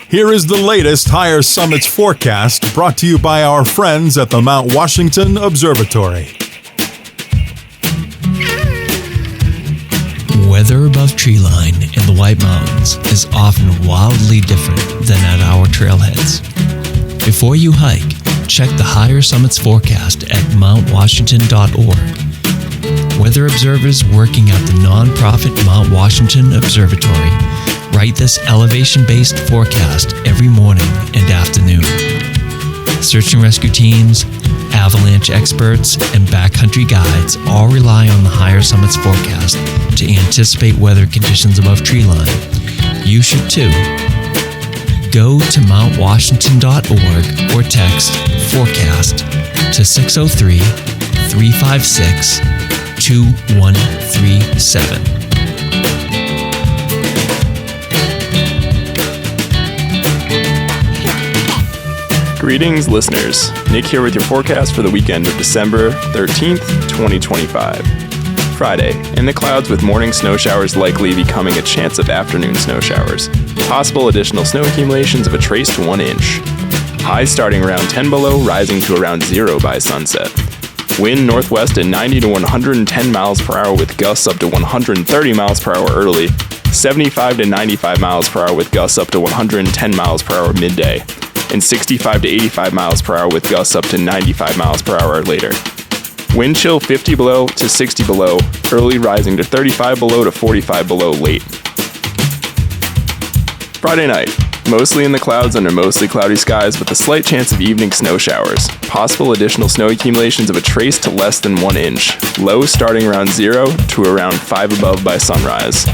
Here is the latest Higher Summits forecast brought to you by our friends at the Mount Washington Observatory. Weather above treeline in the White Mountains is often wildly different than at our trailheads. Before you hike, check the Higher Summits forecast at mountwashington.org. Weather observers working at the nonprofit Mount Washington Observatory write this elevation-based forecast every morning and afternoon. Search and rescue teams, avalanche experts, and backcountry guides all rely on the Higher Summits forecast to anticipate weather conditions above treeline. You should too. Go to mountwashington.org or text forecast to 603-356-2137. Greetings, listeners. Nick here with your forecast for the weekend of December 13th, 2025. Friday, in the clouds with morning snow showers likely becoming a chance of afternoon snow showers. Possible additional snow accumulations of a trace to 1 inch. Highs starting around 10 below, rising to around 0 by sunset. Wind northwest at 90 to 110 miles per hour with gusts up to 130 miles per hour early. 75 to 95 miles per hour with gusts up to 110 miles per hour midday. And 65 to 85 miles per hour with gusts up to 95 miles per hour later. Wind chill 50 below to 60 below, early rising to 35 below to 45 below late. Friday night, mostly in the clouds under mostly cloudy skies with a slight chance of evening snow showers. Possible additional snow accumulations of a trace to less than 1 inch. Lows starting around 0 to around 5 above by sunrise.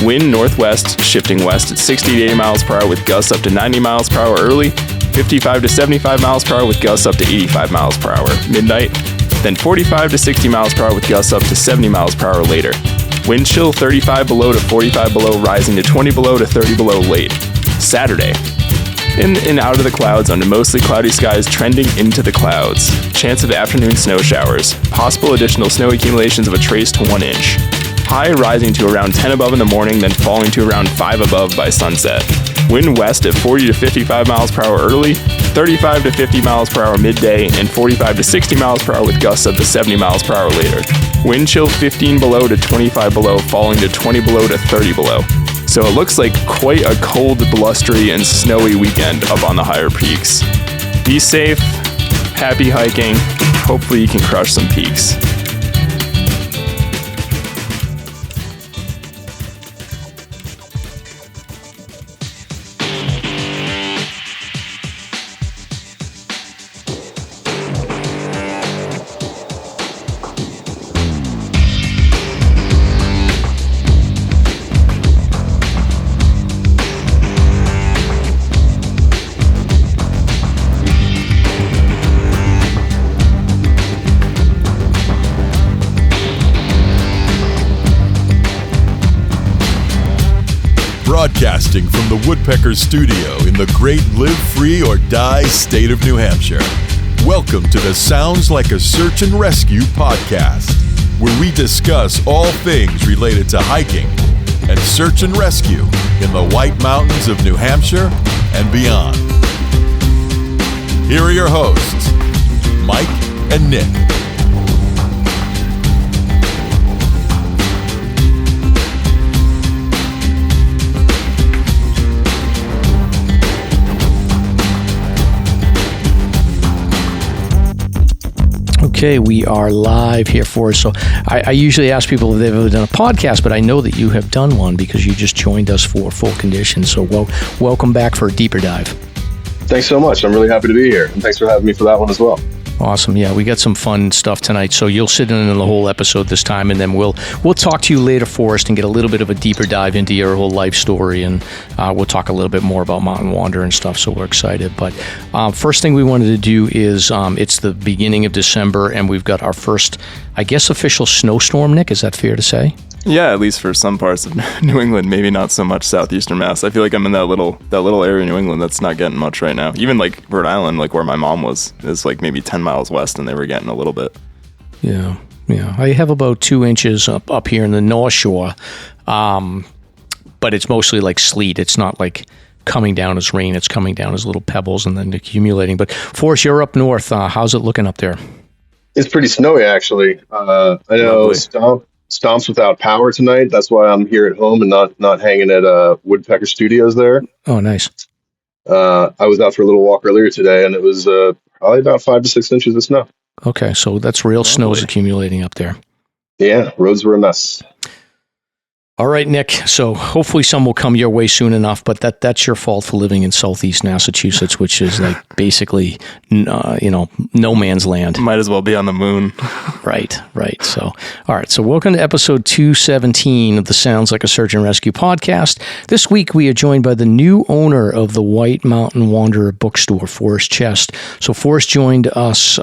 Wind northwest, shifting west at 60 to 80 miles per hour with gusts up to 90 miles per hour early, 55 to 75 miles per hour with gusts up to 85 miles per hour midnight, then 45 to 60 miles per hour with gusts up to 70 miles per hour later. Wind chill 35 below to 45 below, rising to 20 below to 30 below late. Saturday, in and out of the clouds under mostly cloudy skies, trending into the clouds. Chance of afternoon snow showers. Possible additional snow accumulations of a trace to 1 inch. High rising to around 10 above in the morning, then falling to around 5 above by sunset. Wind west at 40 to 55 miles per hour early, 35 to 50 miles per hour midday, and 45 to 60 miles per hour with gusts up to 70 miles per hour later. Wind chill 15 below to 25 below, falling to 20 below to 30 below. So it looks like quite a cold, blustery, and snowy weekend up on the higher peaks. Be safe, happy hiking, hopefully you can crush some peaks. Broadcasting from the Woodpecker Studio in the great Live Free or Die state of New Hampshire. Welcome to the Sounds Like a Search and Rescue podcast, where we discuss all things related to hiking and search and rescue in the White Mountains of New Hampshire and beyond. Here are your hosts, Mike and Nick. Okay, we are live here for us. So I usually ask people if they've ever done a podcast, but I know that you have done one because you just joined us for Full Condition. So welcome back for a deeper dive. Thanks so much. I'm really happy to be here. And thanks for having me for that one as well. Awesome. Yeah, we got some fun stuff tonight. So you'll sit in the whole episode this time, and then we'll talk to you later, Forrest, and get a little bit of a deeper dive into your whole life story, and we'll talk a little bit more about Mountain Wander and stuff. So we're excited. But first thing we wanted to do is it's the beginning of December, and we've got our first, I guess, official snowstorm. Nick, is that fair to say? Yeah, at least for some parts of New England, maybe not so much southeastern Mass. I feel like I'm in that little area of New England that's not getting much right now. Even like Rhode Island, like where my mom was, is like maybe 10 miles west, and they were getting a little bit. Yeah. I have about 2 inches up here in the North Shore. but it's mostly like sleet. It's not like coming down as rain. It's coming down as little pebbles and then accumulating. But Forrest, you're up north. How's it looking up there? It's pretty snowy, actually. I know Stomp's without power tonight. That's why I'm here at home and not hanging at Woodpecker Studios there. Oh, nice. I was out for a little walk earlier today, and it was probably about 5 to 6 inches of snow. Okay, so that's real snow's accumulating up there. Yeah, roads were a mess. All right, Nick. So hopefully some will come your way soon enough, but that's your fault for living in Southeast Massachusetts, which is like basically, no man's land. Might as well be on the moon. Right. So, all right. So welcome to episode 217 of the Sounds Like a Search and Rescue podcast. This week we are joined by the new owner of the White Mountain Wanderer bookstore, Forrest Chess. So Forrest joined us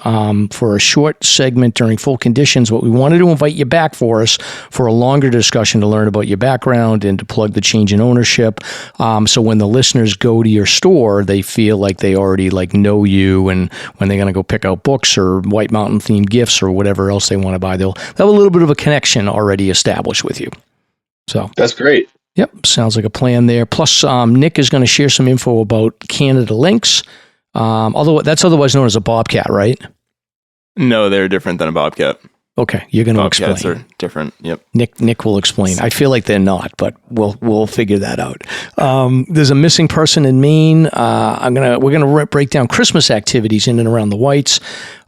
for a short segment during Full Conditions, but we wanted to invite you back, Forrest, for a longer discussion to learn about your background and to plug the change in ownership. So when the listeners go to your store, they feel like they already know you, and when they're going to go pick out books or White Mountain themed gifts or whatever else they want to buy, they'll have a little bit of a connection already established with you. So that's great. Yep. Sounds like a plan there. Plus, Nick is going to share some info about Canada Lynx. Although that's otherwise known as a bobcat, right? No, they're different than a bobcat. Okay, you're going to explain. Bobcats are different. Yep. Nick will explain. I feel like they're not, but we'll figure that out. There's a missing person in Maine. We're gonna break down Christmas activities in and around the Whites.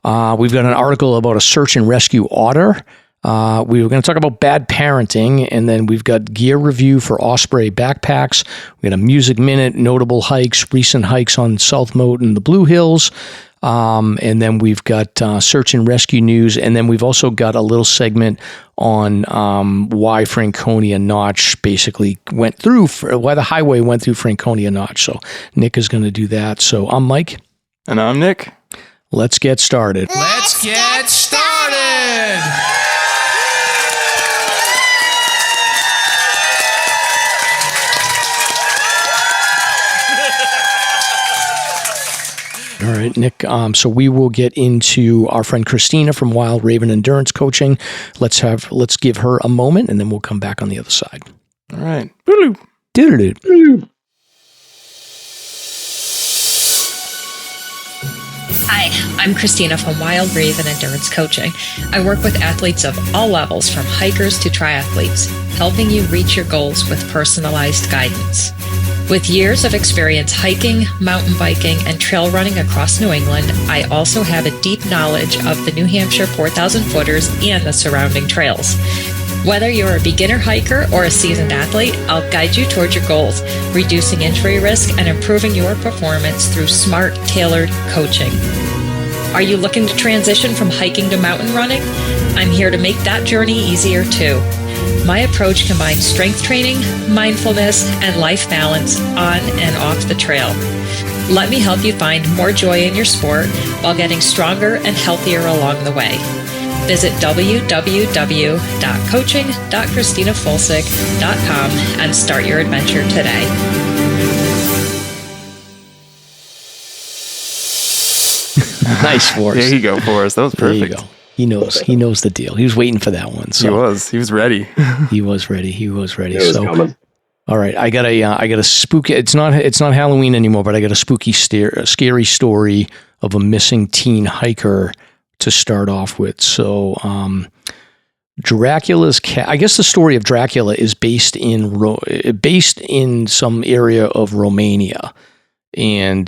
We've got an article about a search and rescue otter. We were going to talk about bad parenting, and then we've got gear review for Osprey backpacks. We got a music minute, notable hikes, recent hikes on South Moat and the Blue Hills. And then we've got search and rescue news, and then we've also got a little segment on why Franconia Notch basically went through, why the highway went through Franconia Notch. So Nick is going to do that. So I'm Mike. And I'm Nick. Let's get started. Let's get started! All right, Nick. So we will get into our friend Christina from Wild Raven Endurance Coaching. Let's give her a moment, and then we'll come back on the other side. All right. Doodle-doo. Hi, I'm Christina from Wild Raven Endurance Coaching. I work with athletes of all levels, from hikers to triathletes, helping you reach your goals with personalized guidance. With years of experience hiking, mountain biking, and trail running across New England, I also have a deep knowledge of the New Hampshire 4,000 footers and the surrounding trails. Whether you're a beginner hiker or a seasoned athlete, I'll guide you towards your goals, reducing injury risk and improving your performance through smart, tailored coaching. Are you looking to transition from hiking to mountain running? I'm here to make that journey easier too. My approach combines strength training, mindfulness, and life balance on and off the trail. Let me help you find more joy in your sport while getting stronger and healthier along the way. Visit www.coaching.christinafolsick.com and start your adventure today. Nice, Forrest. There you go, Forrest. That was perfect. There you go. He knows the deal. He was waiting for that one. So He was ready. He was ready. It was coming. All right, I got a spooky. It's not Halloween anymore, but I got a spooky, scary story of a missing teen hiker to start off with. So, Dracula's cat. I guess the story of Dracula is based in some area of Romania, and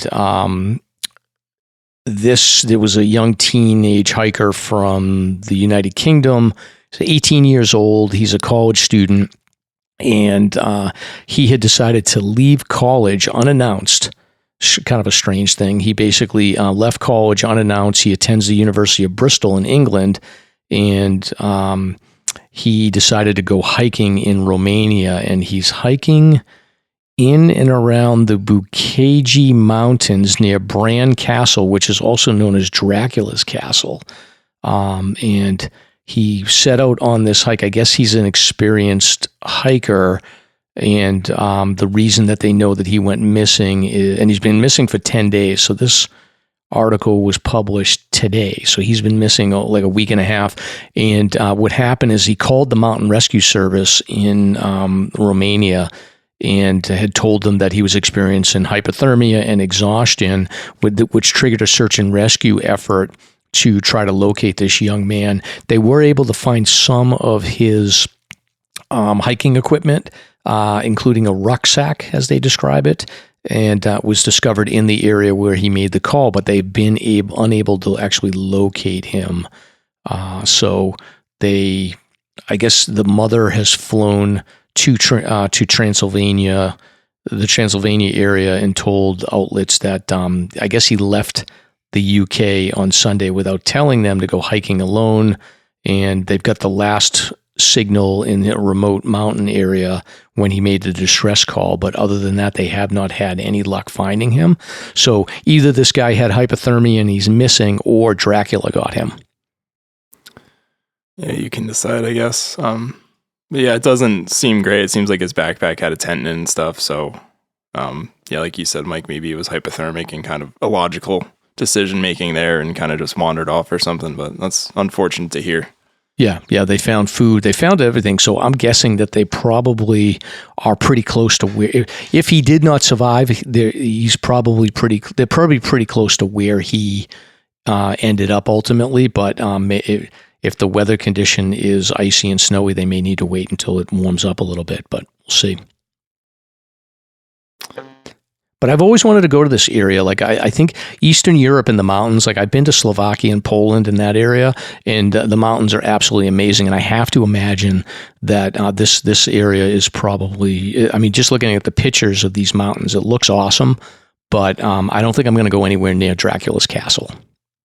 there was a young teenage hiker from the United Kingdom. He's 18 years old. He's a college student, and he had decided to leave college unannounced. Kind of a strange thing. He basically left college unannounced. He attends the University of Bristol in England, and he decided to go hiking in Romania, and he's hiking in and around the Bukaji Mountains near Bran Castle, which is also known as Dracula's Castle. And he set out on this hike. I guess he's an experienced hiker, and the reason that they know that he went missing and he's been missing for 10 days. So this article was published today. So he's been missing like a week and a half. And what happened is he called the Mountain Rescue Service in Romania, and had told them that he was experiencing hypothermia and exhaustion, which triggered a search and rescue effort to try to locate this young man. They were able to find some of his hiking equipment, including a rucksack, as they describe it, and was discovered in the area where he made the call, but they've been unable to actually locate him. So I guess the mother has flown to Transylvania, the Transylvania area, and told outlets that I guess he left the UK on Sunday without telling them to go hiking alone, and they've got the last signal in a remote mountain area when he made the distress call, but other than that, they have not had any luck finding him. So either this guy had hypothermia and he's missing, or Dracula got him. Yeah, you can decide, I guess. But yeah, it doesn't seem great. It seems like his backpack had a tent in it and stuff. So, yeah, like you said, Mike, maybe it was hypothermic and kind of illogical decision making there and kind of just wandered off or something. But that's unfortunate to hear. Yeah, they found food. They found everything. So I'm guessing that they probably are pretty close to where, if he did not survive, they're probably pretty close to where he ended up ultimately. But if the weather condition is icy and snowy, they may need to wait until it warms up a little bit, but we'll see. But I've always wanted to go to this area. Like I think Eastern Europe and the mountains, like I've been to Slovakia and Poland in that area, and the mountains are absolutely amazing. And I have to imagine that this area is probably, I mean, just looking at the pictures of these mountains, it looks awesome. But I don't think I'm going to go anywhere near Dracula's castle.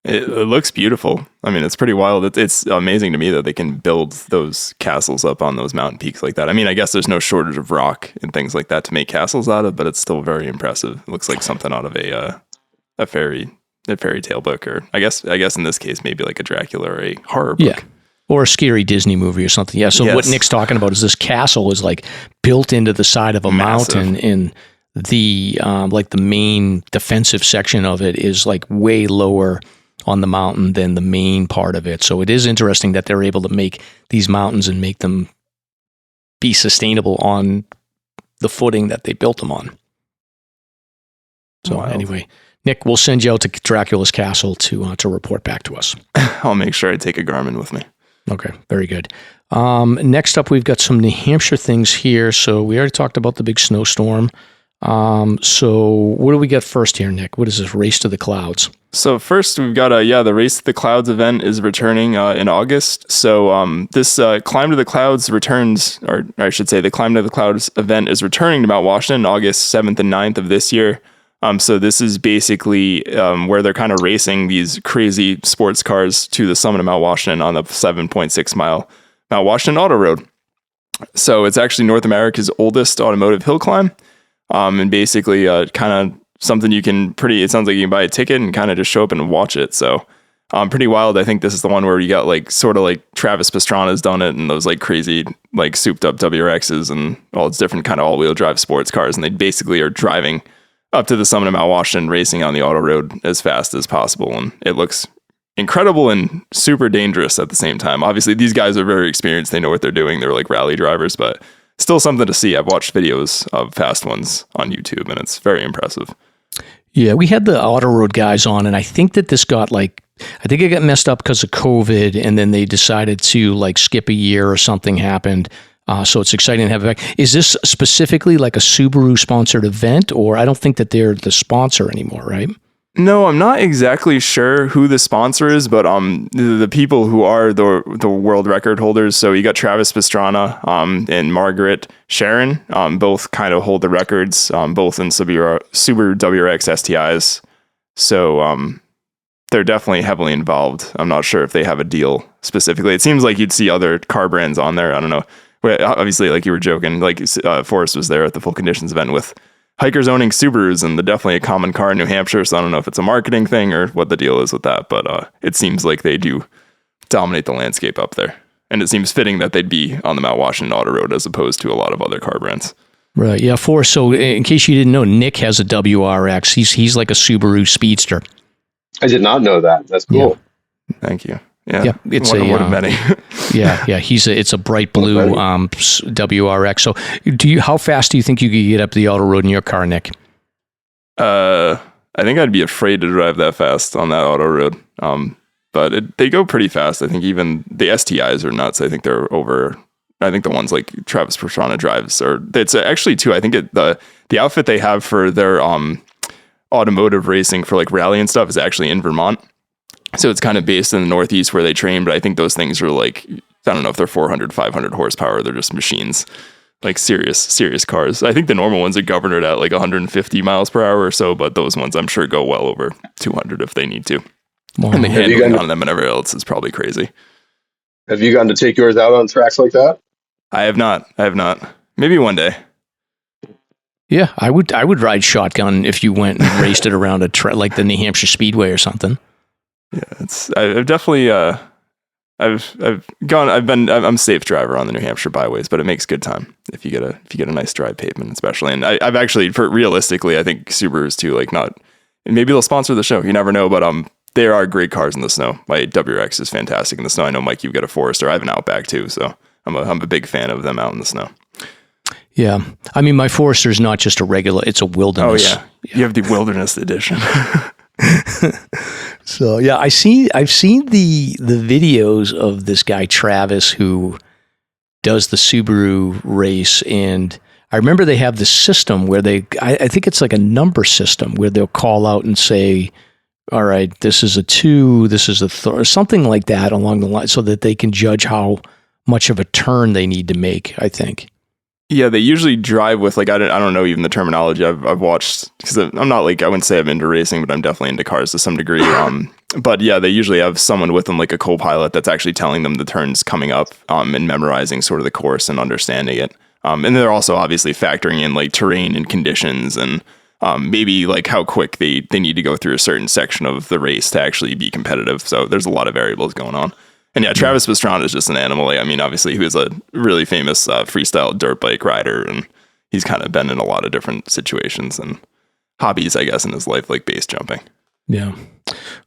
It looks beautiful. I mean, it's pretty wild. It's amazing to me that they can build those castles up on those mountain peaks like that. I mean, I guess there's no shortage of rock and things like that to make castles out of, but it's still very impressive. It looks like something out of a fairy tale book, or I guess in this case, maybe like a Dracula or a horror book. Yeah. Or a scary Disney movie or something. Yeah. So What Nick's talking about is this castle is like built into the side of a mountain, and the like the main defensive section of it is like way lower on the mountain than the main part of it. So it is interesting that they're able to make these mountains and make them be sustainable on the footing that they built them on. So Anyway, Nick, we'll send you out to Dracula's castle to report back to us. I'll make sure I take a Garmin with me. Okay, very good. Next up, we've got some New Hampshire things here. So we already talked about the big snowstorm. So what do we got first here, Nick? What is this Race to the Clouds? So first we've got the Race to the Clouds event is returning in August. So this Climb to the Clouds returns, or I should say the Climb to the Clouds event is returning to Mount Washington August 7th and 9th of this year. So this is basically where they're kind of racing these crazy sports cars to the summit of Mount Washington on the 7.6 mile Mount Washington Auto Road. So it's actually North America's oldest automotive hill climb. And basically kind of something it sounds like you can buy a ticket and kind of just show up and watch it. So pretty wild. I think this is the one where you got like sort of like Travis Pastrana's done it, and those like crazy like souped up WRXs and all its different kind of all wheel drive sports cars. And they basically are driving up to the summit of Mount Washington, racing on the auto road as fast as possible. And it looks incredible and super dangerous at the same time. Obviously these guys are very experienced. They know what they're doing. They're like rally drivers, but still something to see. I've watched videos of fast ones on YouTube, and it's very impressive. Yeah, we had the auto road guys on, and I think that this got it got messed up because of COVID, and then they decided to like skip a year or something happened. So it's exciting to have it back. Is this specifically like a Subaru sponsored event, or I don't think that they're the sponsor anymore, right? No, I'm not exactly sure who the sponsor is, but the people who are the world record holders. So you got Travis Pastrana and Margaret Sharon, both kind of hold the records, both in Subaru WRX STIs. So they're definitely heavily involved. I'm not sure if they have a deal specifically. It seems like you'd see other car brands on there. I don't know. Obviously, like you were joking, like Forrest was there at the Full Conditions event with hikers owning Subarus, and they're definitely a common car in New Hampshire. So I don't know if it's a marketing thing or what the deal is with that, but it seems like they do dominate the landscape up there. And it seems fitting that they'd be on the Mount Washington Auto Road as opposed to a lot of other car brands. Right. Yeah. So in case you didn't know, Nick has a WRX. He's like a Subaru Speedster. I did not know that. That's cool. Yeah. Thank you. Yeah, it's one of many. yeah. It's a bright blue WRX. So, how fast do you think you could get up the auto road in your car, Nick? I think I'd be afraid to drive that fast on that auto road. But they go pretty fast. I think even the STIs are nuts. I think they're over. I think the ones like Travis Pastrana drives it's actually too. I think the outfit they have for their automotive racing for like rally and stuff is actually in Vermont. So it's kind of based in the Northeast where they train, but I think those things are like, I don't know if they're 400, 500 horsepower. They're just machines, like serious cars. I think the normal ones are governed at like 150 miles per hour or so, but those ones I'm sure go well over 200 if they need to. Wow. And the handling on them and everything else is probably crazy. Have you gotten to take yours out on tracks like that? I have not. Maybe one day. Yeah, I would ride shotgun if you went and raced it around like the New Hampshire Speedway or something. Yeah, I've definitely I'm a safe driver on the New Hampshire byways, but it makes good time if you get a nice dry pavement, especially. And I've actually, realistically, I think Subarus too, like maybe they'll sponsor the show. You never know, but there are great cars in the snow. My WRX is fantastic in the snow. I know, Mike, you've got a Forester. I have an Outback too, so I'm a big fan of them out in the snow. Yeah, I mean, my Forester is not just a regular; it's a wilderness. Oh yeah, you have the wilderness edition. So yeah, I've seen the videos of this guy Travis who does the Subaru race, and I remember they have this system where I think it's like a number system where they'll call out and say, all right, this is a 2, this is a 3, or something like that along the line, so that they can judge how much of a turn they need to make, I think. Yeah, they usually drive with, like, I don't know even the terminology. I've watched, because I'm not like, I wouldn't say I'm into racing, but I'm definitely into cars to some degree. But yeah, they usually have someone with them, like a co-pilot, that's actually telling them the turns coming up, and memorizing sort of the course and understanding it. And they're also obviously factoring in like terrain and conditions and maybe like how quick they need to go through a certain section of the race to actually be competitive. So there's a lot of variables going on. And yeah, Travis Pastrana is just an animal. I mean, obviously, he was a really famous freestyle dirt bike rider, and he's kind of been in a lot of different situations and hobbies, I guess, in his life, like base jumping. Yeah.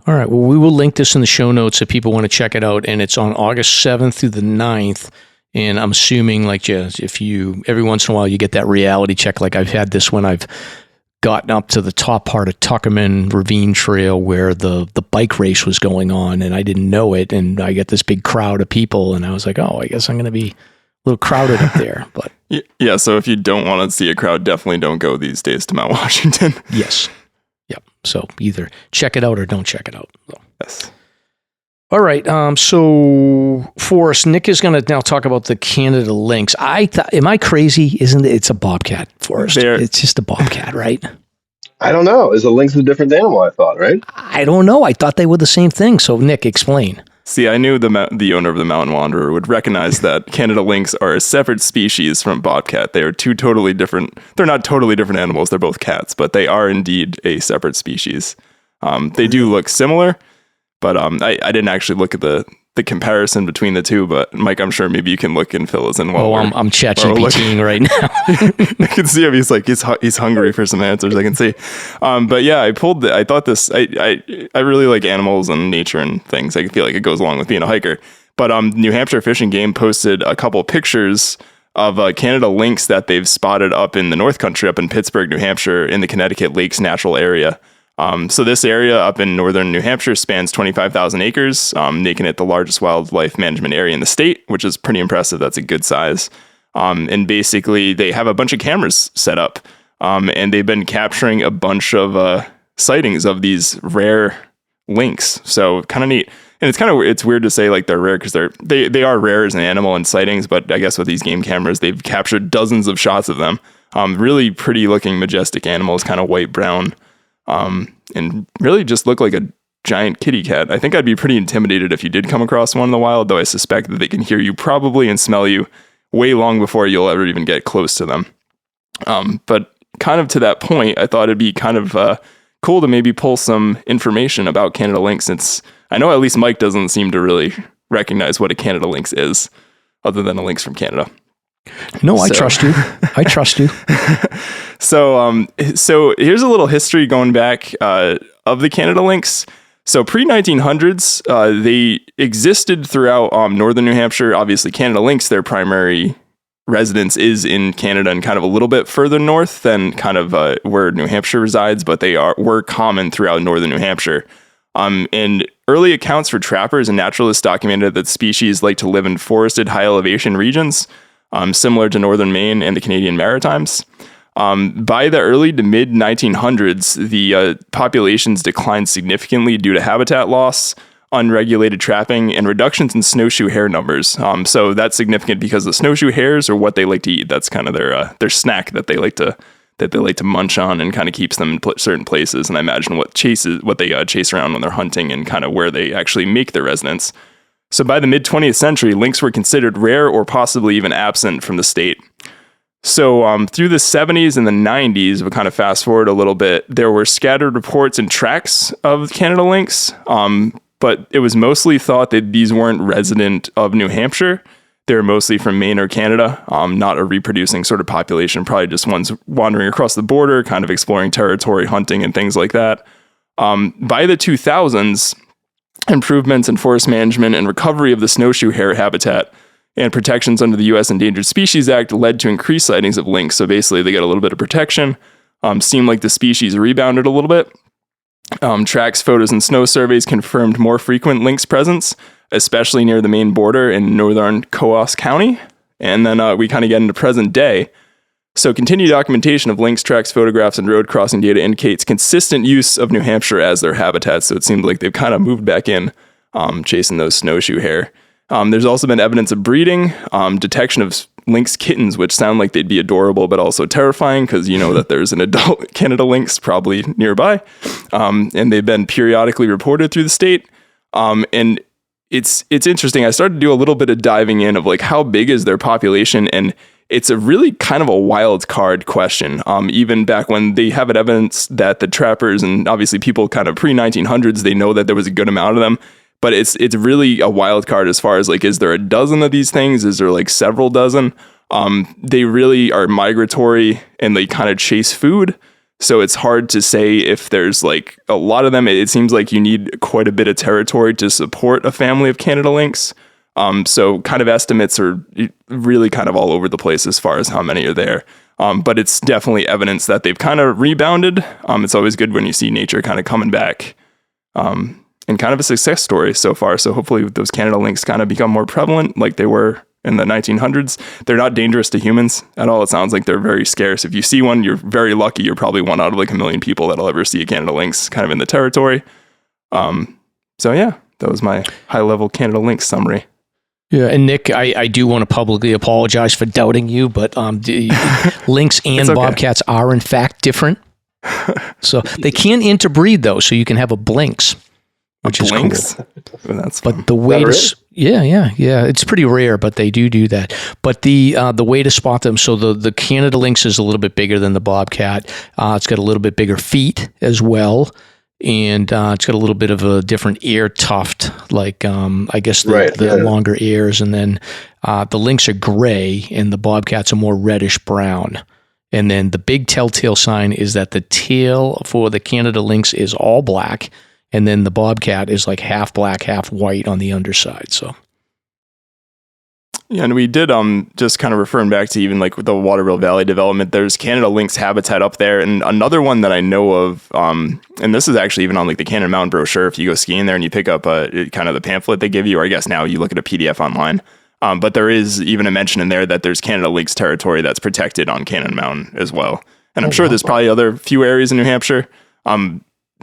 All right. Well, we will link this in the show notes if people want to check it out. And it's on August 7th through the 9th. And I'm assuming, like, if you, every once in a while, you get that reality check. Like I've had this when I've gotten up to the top part of Tuckerman Ravine Trail where the bike race was going on, and I didn't know it, and I get this big crowd of people, and I was like, oh, I guess I'm going to be a little crowded up there. But yeah, so if you don't want to see a crowd, definitely don't go these days to Mount Washington. Yes. Yep. So either check it out or don't check it out. So. Yes. All right. So Forrest, Nick is going to now talk about the Canada Lynx. Am I crazy? Isn't it? It's a bobcat, Forrest. It's just a bobcat, right? I don't know. Is a lynx a different animal? I thought, right? I don't know. I thought they were the same thing. So Nick, explain. See, I knew the owner of the Mountain Wanderer would recognize that Canada Lynx are a separate species from bobcat. They are two totally different. They're not totally different animals. They're both cats, but they are indeed a separate species. They do look similar. But I didn't actually look at the comparison between the two. But Mike, I'm sure maybe you can look and fill us in. I'm ChatGPTing right now. I can see him. He's hungry for some answers. I can see. But yeah, I thought this. I really like animals and nature and things. I feel like it goes along with being a hiker. But New Hampshire Fish and Game posted a couple pictures of Canada Lynx that they've spotted up in the North Country, up in Pittsburgh, New Hampshire, in the Connecticut Lakes Natural Area. So this area up in northern New Hampshire spans 25,000 acres, making it the largest wildlife management area in the state, which is pretty impressive. That's a good size. And basically they have a bunch of cameras set up, and they've been capturing a bunch of sightings of these rare lynx. So kind of neat. And it's weird to say like they're rare because they are rare as an animal in sightings, but I guess with these game cameras, they've captured dozens of shots of them. Really pretty looking, majestic animals, kind of white, brown. And really just look like a giant kitty cat. I think I'd be pretty intimidated if you did come across one in the wild, though I suspect that they can hear you probably and smell you way long before you'll ever even get close to them. But kind of to that point, I thought it'd be kind of cool to maybe pull some information about Canada Lynx, since I know at least Mike doesn't seem to really recognize what a Canada Lynx is, other than a lynx from Canada. No, I trust you. I trust you. So here's a little history going back of the Canada Lynx. So pre-1900s, they existed throughout northern New Hampshire. Obviously, Canada Lynx, their primary residence is in Canada and kind of a little bit further north than kind of where New Hampshire resides, but were common throughout northern New Hampshire. And early accounts for trappers and naturalists documented that species like to live in forested, high elevation regions, similar to northern Maine and the Canadian Maritimes. By the early to mid 1900s, the populations declined significantly due to habitat loss, unregulated trapping, and reductions in snowshoe hare numbers. So that's significant because the snowshoe hares are what they like to eat. That's kind of their snack that they like to munch on, and kind of keeps them in certain places. And I imagine what they chase around when they're hunting, and kind of where they actually make their residence. So by the mid 20th century, lynx were considered rare or possibly even absent from the state. So through the 70s and the 90s, we'll kind of fast forward a little bit, there were scattered reports and tracks of Canada lynx, but it was mostly thought that these weren't resident of New Hampshire. They were mostly from Maine or Canada, not a reproducing sort of population, probably just ones wandering across the border, kind of exploring territory, hunting, and things like that. By the 2000s, improvements in forest management and recovery of the snowshoe hare habitat and protections under the U.S. Endangered Species Act led to increased sightings of lynx. So basically, they got a little bit of protection. Seemed like the species rebounded a little bit. Tracks, photos, and snow surveys confirmed more frequent lynx presence, especially near the Maine border in northern Coos County. And then we kind of get into present day. So continued documentation of lynx tracks, photographs, and road crossing data indicates consistent use of New Hampshire as their habitat. So it seems like they've kind of moved back in, chasing those snowshoe hare. There's also been evidence of breeding, detection of lynx kittens, which sound like they'd be adorable, but also terrifying, because you know that there's an adult Canada lynx probably nearby. And they've been periodically reported through the state. And it's interesting. I started to do a little bit of diving in of like, how big is their population? And it's a really kind of a wild card question. Even back when they have evidence that the trappers and obviously people kind of pre-1900s, they know that there was a good amount of them. But it's really a wild card as far as like, is there a dozen of these things? Is there like several dozen? They really are migratory and they kind of chase food. So it's hard to say if there's like a lot of them. It seems like you need quite a bit of territory to support a family of Canada lynx. So kind of estimates are really kind of all over the place as far as how many are there. But it's definitely evidence that they've kind of rebounded. It's always good when you see nature kind of coming back. And kind of a success story so far. So hopefully those Canada lynx kind of become more prevalent like they were in the 1900s. They're not dangerous to humans at all. It sounds like they're very scarce. If you see one, you're very lucky. You're probably one out of like a million people that'll ever see a Canada lynx kind of in the territory. So yeah, that was my high level Canada lynx summary. Yeah, and Nick, I do want to publicly apologize for doubting you, but lynx and bobcats are in fact different. So they can interbreed though, so you can have a blinks. Which is cool. Well, that's fun. But the way to yeah, it's pretty rare, but they do that. But the way to spot them, so the Canada lynx is a little bit bigger than the bobcat. It's got a little bit bigger feet as well, and it's got a little bit of a different ear tuft, like I guess the longer ears. And then the lynx are gray, and the bobcats are more reddish brown. And then the big telltale sign is that the tail for the Canada lynx is all black. And then the bobcat is like half black, half white on the underside. So, yeah, and we did just kind of referring back to even like the Waterville Valley development. There's Canada lynx habitat up there, and another one that I know of. And this is actually even on like the Canada Mountain brochure. If you go skiing there and you pick up kind of the pamphlet they give you, or I guess now you look at a PDF online. But there is even a mention in there that there's Canada lynx territory that's protected on Canada Mountain as well. And I'm sure there's probably other few areas in New Hampshire.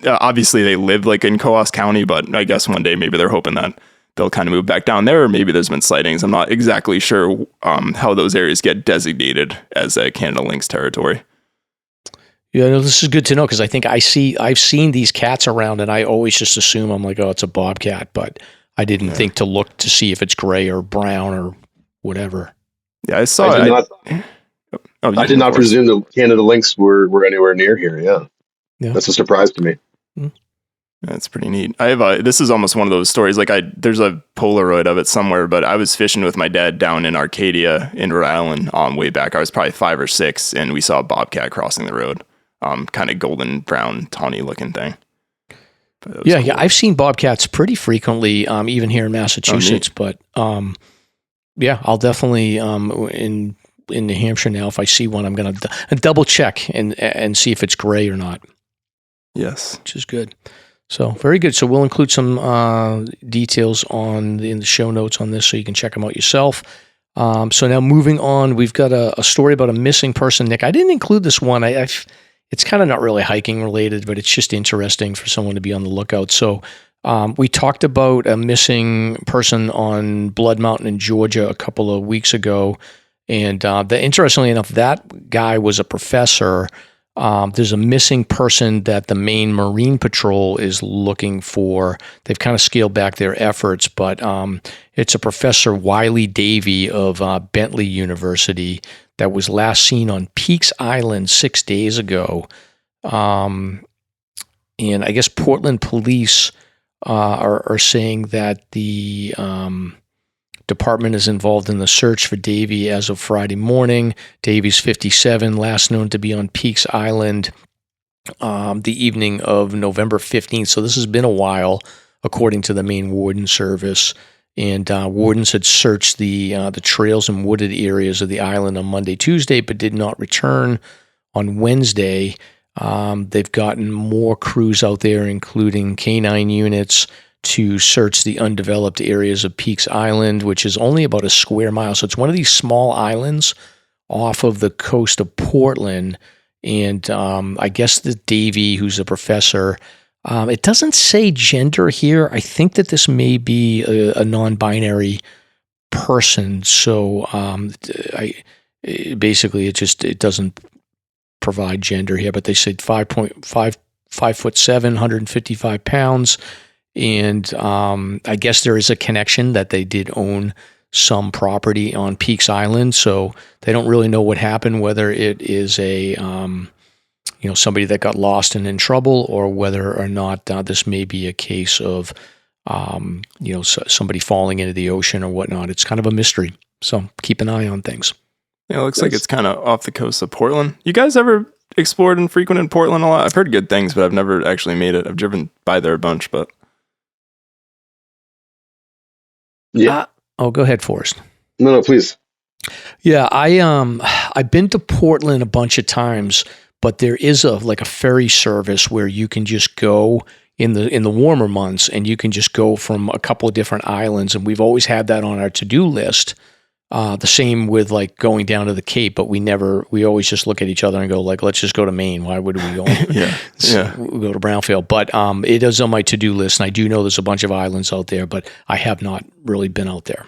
Obviously they live like in Coos County, but I guess one day maybe they're hoping that they'll kind of move back down there, or maybe there's been sightings. I'm not exactly sure how those areas get designated as a Canada lynx territory. Yeah, no, this is good to know, because I think I've seen these cats around, and I always just assume I'm like, oh, it's a bobcat, but I didn't think to look to see if it's gray or brown or whatever. Yeah, I saw I did not presume the Canada lynx were anywhere near here. Yeah. That's a surprise to me. That's pretty neat. I have this is almost one of those stories. Like there's a Polaroid of it somewhere, but I was fishing with my dad down in Arcadia in Rhode Island way back. I was probably 5 or 6, and we saw a bobcat crossing the road. Kind of golden brown tawny looking thing. Yeah, cool. Yeah, I've seen bobcats pretty frequently, even here in Massachusetts. But yeah, I'll definitely in New Hampshire now. If I see one, I'm going to double check and see if it's gray or not. Yes, which is good. So very good. So we'll include some details in the show notes on this, so you can check them out yourself. So now moving on, we've got a story about a missing person. Nick, I didn't include this one. It's kind of not really hiking related, but it's just interesting for someone to be on the lookout. So we talked about a missing person on Blood Mountain in Georgia a couple of weeks ago. And interestingly enough, that guy was a professor. There's a missing person that the Maine Marine Patrol is looking for. They've kind of scaled back their efforts, but it's a Professor Wiley Davey of Bentley University that was last seen on Peaks Island 6 days ago. And I guess Portland police are saying that the department is involved in the search for Davey as of Friday morning. Davey's 57, last known to be on Peaks Island the evening of November 15th. So this has been a while, according to the Maine Warden Service. And wardens had searched the trails and wooded areas of the island on Monday, Tuesday, but did not return on Wednesday. They've gotten more crews out there, including canine units, to search the undeveloped areas of Peaks Island, which is only about a square mile. So it's one of these small islands off of the coast of Portland. And I guess the Davey, who's a professor, it doesn't say gender here. I think that this may be a non-binary person. So basically it doesn't provide gender here, but they said 5'7", 155 pounds. And I guess there is a connection that they did own some property on Peaks Island, so they don't really know what happened, whether it is a somebody that got lost and in trouble, or whether or not this may be a case of somebody falling into the ocean or whatnot. It's kind of a mystery, so keep an eye on things. Yeah, it looks like it's kind of off the coast of Portland. You guys ever explored and frequented Portland a lot? I've heard good things, but I've never actually made it. I've driven by there a bunch, but... Yeah. Go ahead, Forrest. No, please. Yeah, I've been to Portland a bunch of times, but there is a ferry service where you can just go in the warmer months, and you can just go from a couple of different islands, and we've always had that on our to-do list. The same with going down to the Cape, but we always just look at each other and go let's just go to Maine. Why would we go? We'll go to Brownfield. But it is on my to-do list, and I do know there's a bunch of islands out there, but I have not really been out there.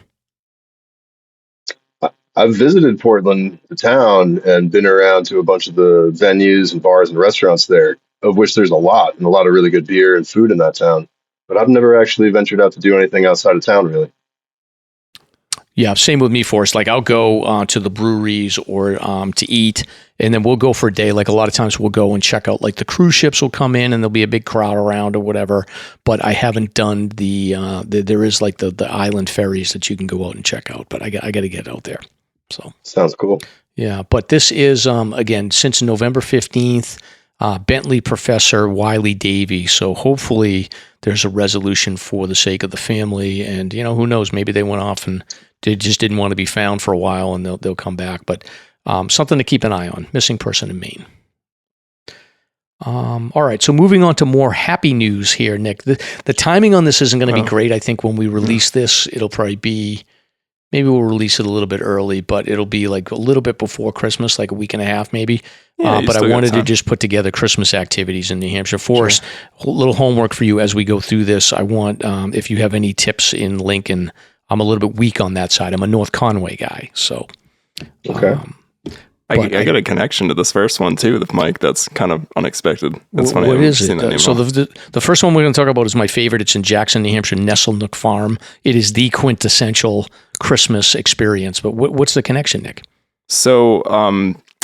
I've visited Portland, the town, and been around to a bunch of the venues and bars and restaurants there, of which there's a lot, and a lot of really good beer and food in that town. But I've never actually ventured out to do anything outside of town, really. Yeah, same with me, Forrest. I'll go to the breweries or to eat, and then we'll go for a day. A lot of times we'll go and check out, the cruise ships will come in and there'll be a big crowd around or whatever. But I haven't done there is the island ferries that you can go out and check out. But I got to get out there. So sounds cool. Yeah, but this is again since November 15th. Bentley Professor Wiley Davey. So hopefully there's a resolution for the sake of the family. And, who knows, maybe they went off and they just didn't want to be found for a while, and they'll come back. But something to keep an eye on. Missing person in Maine. All right, so moving on to more happy news here, Nick. The timing on this isn't going to be great. I think when we release this, it'll probably be... Maybe we'll release it a little bit early, but it'll be a little bit before Christmas, a week and a half maybe. Yeah, but I wanted to just put together Christmas activities in New Hampshire. Forrest, a little homework for you as we go through this. I want, if you have any tips in Lincoln, I'm a little bit weak on that side. I'm a North Conway guy, so. Okay. I got a connection to this first one too with Mike. That's kind of unexpected. That's funny. What is it? So the first one we're going to talk about is my favorite. It's in Jackson, New Hampshire, Nestle Nook Farm. It is the quintessential Christmas experience. But what's the connection, Nick? So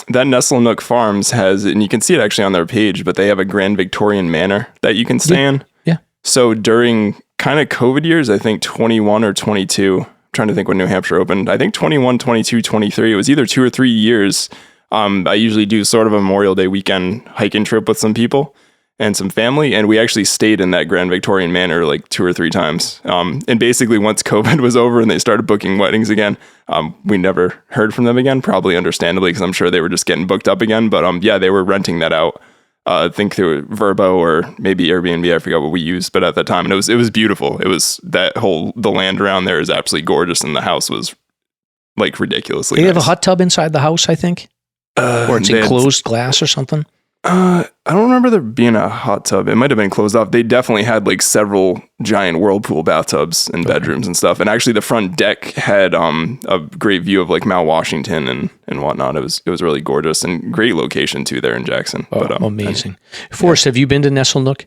that Nestle Nook Farms has, and you can see it actually on their page, but they have a Grand Victorian Manor that you can stay in. Yeah. So during kind of COVID years, I think 21 or 22. Trying to think when New Hampshire opened. I think 21, 22, 23. It was either 2 or 3 years. I usually do sort of a Memorial Day weekend hiking trip with some people. and some family, and we actually stayed in that Grand Victorian Manor like 2 or 3 times. And basically once COVID was over and they started booking weddings again, we never heard from them again, probably understandably, because I'm sure they were just getting booked up again. But yeah, they were renting that out, I think through Vrbo or maybe Airbnb, I forgot what we used, but at that time, and it was beautiful. It was the land around there is absolutely gorgeous, and the house was like ridiculously They nice. have a hot tub inside the house, I think, or it's enclosed glass or something. I don't remember there being a hot tub. It might have been closed off. They definitely had like several giant whirlpool bathtubs and bedrooms and stuff. And actually the front deck had a great view of like Mount Washington and whatnot. It was really gorgeous and great location too there in Jackson. Amazing. Forrest, have you been to Nestle Nook?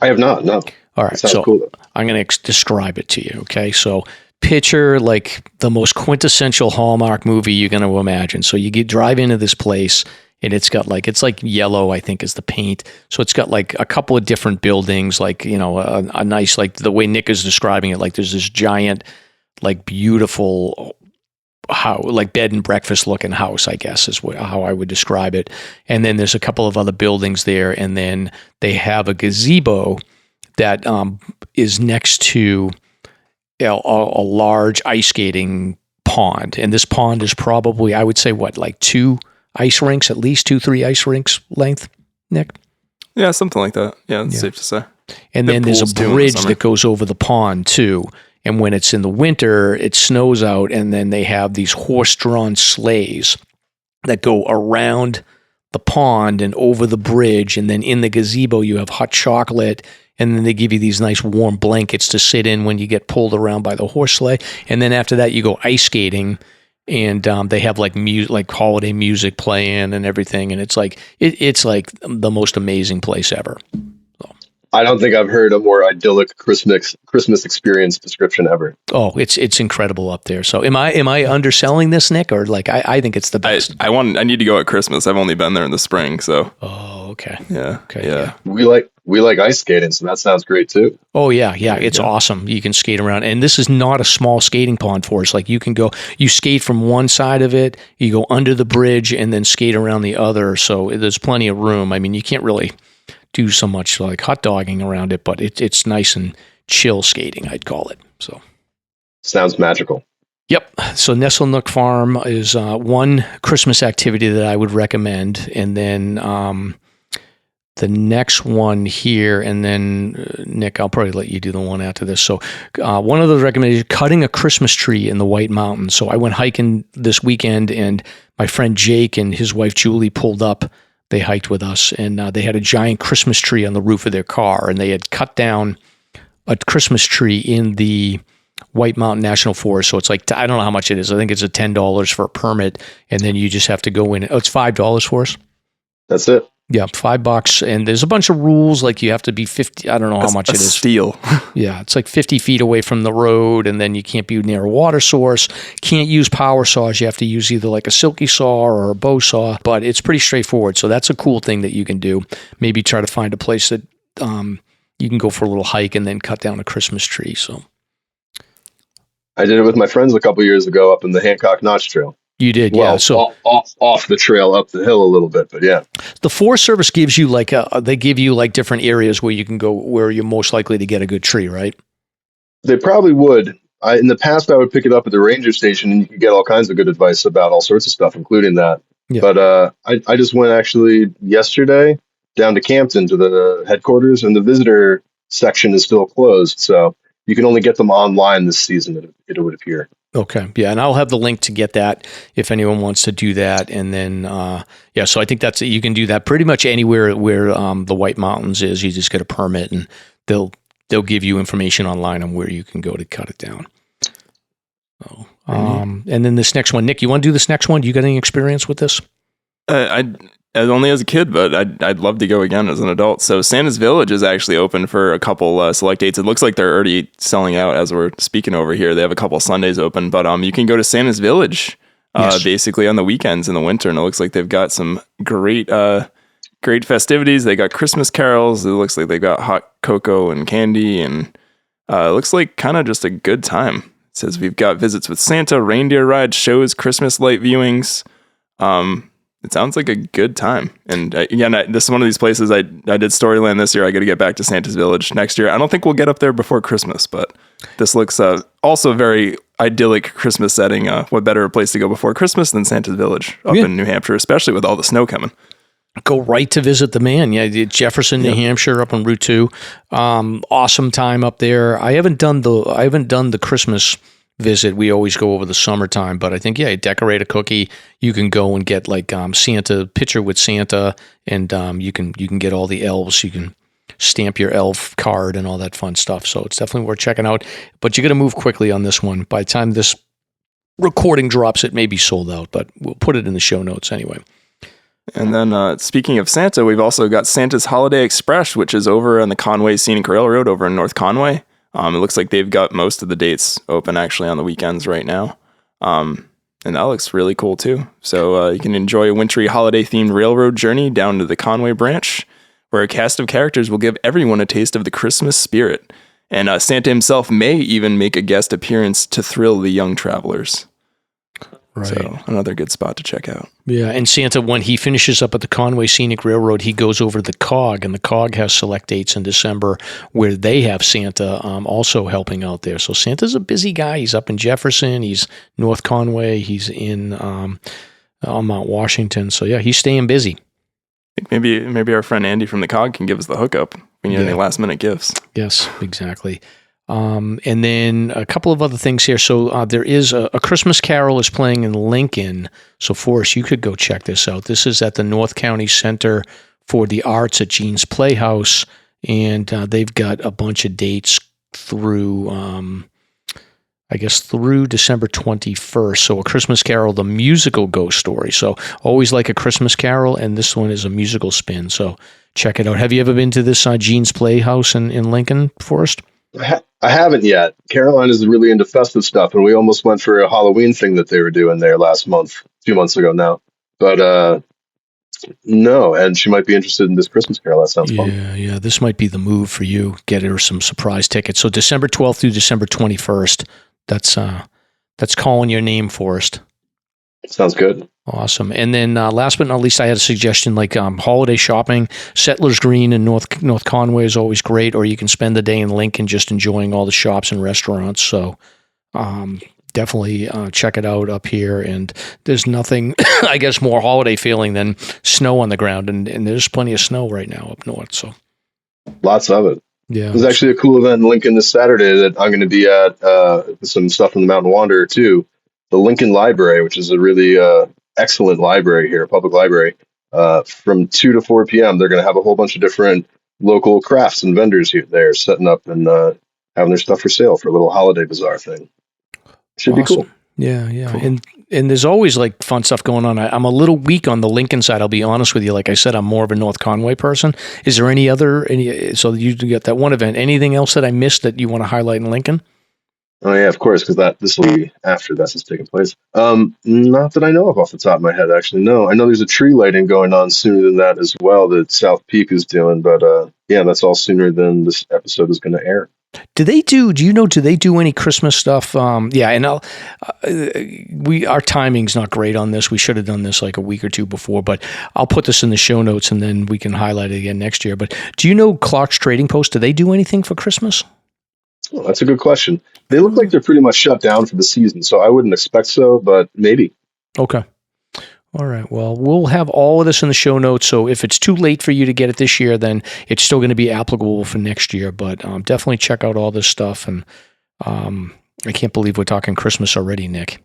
I have not. No. All right. Sounds So cool, though. I'm going to describe it to you. Okay. So picture like the most quintessential Hallmark movie you're going to imagine. So you drive into this place, and it's like yellow, I think, is the paint. So it's got like a couple of different buildings, like, you know, a nice, like the way Nick is describing it, like there's this giant, like beautiful, like bed and breakfast looking house, I guess is how I would describe it. And then there's a couple of other buildings there. And then they have a gazebo that is next to a large ice skating pond. And this pond is probably, I would say, like 2 ice rinks, at least 2-3 ice rinks length, Nick? Yeah, something like that. Yeah, it's safe to say. And then there's a bridge that goes over the pond too. And when it's in the winter, it snows out, and then they have these horse-drawn sleighs that go around the pond and over the bridge. And then in the gazebo, you have hot chocolate, and then they give you these nice warm blankets to sit in when you get pulled around by the horse sleigh. And then after that, you go ice skating. And they have like holiday music playing and everything, and it's like the most amazing place ever. So. I don't think I've heard a more idyllic Christmas experience description ever. Oh, it's incredible up there. So am I underselling this, Nick, or like I think it's the best? I need to go at Christmas. I've only been there in the spring, so. Oh, okay. Yeah. Okay. Yeah. We like ice skating, so that sounds great too. Oh yeah, it's awesome. You can skate around, and this is not a small skating pond for us. Like you skate from one side of it, you go under the bridge, and then skate around the other. So there's plenty of room. I mean, you can't really do so much like hot dogging around it, but it's nice and chill skating, I'd call it. So sounds magical. Yep. So Nestle Nook Farm is one Christmas activity that I would recommend, and then the next one here, and then Nick, I'll probably let you do the one after this. So one of the recommendations, cutting a Christmas tree in the White Mountains. So I went hiking this weekend, and my friend Jake and his wife Julie pulled up. They hiked with us, and they had a giant Christmas tree on the roof of their car, and they had cut down a Christmas tree in the White Mountain National Forest. So it's like, I don't know how much it is. I think it's $10 for a permit, and then you just have to go in. Oh, it's $5 for us? That's it. Yeah, $5, and there's a bunch of rules, like you have to be 50, I don't know how much it is. Steal. Yeah, it's like 50 feet away from the road, and then you can't be near a water source, can't use power saws, you have to use either like a silky saw or a bow saw, but it's pretty straightforward, so that's a cool thing that you can do. Maybe try to find a place that you can go for a little hike and then cut down a Christmas tree. So I did it with my friends a couple years ago up in the Hancock Notch Trail. You did, well, yeah. So off the trail up the hill a little bit, but yeah. The Forest Service gives you they give you like different areas where you can go where you're most likely to get a good tree, right? They probably would. In the past, I would pick it up at the ranger station, and you could get all kinds of good advice about all sorts of stuff, including that. Yeah. But I just went actually yesterday down to Campton to the headquarters, and the visitor section is still closed, so you can only get them online this season, it would appear. Okay. Yeah. And I'll have the link to get that if anyone wants to do that. And then, so I think you can do that pretty much anywhere where the White Mountains is. You just get a permit, and they'll give you information online on where you can go to cut it down. So, and then this next one, Nick, you want to do this next one? Do you got any experience with this? Only as a kid, but I'd love to go again as an adult. So Santa's Village is actually open for a couple select dates. It looks like they're already selling out as we're speaking over here. They have a couple Sundays open, but you can go to Santa's Village basically on the weekends in the winter, and it looks like they've got some great festivities. They got Christmas carols. It looks like they got hot cocoa and candy, and it looks like kind of just a good time. It says we've got visits with Santa, reindeer rides, shows, Christmas light viewings. It sounds like a good time. And again, this is one of these places I did Storyland this year. I got to get back to Santa's Village next year. I don't think we'll get up there before Christmas, but this looks also very idyllic Christmas setting. What better place to go before Christmas than Santa's Village up in New Hampshire, especially with all the snow coming. Go right to visit the man. Yeah, Jefferson, New Hampshire, up on Route 2. Awesome time up there. I haven't done the Christmas visit. We always go over the summertime, but I think decorate a cookie. You can go and get like Santa picture with Santa, and you can get all the elves. You can stamp your elf card and all that fun stuff. So it's definitely worth checking out. But you got to move quickly on this one. By the time this recording drops, it may be sold out, but we'll put it in the show notes anyway. And then speaking of Santa, we've also got Santa's Holiday Express, which is over on the Conway Scenic Railroad over in North Conway. It looks like they've got most of the dates open actually on the weekends right now. And that looks really cool too. So you can enjoy a wintry holiday themed railroad journey down to the Conway branch, where a cast of characters will give everyone a taste of the Christmas spirit. And Santa himself may even make a guest appearance to thrill the young travelers. Right. So another good spot to check out. Yeah, and Santa, when he finishes up at the Conway Scenic Railroad, he goes over to the COG, and the COG has select dates in December where they have Santa also helping out there. So Santa's a busy guy. He's up in Jefferson. He's North Conway. He's in on Mount Washington. So yeah, he's staying busy. I think maybe our friend Andy from the COG can give us the hookup. We need any last minute gifts. Yes, exactly. And then a couple of other things here. So there is a Christmas Carol is playing in Lincoln. So Forrest, you could go check this out. This is at the North County Center for the Arts at Jean's Playhouse. And they've got a bunch of dates through, through December 21st. So A Christmas Carol, the musical ghost story. So always like A Christmas Carol, and this one is a musical spin. So check it out. Have you ever been to this Jean's Playhouse in Lincoln, Forrest? I haven't yet. Caroline is really into festive stuff, and we almost went for a Halloween thing that they were doing there last month, 2 months ago now. But no, and she might be interested in this Christmas Carol. That sounds fun. Yeah, this might be the move for you. Get her some surprise tickets. So December 12th through December 21st. That's calling your name, Forrest. Sounds good. Awesome. And then last but not least, I had a suggestion like holiday shopping. Settlers Green in North Conway is always great, or you can spend the day in Lincoln just enjoying all the shops and restaurants. So definitely check it out up here. And there's nothing, I guess, more holiday feeling than snow on the ground. And there's plenty of snow right now up north. So lots of it. Yeah. There's actually a cool event in Lincoln this Saturday that I'm going to be at, some stuff from the Mountain Wanderer too. The Lincoln Library, which is a really excellent library here, public library, from 2 to 4 p.m. They're going to have a whole bunch of different local crafts and vendors here there setting up and having their stuff for sale for a little holiday bazaar thing. Should be cool. Yeah. Cool. And there's always like fun stuff going on. I'm a little weak on the Lincoln side. I'll be honest with you. Like I said, I'm more of a North Conway person. Is there so you get that one event, anything else that I missed that you want to highlight in Lincoln? Oh yeah, of course, because this will be after this has taken place. Not that I know of off the top of my head, actually. No, I know there's a tree lighting going on sooner than that as well that South Peak is doing, but that's all sooner than this episode is going to air. Do they do any Christmas stuff? And our timing's not great on this. We should have done this like a week or two before, but I'll put this in the show notes and then we can highlight it again next year. But do you know Clark's Trading Post? Do they do anything for Christmas? Oh, that's a good question. They look like they're pretty much shut down for the season, so I wouldn't expect so, but maybe. Okay. All right. Well, we'll have all of this in the show notes, so if it's too late for you to get it this year, then it's still going to be applicable for next year, but definitely check out all this stuff, and I can't believe we're talking Christmas already, Nick.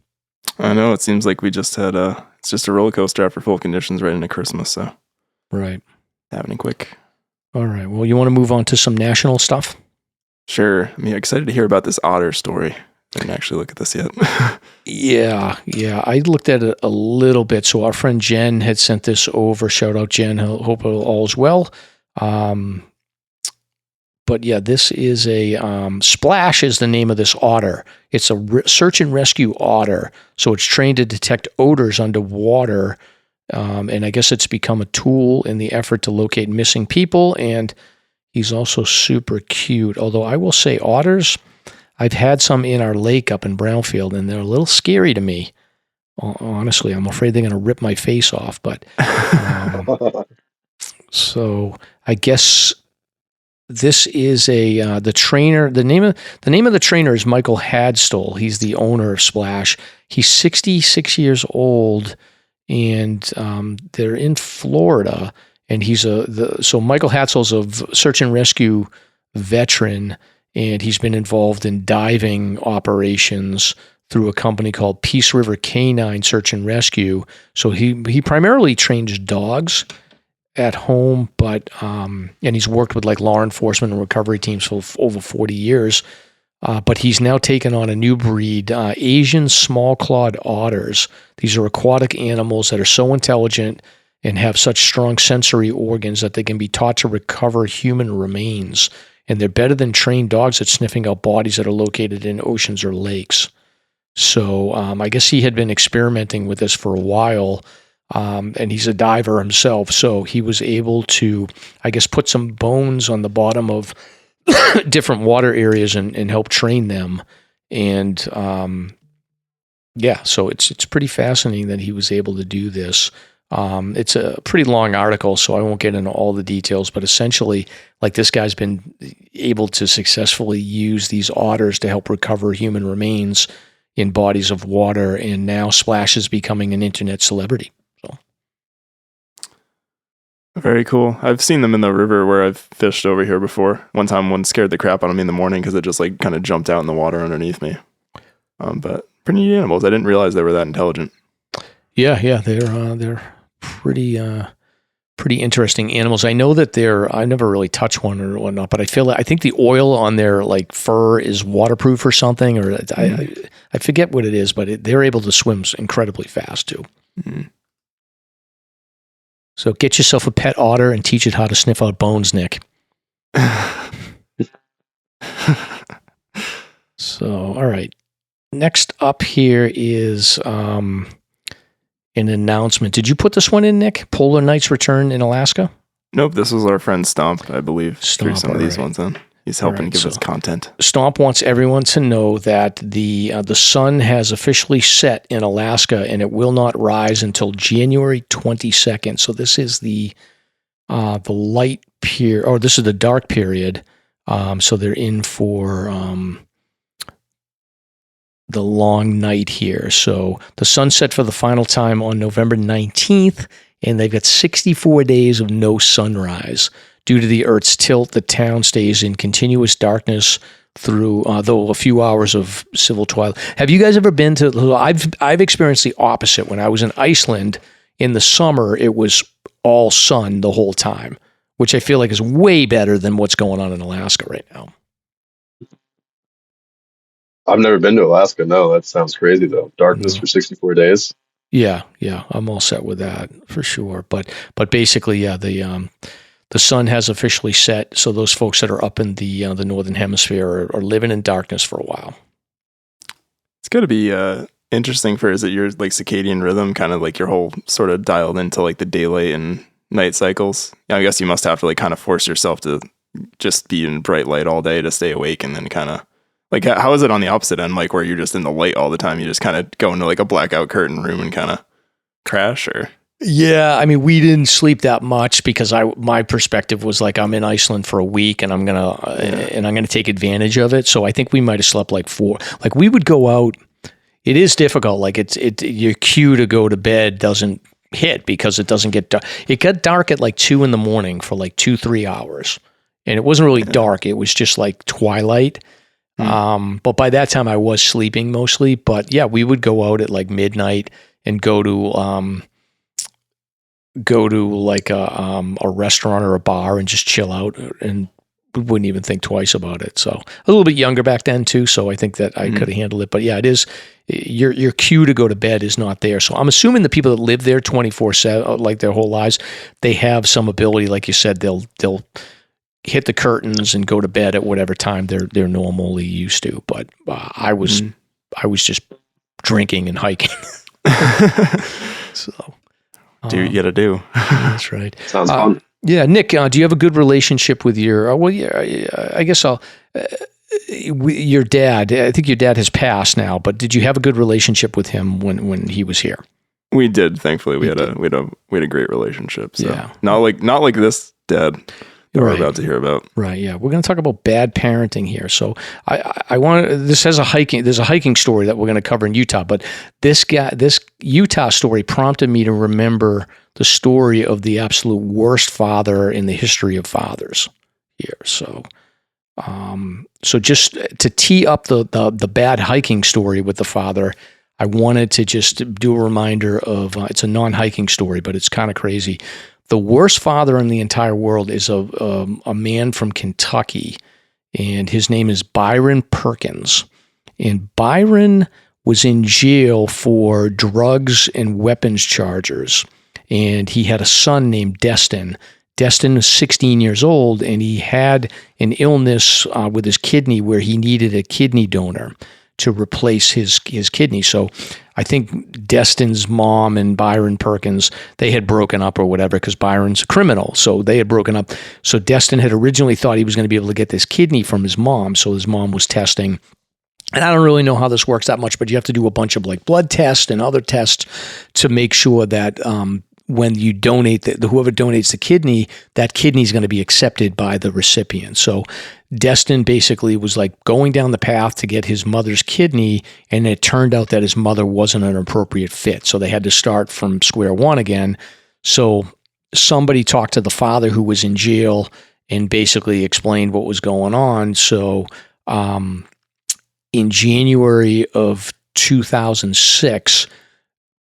I know. It seems like we just had it's just a roller coaster after full conditions right into Christmas, so. Right. Happening quick. All right. Well, you want to move on to some national stuff? Sure. I'm excited to hear about this otter story. I didn't actually look at this yet. Yeah. I looked at it a little bit. So our friend Jen had sent this over. Shout out, Jen. Hope all's well. But yeah, this is a Splash is the name of this otter. It's a search and rescue otter. So it's trained to detect odors underwater. And I guess it's become a tool in the effort to locate missing people. And he's also super cute. Although I will say otters, I've had some in our lake up in Brownfield, and they're a little scary to me. Honestly, I'm afraid they're going to rip my face off. But so I guess this is the trainer. The name of the trainer is Michael Hadstall. He's the owner of Splash. He's 66 years old, and they're in Florida. And he's so Michael Hadstall's a search and rescue veteran, and he's been involved in diving operations through a company called Peace River Canine Search and Rescue. So he primarily trains dogs at home, but and he's worked with like law enforcement and recovery teams for over 40 years. But he's now taken on a new breed, Asian small-clawed otters. These are aquatic animals that are so intelligent and have such strong sensory organs that they can be taught to recover human remains. And they're better than trained dogs at sniffing out bodies that are located in oceans or lakes. So I guess he had been experimenting with this for a while, and he's a diver himself. So he was able to, I guess, put some bones on the bottom of different water areas and help train them. And so it's pretty fascinating that he was able to do this. It's a pretty long article, so I won't get into all the details, but essentially, like, this guy's been able to successfully use these otters to help recover human remains in bodies of water, and now Splash is becoming an internet celebrity. So, very cool. I've seen them in the river where I've fished over here before. One time, one scared the crap out of me in the morning because it just like kind of jumped out in the water underneath me. But pretty neat animals. I didn't realize they were that intelligent. Yeah, they're pretty interesting animals. I know that I never really touched one or whatnot, but I think the oil on their like fur is waterproof or something, or I forget what it is, but they're able to swim incredibly fast too. Mm-hmm. So get yourself a pet otter and teach it how to sniff out bones, Nick. So, all right. Next up here is an announcement. Did you put this one in, Nick? Polar Nights return in Alaska? Nope, this was our friend Stomp, I believe. Threw some of these ones in. He's helping give us content. Stomp wants everyone to know that the sun has officially set in Alaska, and it will not rise until January 22nd. So this is the light period, or this is the dark period. So they're in for the long night here. So the sun set for the final time on November 19th, and they've got 64 days of no sunrise. Due to the Earth's tilt, the town stays in continuous darkness through, though, a few hours of civil twilight. Have you guys ever been to, I've experienced the opposite. When I was in Iceland in the summer, it was all sun the whole time, which I feel like is way better than what's going on in Alaska right now. I've never been to Alaska. No, that sounds crazy though. Darkness for 64 days. Yeah, I'm all set with that for sure. But basically, yeah, the sun has officially set, so those folks that are up in the northern hemisphere are living in darkness for a while. It's got to be interesting for, is it your like circadian rhythm, kind of like your whole sort of dialed into like the daylight and night cycles? Yeah, I guess you must have to like kind of force yourself to just be in bright light all day to stay awake, and then kind of like, how is it on the opposite end, like where you're just in the light all the time? You just kind of go into like a blackout curtain room and kind of crash, or? Yeah, I mean, we didn't sleep that much because my perspective was like, I'm in Iceland for a week and I'm gonna take advantage of it. So I think we might have slept like 4. Like, we would go out. It is difficult. Like, your cue to go to bed doesn't hit because it doesn't get dark. It got dark at like 2 a.m. for like 2-3 hours, and it wasn't really dark. It was just like twilight. But by that time I was sleeping mostly. But yeah, we would go out at like midnight and go to like a restaurant or a bar and just chill out, and we wouldn't even think twice about it. So a little bit younger back then too, so I think that I could have handled it. But yeah, it is your cue to go to bed is not there. So I'm assuming the people that live there 24/7, like their whole lives, they have some ability, like you said, they'll hit the curtains and go to bed at whatever time they're normally used to. But I was just drinking and hiking. So do what you gotta do. That's right. Sounds fun. Yeah, Nick, do you have a good relationship with your? I guess your dad, I think your dad has passed now, but did you have a good relationship with him when he was here? We did, thankfully. We had a great relationship. So Yeah. not like this dad that we're Right. about to hear about. Right. Yeah. We're going to talk about bad parenting here. So I want this has there's a hiking story that we're going to cover in Utah, but this Utah story prompted me to remember the story of the absolute worst father in the history of fathers here. So, so just to tee up the bad hiking story with the father, I wanted to just do a reminder of, it's a non-hiking story, but it's kind of crazy. The worst father in the entire world is a man from Kentucky, and his name is Byron Perkins. And Byron was in jail for drugs and weapons charges, and he had a son named Destin. Destin was 16 years old, and he had an illness with his kidney where he needed a kidney donor to replace his kidney. So I think Destin's mom and Byron Perkins, they had broken up or whatever, because Byron's a criminal. So they had broken up. So Destin had originally thought he was going to be able to get this kidney from his mom. So his mom was testing. And I don't really know how this works that much, but you have to do a bunch of like blood tests and other tests to make sure that when you donate, whoever donates the kidney, that kidney is going to be accepted by the recipient. So Destin basically was like going down the path to get his mother's kidney, and it turned out that his mother wasn't an appropriate fit. So they had to start from square one again. So somebody talked to the father who was in jail and basically explained what was going on. So in January of 2006,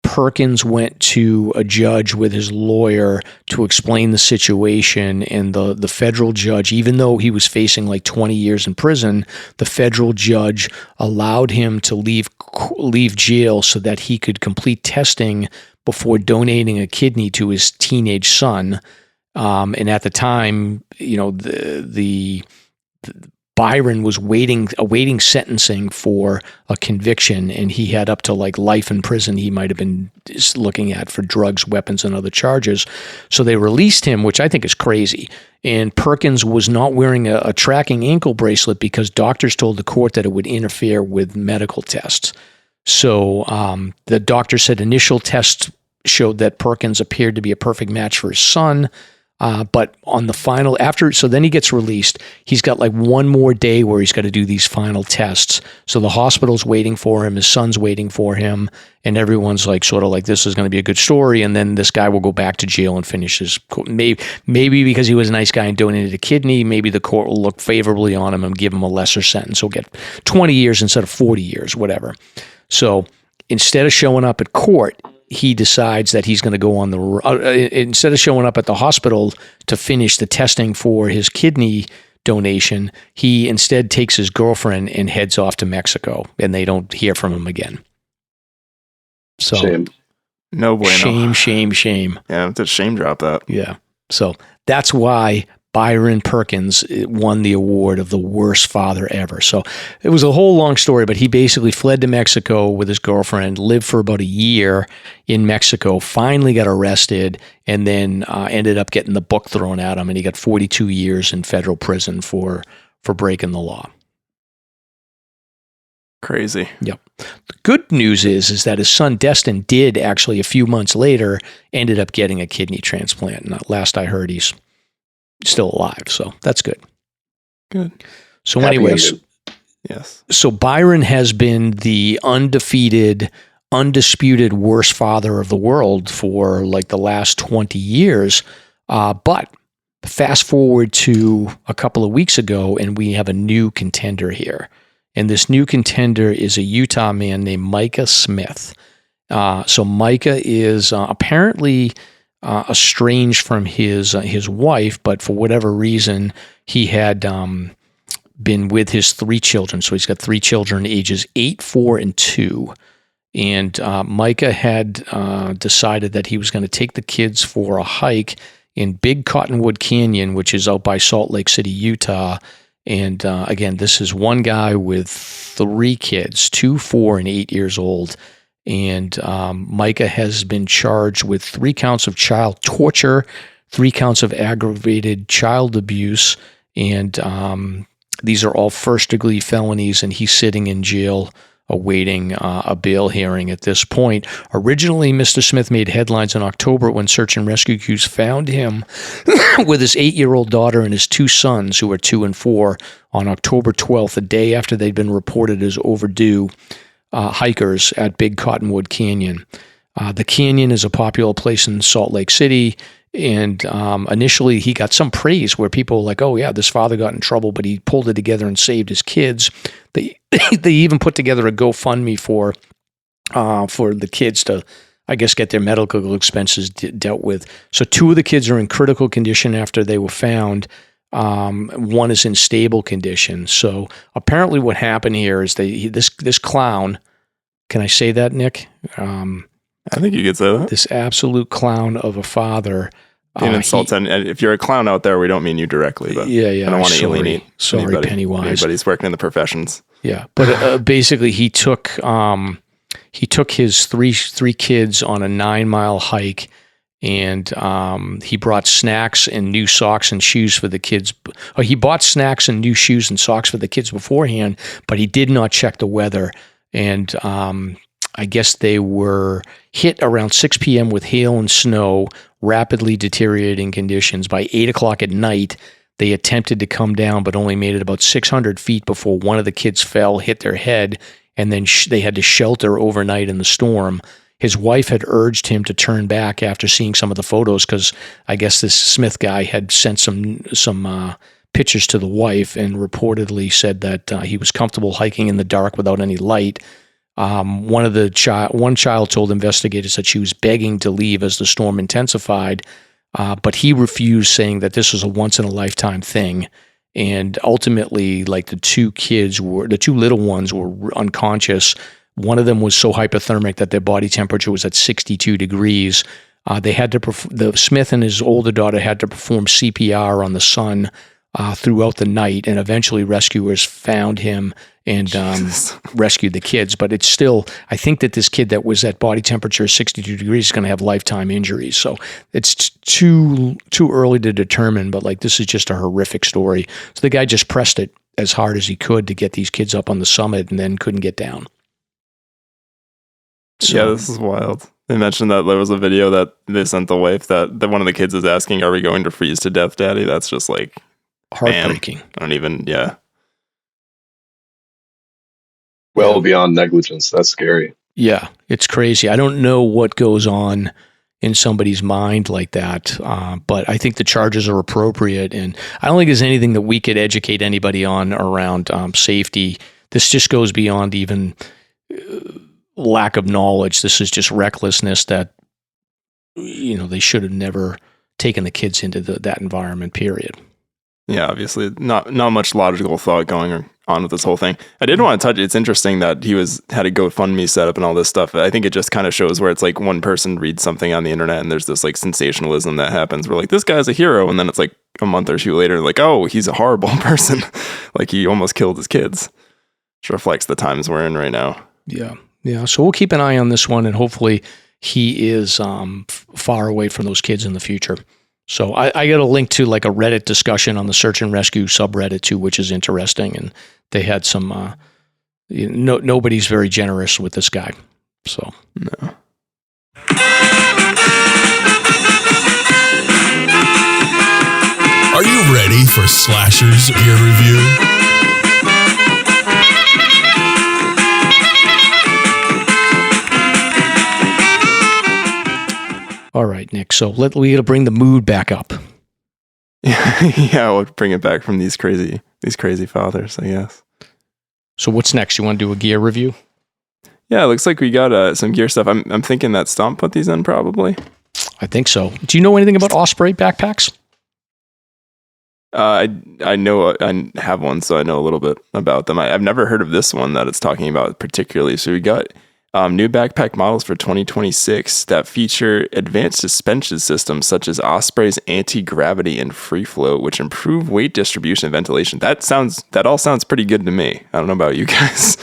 Perkins went to a judge with his lawyer to explain the situation, and the federal judge, even though he was facing like 20 years in prison, the federal judge allowed him to leave jail so that he could complete testing before donating a kidney to his teenage son. And at the time, the Byron was awaiting sentencing for a conviction, and he had up to like life in prison he might have been looking at for drugs, weapons, and other charges. So they released him, which I think is crazy. And Perkins was not wearing a tracking ankle bracelet because doctors told the court that it would interfere with medical tests. So the doctor said initial tests showed that Perkins appeared to be a perfect match for his son. But on the final, so then he gets released. He's got like one more day where he's got to do these final tests. So the hospital's waiting for him, his son's waiting for him, and everyone's like, sort of like, this is going to be a good story. And then this guy will go back to jail and finish his, maybe because he was a nice guy and donated a kidney, maybe the court will look favorably on him and give him a lesser sentence. He'll get 20 years instead of 40 years, whatever. So instead of showing up at court, he decides that he's going to go on instead of showing up at the hospital to finish the testing for his kidney donation, he instead takes his girlfriend and heads off to Mexico, and they don't hear from him again. So Shame. No bueno. Shame. Yeah, it's a shame drop that. Yeah. So that's why Byron Perkins won the award of the worst father ever. So it was a whole long story, but he basically fled to Mexico with his girlfriend, lived for about a year in Mexico, finally got arrested, and then ended up getting the book thrown at him, and he got 42 years in federal prison for breaking the law. Crazy. Yep. The good news is that his son Destin did actually a few months later ended up getting a kidney transplant. And last I heard, he's still alive, so that's good. Good. So Happy anyways, ending. Yes. so Byron has been the undisputed worst father of the world for like the last 20 years. But fast forward to a couple of weeks ago, and we have a new contender here. And this new contender is a Utah man named Micah Smith. So Micah is apparently estranged from his wife, but for whatever reason, he had been with his 3 children. So he's got 3 children, ages 8, 4, and 2. And Micah had decided that he was going to take the kids for a hike in Big Cottonwood Canyon, which is out by Salt Lake City, Utah. And again, this is one guy with 3 kids, 2, 4, and 8 years old. And Micah has been charged with 3 counts of child torture, 3 counts of aggravated child abuse, and These are all first-degree felonies, and he's sitting in jail awaiting a bail hearing at this point. Originally, Mr. Smith made headlines in October when search and rescue crews found him with his 8-year-old daughter and his 2 sons, who are 2 and 4, on October 12th, a day after they'd been reported as overdue hikers at Big Cottonwood Canyon. The canyon is a popular place in Salt Lake City, and initially he got some praise where people were like, oh yeah, this father got in trouble, but he pulled it together and saved his kids. They even put together a GoFundMe for the kids to, I guess, get their medical expenses dealt with. So 2 of the kids are in critical condition after they were found. One is in stable condition. So apparently what happened here is this clown, can I say that, Nick? I think you could say that. This absolute clown of a father. Being insulted. And if you're a clown out there, we don't mean you directly, but yeah. I don't want to alienate anybody, Pennywise. Anybody's working in the professions. Yeah, but basically he took his three kids on a 9-mile hike, and he brought snacks and new socks and shoes for the kids. He bought snacks and new shoes and socks for the kids beforehand, but he did not check the weather. And I guess they were hit around 6 p.m. with hail and snow, rapidly deteriorating conditions. By 8 o'clock at night, they attempted to come down, but only made it about 600 feet before one of the kids fell, hit their head, and then they had to shelter overnight in the storm. His wife had urged him to turn back after seeing some of the photos, because I guess this Smith guy had sent some pictures to the wife and reportedly said that he was comfortable hiking in the dark without any light. One child told investigators that she was begging to leave as the storm intensified, but he refused, saying that this was a once-in-a-lifetime thing. And ultimately, like, the 2 little ones were unconscious. One of them was so hypothermic that their body temperature was at 62 degrees. They had to Smith and his older daughter had to perform CPR on the son throughout the night, and eventually rescuers found him and rescued the kids. But it's still, I think that this kid that was at body temperature 62 degrees is going to have lifetime injuries. So it's too early to determine, but like, this is just a horrific story. So the guy just pressed it as hard as he could to get these kids up on the summit and then couldn't get down. So, yeah, this is wild. They mentioned that there was a video that they sent the wife that one of the kids is asking, "Are we going to freeze to death, Daddy?" That's just like heartbreaking. Man, I don't even, yeah. Well beyond negligence. That's scary. Yeah, it's crazy. I don't know what goes on in somebody's mind like that, but I think the charges are appropriate, and I don't think there's anything that we could educate anybody on around safety. This just goes beyond even lack of knowledge. This is just recklessness that, they should have never taken the kids into that environment, period. Yeah, obviously not much logical thought going on with this whole thing. I did want to touch, it's interesting that he had a GoFundMe set up and all this stuff. I think it just kind of shows where it's like one person reads something on the internet and there's this like sensationalism that happens. We're like, this guy's a hero. And then it's like a month or 2 later, like, oh, he's a horrible person. Like, he almost killed his kids. Which reflects the times we're in right now. Yeah. Yeah. So we'll keep an eye on this one, and hopefully he is far away from those kids in the future. So I got a link to like a Reddit discussion on the search and rescue subreddit too, which is interesting. And they had some, nobody's very generous with this guy. So, no. Are you ready for Slasher's Gear Review? All right, Nick. So we got to bring the mood back up. Yeah, we'll bring it back from these crazy fathers, I guess. So what's next? You want to do a gear review? Yeah, it looks like we got some gear stuff. I'm thinking that Stomp put these in, probably. I think so. Do you know anything about Osprey backpacks? I know I have one, so I know a little bit about them. I've never heard of this one that it's talking about particularly. So we got new backpack models for 2026 that feature advanced suspension systems such as Osprey's anti-gravity and free float, which improve weight distribution and ventilation. That all sounds pretty good to me. I don't know about you guys.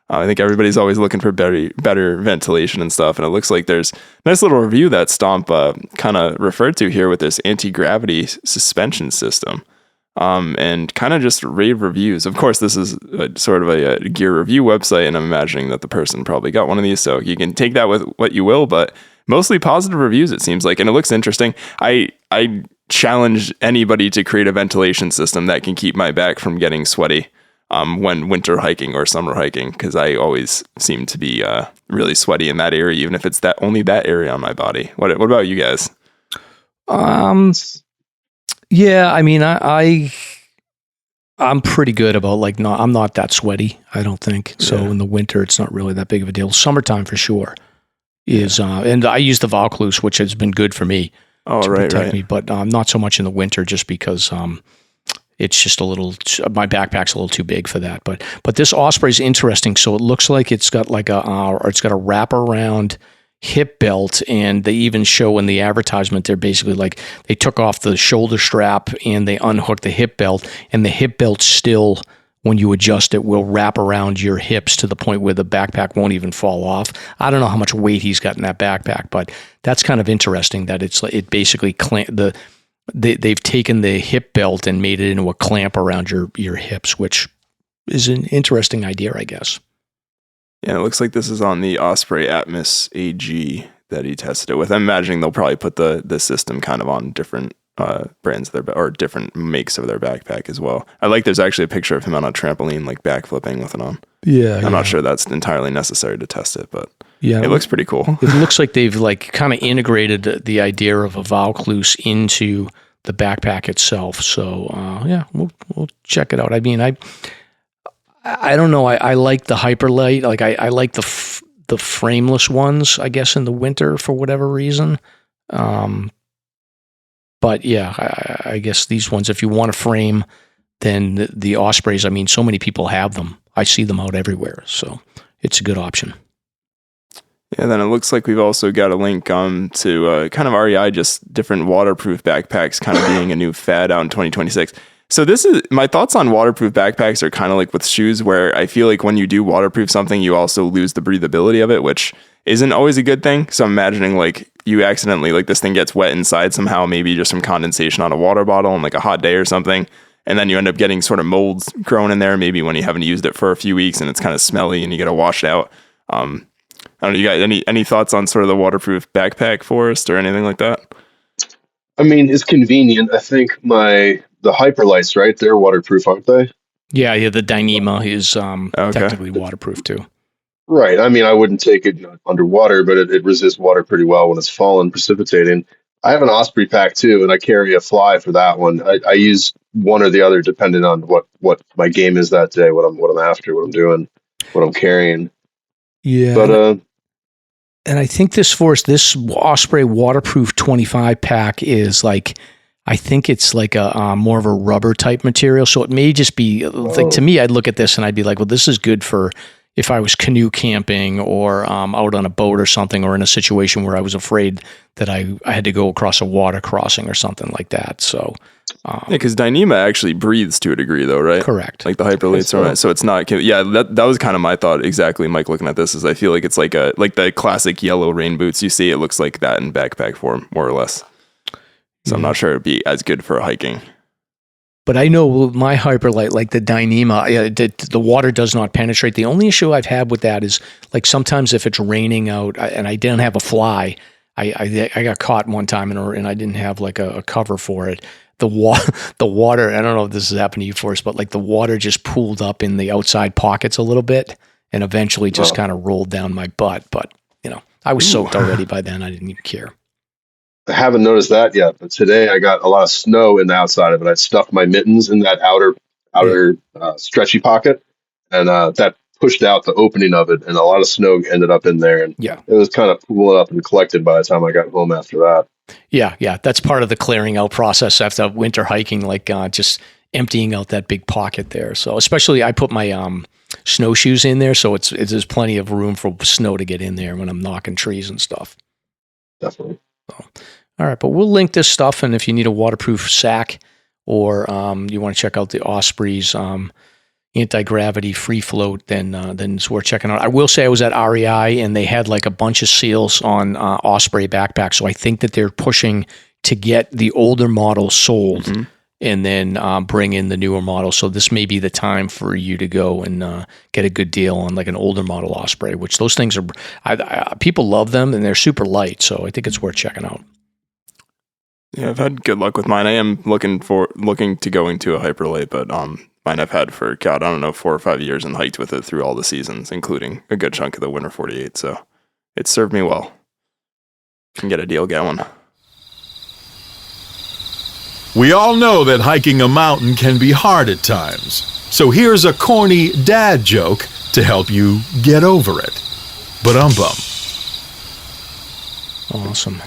I think everybody's always looking for better ventilation and stuff. And it looks like there's a nice little review that Stomp kind of referred to here with this anti-gravity suspension system. and kind of just rave reviews. Of course, this is sort of a gear review website, and I'm imagining that the person probably got one of these, so you can take that with what you will, but mostly positive reviews, it seems like, and it looks interesting. I challenge anybody to create a ventilation system that can keep my back from getting sweaty when winter hiking or summer hiking, because I always seem to be really sweaty in that area, even if it's only that area on my body. What about you guys? Yeah, I mean, I'm pretty good about I'm not that sweaty, I don't think. So in the winter, it's not really that big of a deal. Summertime for sure is, and I use the Vaucluse, which has been good for me to protect me, but not so much in the winter, just because it's just my backpack's a little too big for that. But this Osprey's interesting. So it looks like it's got it's got a wraparound hip belt, and they even show in the advertisement, they're basically they took off the shoulder strap and they unhooked the hip belt, and the hip belt still, when you adjust it, will wrap around your hips to the point where the backpack won't even fall off. I don't know how much weight he's got in that backpack, but that's kind of interesting that it basically they've taken the hip belt and made it into a clamp around your hips, which is an interesting idea, I guess. Yeah, it looks like this is on the Osprey Atmos AG that he tested it with. I'm imagining they'll probably put the system kind of on different brands of or different makes of their backpack as well. There's actually a picture of him on a trampoline, backflipping with it on. Yeah. I'm not sure that's entirely necessary to test it, but it looks pretty cool. It looks like they've kind of integrated the idea of a Vaucluse into the backpack itself. So we'll check it out. I mean, I don't know. I like the Hyperlight. I like the frameless ones, I guess, in the winter for whatever reason. But yeah, I guess these ones, if you want a frame, then the Ospreys, I mean, so many people have them. I see them out everywhere. So it's a good option. Yeah, then it looks like we've also got a link to kind of REI, just different waterproof backpacks kind of being a new fad out in 2026. So this is my thoughts on waterproof backpacks are kind of like with shoes, where I feel like when you do waterproof something, you also lose the breathability of it, which isn't always a good thing. So I'm imagining you accidentally, this thing gets wet inside somehow, maybe just some condensation on a water bottle on a hot day or something. And then you end up getting sort of molds growing in there, maybe when you haven't used it for a few weeks and it's kind of smelly and you got to wash it out. I don't know, you guys, any thoughts on sort of the waterproof backpack, Forrest, or anything like that? I mean, it's convenient. I think the Hyperlights, right? They're waterproof, aren't they? Yeah. The Dyneema is technically waterproof too. Right. I mean, I wouldn't take it underwater, but it resists water pretty well when it's falling, precipitating. I have an Osprey pack too, and I carry a Fly for that one. I use one or the other depending on what my game is that day, what I'm after, what I'm doing, what I'm carrying. Yeah. But and I think this Osprey waterproof 25 pack is I think it's a more of a rubber type material. So it may just be to me, I'd look at this and I'd be like, well, this is good for if I was canoe camping or out on a boat or something, or in a situation where I was afraid that I had to go across a water crossing or something like that. So because Dyneema actually breathes to a degree, though, right? Correct. Like the Hyperlights are, so it's not. Yeah, that was kind of my thought exactly, Mike. Looking at this, is I feel like it's like the classic yellow rain boots you see. It looks like that in backpack form, more or less. So I'm not sure it'd be as good for hiking. But I know my Hyperlight, like the Dyneema, the water does not penetrate. The only issue I've had with that is sometimes if it's raining out and I didn't have a Fly, I got caught one time and I didn't have a cover for it. The water, I don't know if this has happened to you, Forrest, but the water just pooled up in the outside pockets a little bit and eventually just kind of rolled down my butt. But, I was soaked already by then. I didn't even care. I haven't noticed that yet, but today I got a lot of snow in the outside of it. I stuffed my mittens in that outer stretchy pocket, and that pushed out the opening of it, and a lot of snow ended up in there. And it was kind of pooling up and collected by the time I got home after that. Yeah. That's part of the clearing out process after winter hiking, just emptying out that big pocket there. So especially I put my snowshoes in there, so there's plenty of room for snow to get in there when I'm knocking trees and stuff. Definitely. So, all right, but we'll link this stuff, and if you need a waterproof sack or you want to check out the Osprey's anti-gravity free float, then it's worth checking out. I will say I was at REI, and they had a bunch of sales on Osprey backpacks, so I think that they're pushing to get the older models sold and then bring in the newer model. So this may be the time for you to go and get a good deal on like an older model Osprey, which those things are, people love them and they're super light. So I think it's worth checking out. Yeah, I've had good luck with mine. I am looking to go into a hyperlate, but mine I've had for, God, I don't know, 4 or 5 years and hiked with it through all the seasons, including a good chunk of the winter 48. So it served me well. Can get a deal, get one. We all know that hiking a mountain can be hard at times. So here's a corny dad joke to help you get over it. Ba-dum-bum. Awesome.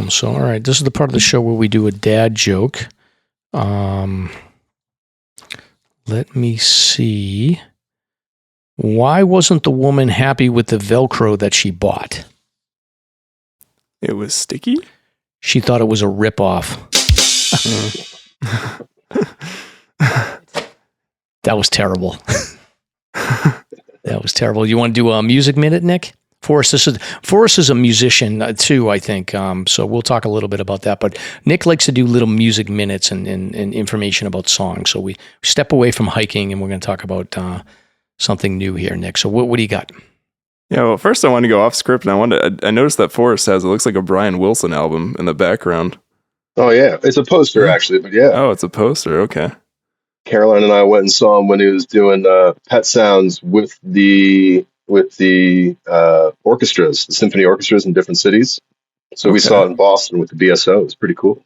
So, all right, this is the part of the show where we do a dad joke. Let me see. Why wasn't the woman happy with the Velcro that she bought? It was sticky? She thought it was a ripoff. That was terrible. That was terrible. You want to do a music minute, Nick? Forrest is a musician too, I think. So we'll talk a little bit about that. But Nick likes to do little music minutes and information about songs. So we step away from hiking and we're going to talk about something new here, Nick. So what do you got? Yeah, well, first I want to go off script, and I noticed that Forrest it looks like a Brian Wilson album in the background. Oh, yeah. It's a poster, actually, but yeah. Oh, it's a poster. Okay. Caroline and I went and saw him when he was doing pet sounds with the orchestras, the symphony orchestras in different cities. So we saw it in Boston with the BSO. It was pretty cool.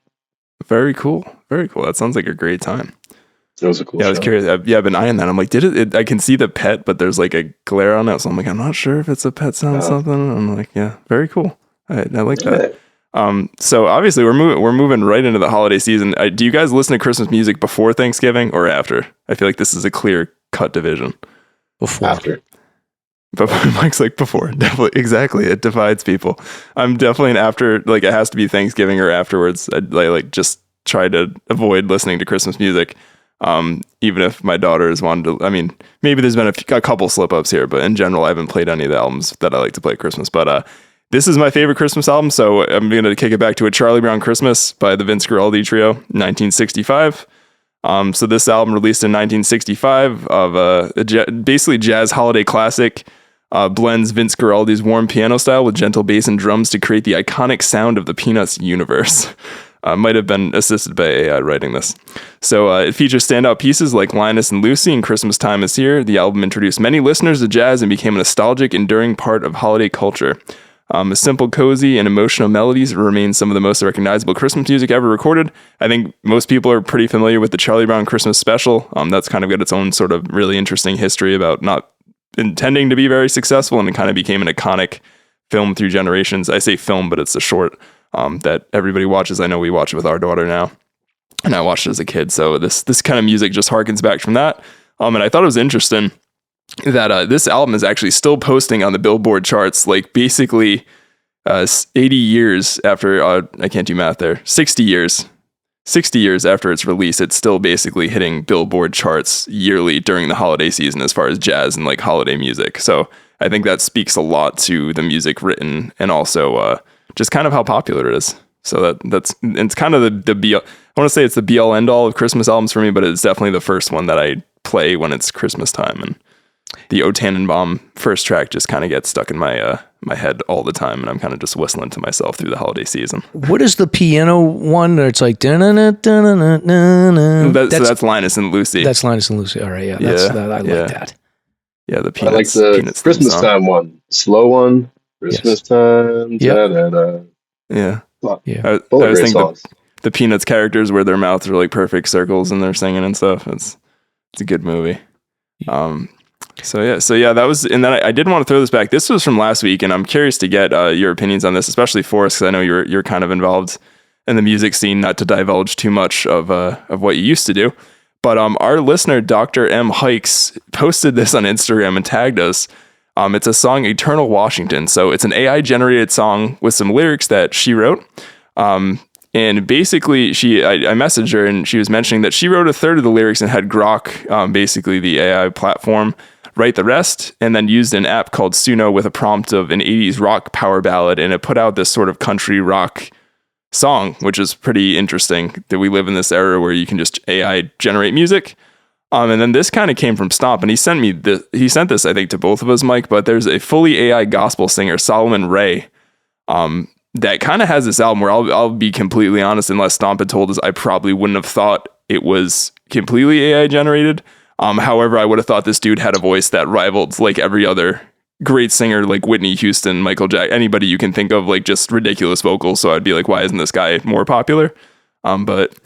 Very cool. Very cool. That sounds like a great time. It was a cool show. I was curious. I've been eyeing that. I'm like, I can see the pet, but there's like a glare on it. So I'm like, I'm not sure if it's a pet sound or something. I'm like, yeah, very cool. I like that. So obviously we're moving right into the holiday season. Do you guys listen to Christmas music before Thanksgiving or after? I feel like this is a clear cut division. Before. After. But Mike's like before. Definitely. Exactly. It divides people. I'm definitely an after, like it has to be Thanksgiving or afterwards. I like just try to avoid listening to Christmas music. Even if my daughter has wanted to, I mean, maybe there's been a couple slip ups here, but in general, I haven't played any of the albums that I like to play at Christmas. But this is my favorite Christmas album, so I'm going to kick it back to A Charlie Brown Christmas by the Vince Guaraldi Trio, 1965. So this album released in 1965 of basically jazz holiday classic, blends Vince Guaraldi's warm piano style with gentle bass and drums to create the iconic sound of the Peanuts universe. Might have been assisted by AI writing this. So it features standout pieces like Linus and Lucy and Christmas Time Is Here. The album introduced many listeners to jazz and became a nostalgic, enduring part of holiday culture. A simple, cozy, and emotional melodies remain some of the most recognizable Christmas music ever recorded. I think most people are pretty familiar with the Charlie Brown Christmas special. That's kind of got its own sort of really interesting history about not intending to be very successful, and it kind of became an iconic film through generations. I say film, but it's a short that everybody watches. I know we watch it with our daughter now, and I watched it as a kid. So this kind of music just harkens back from that. And I thought it was interesting that this album is actually still posting on the Billboard charts, like basically 80 years after, I can't do math there, 60 years after its release, it's still basically hitting Billboard charts yearly during the holiday season as far as jazz and like holiday music. So I think that speaks a lot to the music written and also just kind of how popular it is. So it's kind of the be, I want to say it's the be all end all of Christmas albums for me, but it's definitely the first one that I play when it's Christmas time. And the O Tannenbaum first track just kind of gets stuck in my my head all the time, and I'm kind of just whistling to myself through the holiday season. What is the piano one? It's like that's Linus and Lucy. That's Linus and Lucy. All right, yeah, I like that. Yeah, the Peanuts. I like the Christmas time one, slow one. Christmas time. Yeah. Yeah. I was thinking the Peanuts characters where their mouths are like perfect circles and they're singing and stuff. It's a good movie. So that was, and then I did want to throw this back. This was from last week, and I'm curious to get your opinions on this, especially Forrest, because I know you're kind of involved in the music scene. Not to divulge too much of what you used to do, but our listener Dr. M. Hikes posted this on Instagram and tagged us. It's a song, Eternal Washington. So it's an AI generated song with some lyrics that she wrote. And basically I messaged her and she was mentioning that she wrote a third of the lyrics and had Grok, basically the AI platform, write the rest, and then used an app called Suno with a prompt of an 80s rock power ballad. And it put out this sort of country rock song, which is pretty interesting that we live in this era where you can just AI generate music. And then this kind of came from Stomp, and he sent this, I think, to both of us, Mike, but there's a fully AI gospel singer, Solomon Ray, that kind of has this album where I'll be completely honest, unless Stomp had told us, I probably wouldn't have thought it was completely AI generated. However, I would have thought this dude had a voice that rivaled like every other great singer, like Whitney Houston, Michael Jackson, anybody you can think of, like just ridiculous vocals. So I'd be like, why isn't this guy more popular? But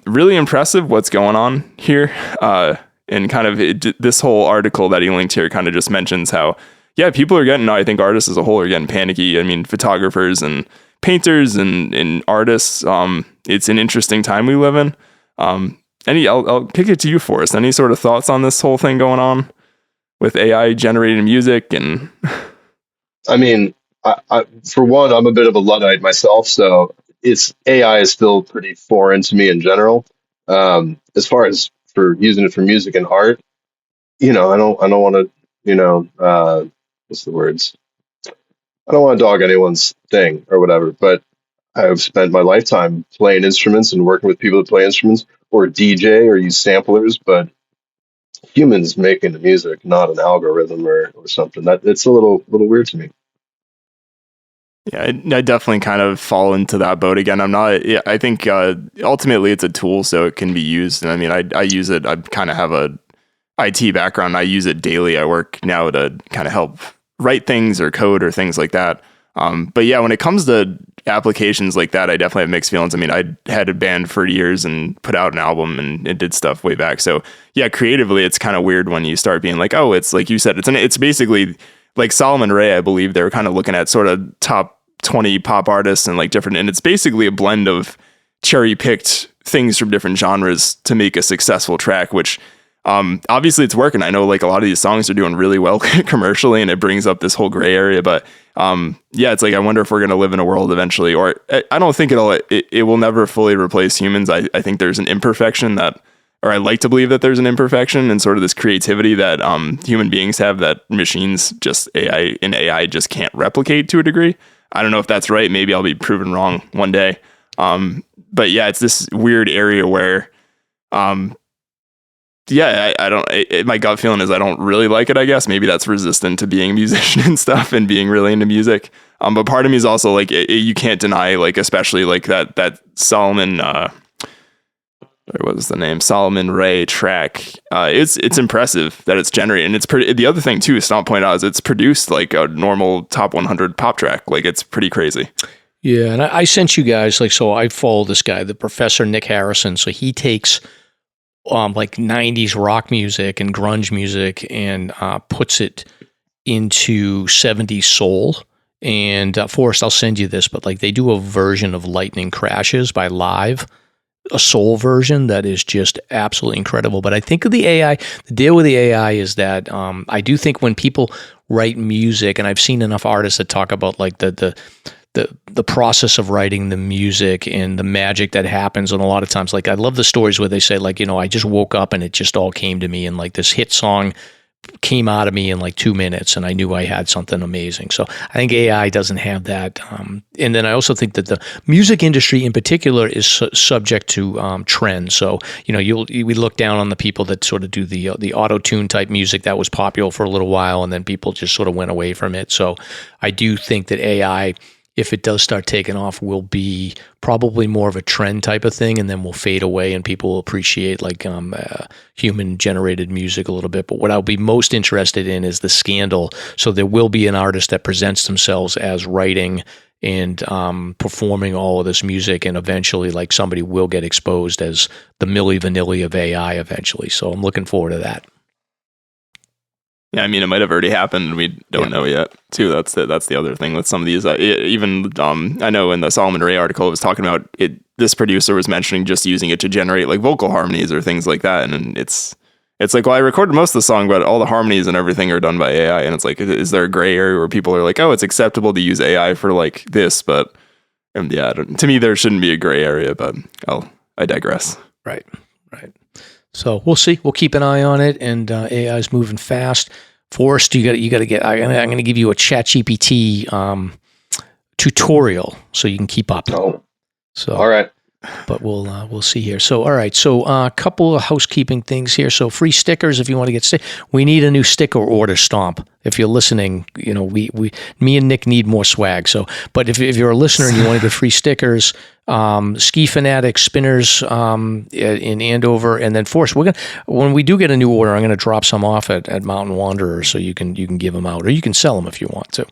really impressive what's going on here. And kind of this whole article that he linked here kind of just mentions how, yeah, people are getting, I think artists as a whole are getting panicky. I mean, photographers and painters and artists. It's an interesting time we live in. I'll kick it to you, Forrest. Any sort of thoughts on this whole thing going on with AI generating music? And I mean, I for one, I'm a bit of a Luddite myself, so AI is still pretty foreign to me in general. As far as for using it for music and art, I don't want to, what's the words? I don't want to dog anyone's thing or whatever, but I've spent my lifetime playing instruments and working with people that play instruments or DJ or use samplers, but humans making the music, not an algorithm or something. It's a little weird to me. Yeah, I definitely kind of fall into that boat again. I think ultimately it's a tool, so it can be used. And I mean, I use it. I kind of have a IT background. I use it daily. I work now to kind of help write things or code or things like that. But yeah, when it comes to applications like that, I definitely have mixed feelings. I mean, I had a band for years and put out an album and it did stuff way back. So yeah, creatively, it's kind of weird when you start being like, oh, it's like you said, it's basically like Solomon Ray, I believe they were kind of looking at sort of top 20 pop artists and like different, and it's basically a blend of cherry picked things from different genres to make a successful track, which obviously it's working. I know like a lot of these songs are doing really well commercially and it brings up this whole gray area, but yeah, it's like, I wonder if we're going to live in a world eventually, or I don't think it will never fully replace humans. I think there's an imperfection or I like to believe that there's an imperfection and sort of this creativity that human beings have that machines AI just can't replicate to a degree. I don't know if that's right. Maybe I'll be proven wrong one day. But yeah, it's this weird area where, yeah, I don't, my gut feeling is I don't really like it, I guess. Maybe that's resistant to being a musician and stuff and being really into music. But part of me is also like, you can't deny, like, especially like that Solomon, what was the name? Solomon Ray track. It's impressive that it's generated, and it's pretty. The other thing too, Stomp pointed out, is it's produced like a normal top 100 pop track. Like, it's pretty crazy. Yeah, and I sent you guys, like, so I follow this guy, the Professor Nick Harrison. So he takes like 90s rock music and grunge music and puts it into 70s soul. And Forrest, I'll send you this, but like they do a version of Lightning Crashes by Live, a soul version that is just absolutely incredible. But I think of the AI, the deal with the AI is that I do think when people write music, and I've seen enough artists that talk about like the process of writing the music and the magic that happens. And a lot of times, like I love the stories where they say like, I just woke up and it just all came to me, and like this hit song came out of me in like 2 minutes and I knew I had something amazing. So I think AI doesn't have that. And then I also think that the music industry in particular is subject to trends. So, we look down on the people that sort of do the auto-tune type music that was popular for a little while, and then people just sort of went away from it. So I do think that AI, if it does start taking off, will be probably more of a trend type of thing, and then will fade away and people will appreciate like human generated music a little bit. But what I'll be most interested in is the scandal. So there will be an artist that presents themselves as writing and performing all of this music, and eventually like somebody will get exposed as the Milli Vanilli of AI eventually. So I'm looking forward to that. Yeah, I mean, it might have already happened and we don't know yet, too. That's the other thing with some of these. Even I know in the Solomon Ray article, it was talking about it. This producer was mentioning just using it to generate like vocal harmonies or things like that. And it's like, well, I recorded most of the song, but all the harmonies and everything are done by AI. And it's like, is there a gray area where people are like, oh, it's acceptable to use AI for like this? But yeah, to me, there shouldn't be a gray area, but I digress. Right. So we'll see. We'll keep an eye on it, and AI is moving fast. Forrest, you got to get. I'm going to give you a ChatGPT tutorial so you can keep up. Oh, So All right. But we'll see here. So, all right. So, a couple of housekeeping things here. So, free stickers if you want to get we need a new sticker order stomp. If you're listening, me and Nick need more swag. So, but if you're a listener and you want to get free stickers, Ski Fanatics, Spinners in Andover, and then Forrest, when we do get a new order, I'm going to drop some off at Mountain Wanderer, so you can give them out, or you can sell them if you want to.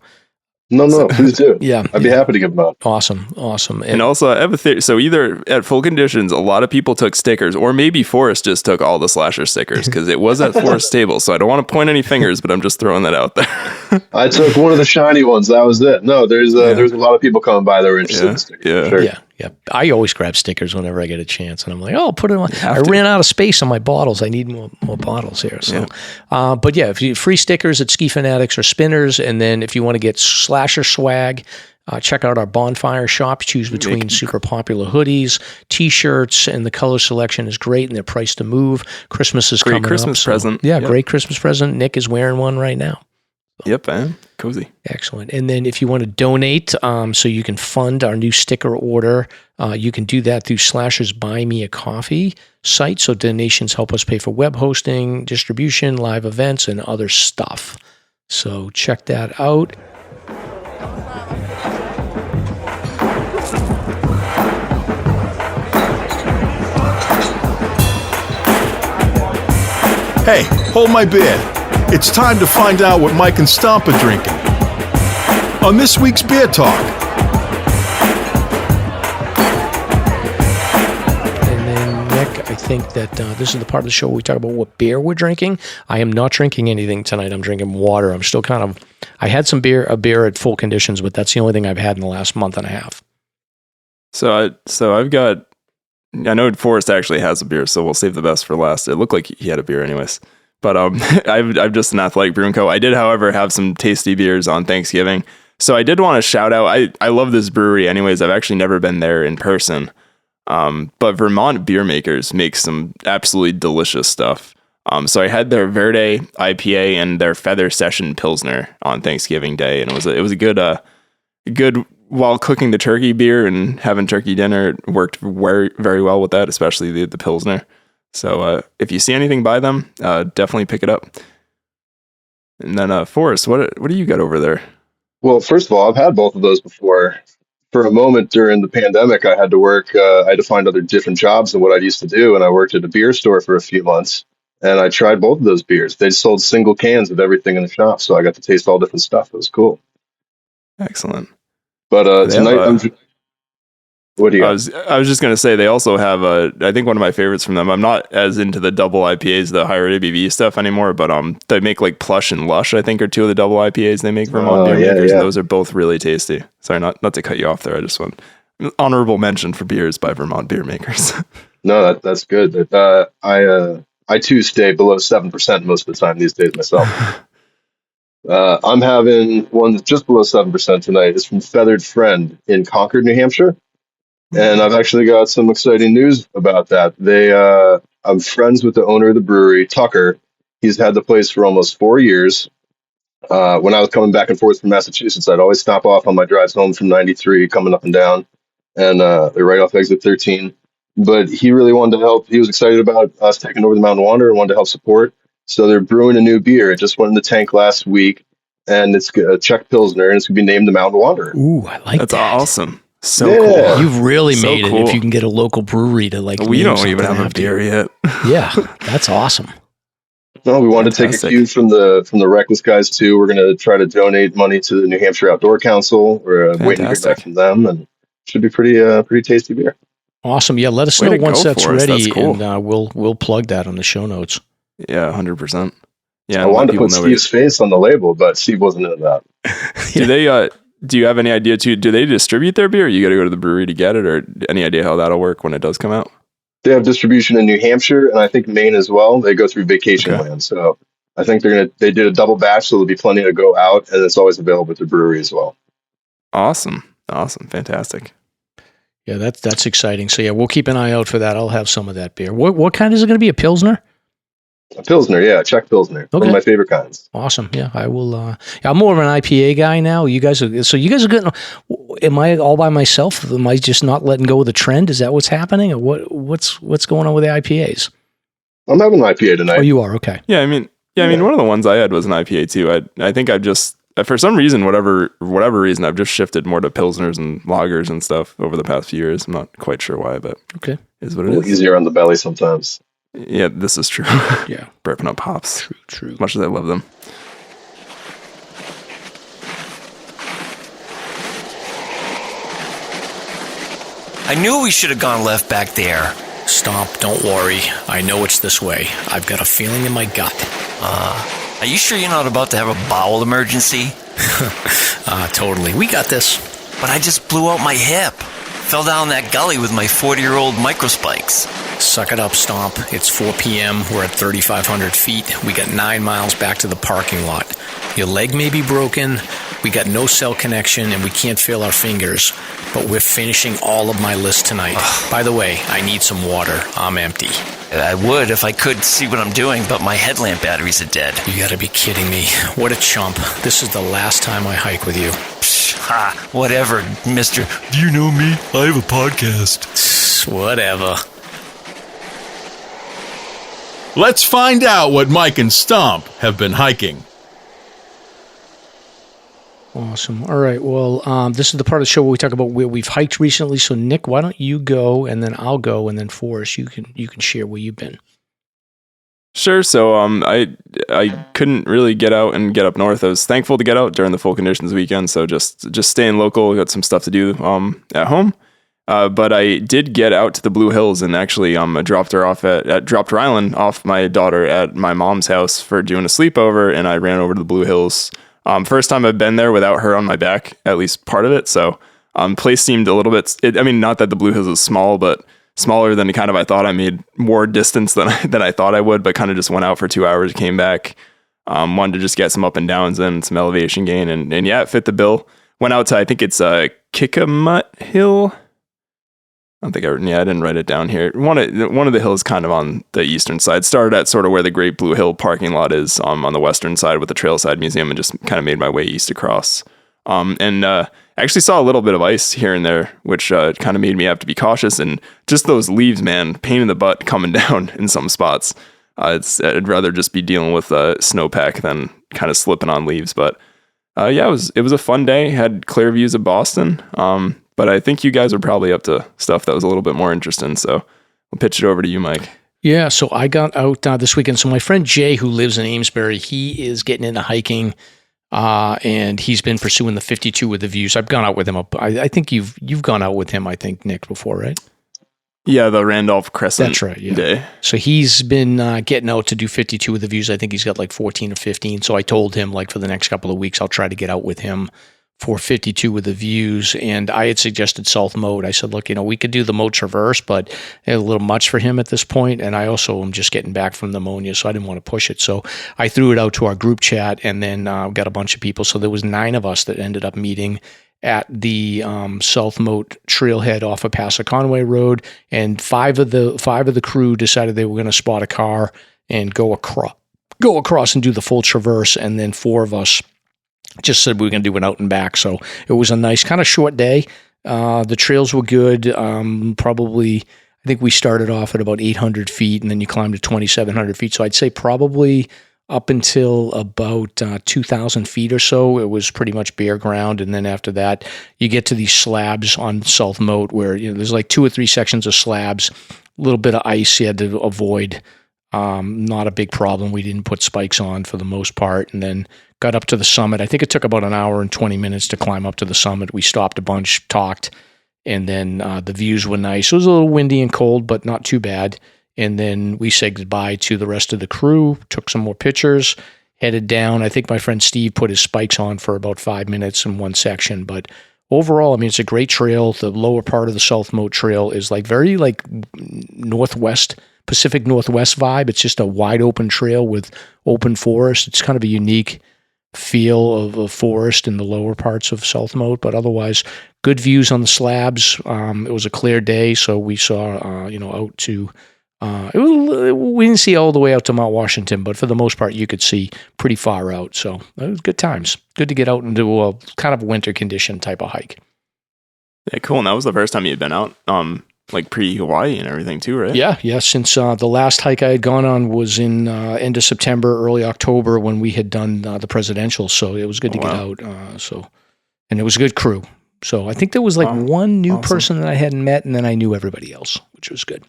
No, please do. Yeah. I'd be happy to give them out. Awesome. And also, I have a theory. So either at full conditions, a lot of people took stickers, or maybe Forrest just took all the Slasher stickers, because it was at Forrest's table. So I don't want to point any fingers, but I'm just throwing that out there. I took one of the shiny ones. That was it. No, there's a lot of people coming by that were interested in stickers. Yeah. Sure. Yeah. I always grab stickers whenever I get a chance, and I'm like, "Oh, put it on." I ran out of space on my bottles. I need more bottles here. So, but yeah, if you free stickers at Ski Fanatics or Spinners, and then if you want to get Slasher swag, check out our Bonfire shop. Choose between super popular hoodies, T-shirts, and the color selection is great, and they're priced to move. Christmas is coming up. Great Christmas present. Yeah, great Christmas present. Nick is wearing one right now. Yep, man. Cozy. Excellent. And then if you want to donate so you can fund our new sticker order, you can do that through Slasher's Buy Me a Coffee site. So donations help us pay for web hosting, distribution, live events, and other stuff. So check that out. Hey, hold my beer. It's time to find out what Mike and Stomp are drinking on this week's Beer Talk. And then, Nick, I think that this is the part of the show where we talk about what beer we're drinking. I am not drinking anything tonight. I'm drinking water. I'm still I had a beer at full conditions, but that's the only thing I've had in the last month and a half. So I've got, I know Forrest actually has a beer, so we'll save the best for last. It looked like he had a beer anyways. But I'm just an Athletic Brewing Co. I did, however, have some tasty beers on Thanksgiving. So I did want to shout out, I love this brewery anyways. I've actually never been there in person. But Vermont Beer Makers makes some absolutely delicious stuff. So I had their Verde IPA and their Feather Session Pilsner on Thanksgiving Day. And it was a good while cooking the turkey beer and having turkey dinner. It worked very, very well with that, especially the Pilsner. So if you see anything by them, definitely pick it up. And then Forrest, what do you got over there? Well, first of all, I've had both of those before. For a moment during the pandemic, I had to work. I had to find other different jobs than what I used to do, and I worked at a beer store for a few months. And I tried both of those beers. They sold single cans of everything in the shop, so I got to taste all different stuff. It was cool. Excellent. But tonight, what do you got? I was just going to say, they also have, I think one of my favorites from them, I'm not as into the double IPAs, the higher ABV stuff anymore, but they make like Plush and Lush, I think, are two of the double IPAs they make Vermont Beer Makers, and those are both really tasty. Sorry, not to cut you off there. I just want honorable mention for beers by Vermont Beer Makers. No, that's good. I too stay below 7% most of the time these days myself. I'm having one that's just below 7% tonight. It's from Feathered Friend in Concord, New Hampshire. And I've actually got some exciting news about that. I'm friends with the owner of the brewery, Tucker. He's had the place for almost 4 years. When I was coming back and forth from Massachusetts, I'd always stop off on my drives home from 93, coming up and down. And they're right off exit 13. But he really wanted to help. He was excited about us taking over the Mountain Wanderer and wanted to help support. So they're brewing a new beer. It just went in the tank last week. And it's a Czech Pilsner, and it's going to be named the Mountain Wanderer. Ooh, I like that. That's awesome. So cool. You've really made it if you can get a local brewery to like. We don't even have a beer yet. Yeah, that's awesome. No, we wanted to take a cue from the Reckless guys too. We're going to try to donate money to the New Hampshire Outdoor Council. We're waiting to hear back from them, and it should be pretty tasty beer. Awesome. Yeah, let us know once that's ready, cool. And we'll plug that on the show notes. Yeah, 100%. Yeah, I wanted to put Steve's face on the label, but Steve wasn't into that. Do you have any idea too? Do they distribute their beer? Or you got to go to the brewery to get it, or any idea how that'll work when it does come out? They have distribution in New Hampshire and I think Maine as well. They go through Vacation Land, so I think they did a double batch, so there'll be plenty to go out, and it's always available at the brewery as well. Awesome, fantastic. Yeah, that's exciting. So yeah, we'll keep an eye out for that. I'll have some of that beer. What kind is it going to be? A Pilsner? A Pilsner, yeah, Czech Pilsner. One of my favorite kinds. Awesome. Yeah, I will. I'm more of an IPA guy now. You guys are good. am I all by myself? Am I just not letting go of the trend? Is that what's happening? Or what's going on with the IPAs? I'm having an IPA tonight. Oh, you are? Okay. Yeah, I mean, one of the ones I had was an IPA too. I think I've just, for some reason, whatever reason, I've just shifted more to Pilsners and lagers and stuff over the past few years. I'm not quite sure why, but okay, is what it a little is. Easier on the belly sometimes. Yeah, this is true. Yeah. Burping up hops. True. As much as I love them. I knew we should have gone left back there. Stomp, don't worry. I know it's this way. I've got a feeling in my gut. Are you sure you're not about to have a bowel emergency? Totally. We got this. But I just blew out my hip. Fell down that gully with my 40-year-old microspikes. Suck it up, Stomp. It's 4 p.m. We're at 3,500 feet. We got 9 miles back to the parking lot. Your leg may be broken. We got no cell connection, and we can't feel our fingers. But we're finishing all of my list tonight. By the way, I need some water. I'm empty. I would if I could see what I'm doing, but my headlamp batteries are dead. You gotta be kidding me. What a chump. This is the last time I hike with you. Whatever, mister. Do you know me? I have a podcast. Whatever. Let's find out what Mike and Stomp have been hiking. Awesome. All right. Well, this is the part of the show where we talk about where we've hiked recently. So, Nick, why don't you go, and then I'll go, and then Forrest, you can share where you've been. Sure. So I couldn't really get out and get up north. I was thankful to get out during the full conditions weekend. So just staying local, got some stuff to do at home. But I did get out to the Blue Hills and actually dropped her off dropped Rylan off my daughter at my mom's house for doing a sleepover, and I ran over to the Blue Hills. First time I've been there without her on my back, at least part of it. So place seemed a little bit, not that the Blue Hills is small, but smaller than kind of I thought. I made more distance than I thought I would, but kind of just went out for 2 hours, came back, wanted to just get some up and downs and some elevation gain. And yeah, it fit the bill. Went out to, I think it's Kickamut Hill. I didn't write it down here. One of the hills kind of on the eastern side. Started at sort of where the Great Blue Hill parking lot is on the western side with the Trailside Museum, and just kind of made my way east across. I actually saw a little bit of ice here and there, which kind of made me have to be cautious. And just those leaves, man, pain in the butt coming down in some spots. I'd rather just be dealing with snowpack than kind of slipping on leaves. But it was a fun day. Had clear views of Boston. But I think you guys are probably up to stuff that was a little bit more interesting. So we'll pitch it over to you, Mike. Yeah, so I got out this weekend. So my friend Jay, who lives in Amesbury, he is getting into hiking, and he's been pursuing the 52 with the views. I've gone out with him. I think you've gone out with him, I think, Nick, before, right? Yeah, the Randolph Crescent That's right, yeah. day. So he's been getting out to do 52 with the views. I think he's got like 14 or 15. So I told him, like, for the next couple of weeks, I'll try to get out with him for 52 with the views. And I had suggested South Moat. I said, look, we could do the Moat Traverse, but it's a little much for him at this point. And I also am just getting back from pneumonia, so I didn't want to push it. So I threw it out to our group chat, and then got a bunch of people. So there was 9 of us that ended up meeting at the South Moat trailhead off of Passaconaway Road. And 5 of the crew decided they were going to spot a car and go across and do the full traverse. And then 4 of us just said we were going to do an out and back. So it was a nice kind of short day. The trails were good. Probably, I think we started off at about 800 feet, and then you climbed to 2,700 feet. So I'd say probably up until about 2,000 feet or so, it was pretty much bare ground. And then after that, you get to these slabs on South Moat where there's like 2 or 3 sections of slabs, a little bit of ice you had to avoid. Not a big problem. We didn't put spikes on for the most part, and then got up to the summit. I think it took about an hour and 20 minutes to climb up to the summit. We stopped a bunch, talked, and then the views were nice. It was a little windy and cold, but not too bad. And then we said goodbye to the rest of the crew, took some more pictures, headed down. I think my friend Steve put his spikes on for about 5 minutes in one section, but overall, it's a great trail. The lower part of the South Moat Trail is very Pacific Northwest vibe. It's just a wide open trail with open forest. It's kind of a unique feel of a forest in the lower parts of South Moat, but otherwise good views on the slabs. It was a clear day, so we saw, out to, we didn't see all the way out to Mount Washington, but for the most part, you could see pretty far out. So it was good times. Good to get out and do a kind of winter condition type of hike. Yeah, cool. And that was the first time you'd been out, like pre-Hawaii and everything too, right? Yeah. Since the last hike I had gone on was in end of September, early October when we had done the presidential. So it was good to get out. And it was a good crew. So I think there was like one new person that I hadn't met, and then I knew everybody else, which was good.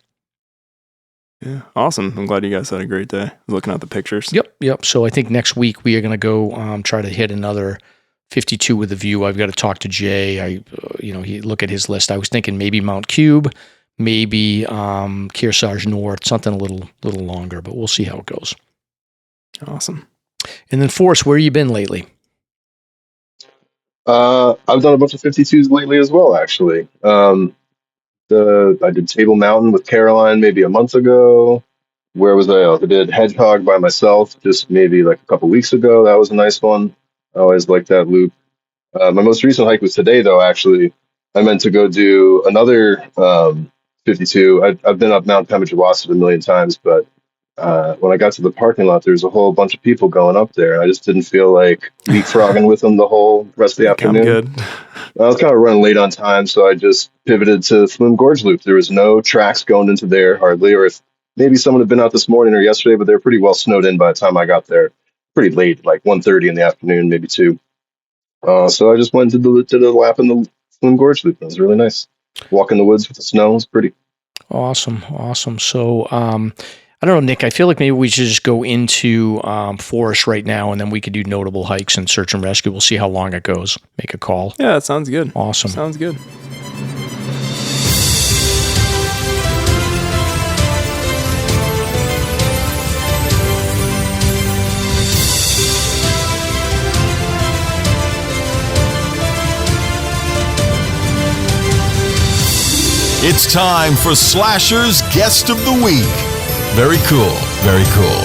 Yeah, awesome. I'm glad you guys had a great day. Looking at the pictures. Yep. So I think next week we are going to go try to hit another 52 with a view. I've got to talk to Jay. He look at his list. I was thinking maybe Mount Cube, maybe Kearsarge North, something a little longer, but we'll see how it goes. Awesome. And then Forrest, where you been lately? I've done a bunch of 52s lately as well, actually. I did Table Mountain with Caroline maybe a month ago. Where was I? I did Hedgehog by myself just maybe like a couple weeks ago. That was a nice one. I always like that loop. My most recent hike was today, though, actually. I meant to go do another 52. I've been up Mount Pemigewasset a million times, but when I got to the parking lot, there was a whole bunch of people going up there. I just didn't feel like leapfrogging with them the whole rest of the afternoon. Good. I was kind of running late on time, so I just pivoted to Flume Gorge Loop. There was no tracks going into there hardly, or if maybe someone had been out this morning or yesterday, but they were pretty well snowed in by the time I got there. Pretty late, like 1:30 in the afternoon, maybe 2. So I just went to the lap in the Flume Gorge Loop. It was really nice. Walk in the woods with the snow was pretty. Awesome. So I don't know, Nick, I feel like maybe we should just go into Forest right now, and then we could do notable hikes and search and rescue. We'll see how long it goes. Make a call. Yeah, that sounds good. Awesome. Sounds good. It's time for Slasher's Guest of the Week. Very cool. Very cool.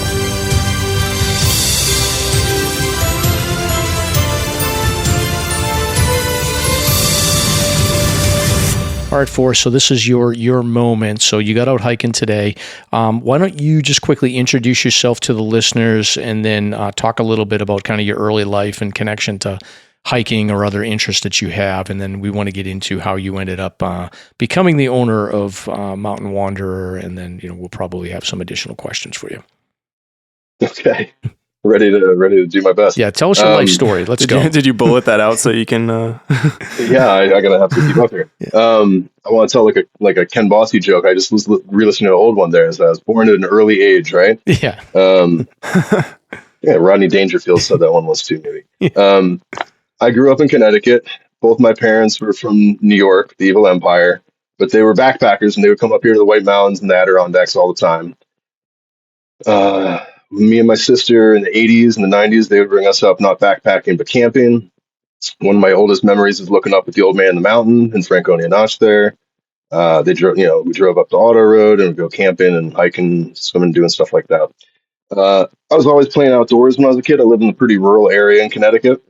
All right, Forrest, so this is your moment. So you got out hiking today. Why don't you just quickly introduce yourself to the listeners and then talk a little bit about kind of your early life and connection to hiking or other interests that you have, and then we want to get into how you ended up becoming the owner of Mountain Wanderer, and then we'll probably have some additional questions for you. Okay, ready to do my best. Yeah, tell us your life story. Let's go. Did you bullet that out so you can? Yeah, I gotta have to keep up here. Yeah. I want to tell like a Ken Bossy joke. I just was re-listening to an old one there. So I was born at an early age, right? Yeah. Yeah, Rodney Dangerfield said that one once too, maybe. I grew up in Connecticut. Both my parents were from New York, the evil empire, but they were backpackers and they would come up here to the White Mountains and the Adirondacks all the time. Me and my sister in the 80s and the 90s, they would bring us up not backpacking, but camping. One of my oldest memories is looking up at the Old Man in the Mountain in Franconia Notch there. We drove up the auto road and we'd go camping and hiking, swimming, doing stuff like that. I was always playing outdoors when I was a kid. I lived in a pretty rural area in Connecticut.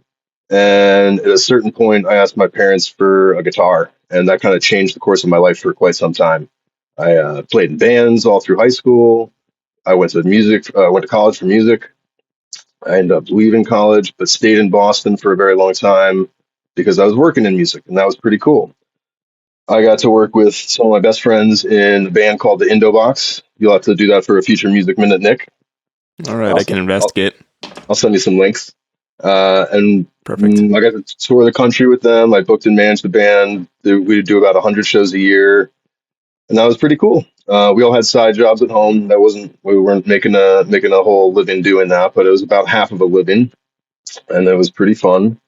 And at a certain point, I asked my parents for a guitar, and that kind of changed the course of my life for quite some time. I played in bands all through high school. I went to college for music. I ended up leaving college, but stayed in Boston for a very long time because I was working in music, and that was pretty cool. I got to work with some of my best friends in a band called the Indobox. You'll have to do that for a future Music Minute, Nick. All right, I can investigate. I'll send you some links. And Perfect. I got to tour the country with them. I booked and managed the band. We do about 100 shows a year, and that was pretty cool. We all had side jobs at home. We weren't making a whole living doing that, but it was about half of a living, and it was pretty fun.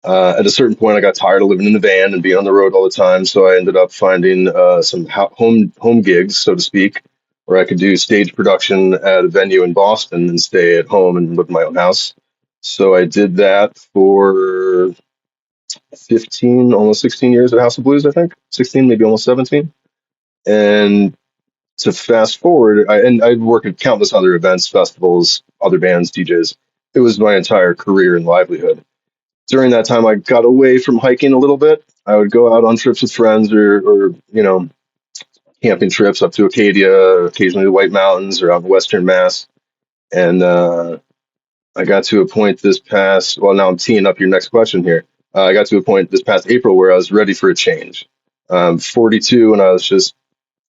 At a certain point, I got tired of living in the van and being on the road all the time, so I ended up finding some home gigs, so to speak, where I could do stage production at a venue in Boston and stay at home and live in my own house. So I did that for 15, almost 16 years at House of Blues, I think. 16, maybe almost 17. And to fast forward, I'd work at countless other events, festivals, other bands, DJs. It was my entire career and livelihood. During that time, I got away from hiking a little bit. I would go out on trips with friends or camping trips up to Acadia, occasionally the White Mountains or out in Western Mass. And I got to a point now I'm teeing up your next question here. I got to a point this past April where I was ready for a change. I'm 42, and I was just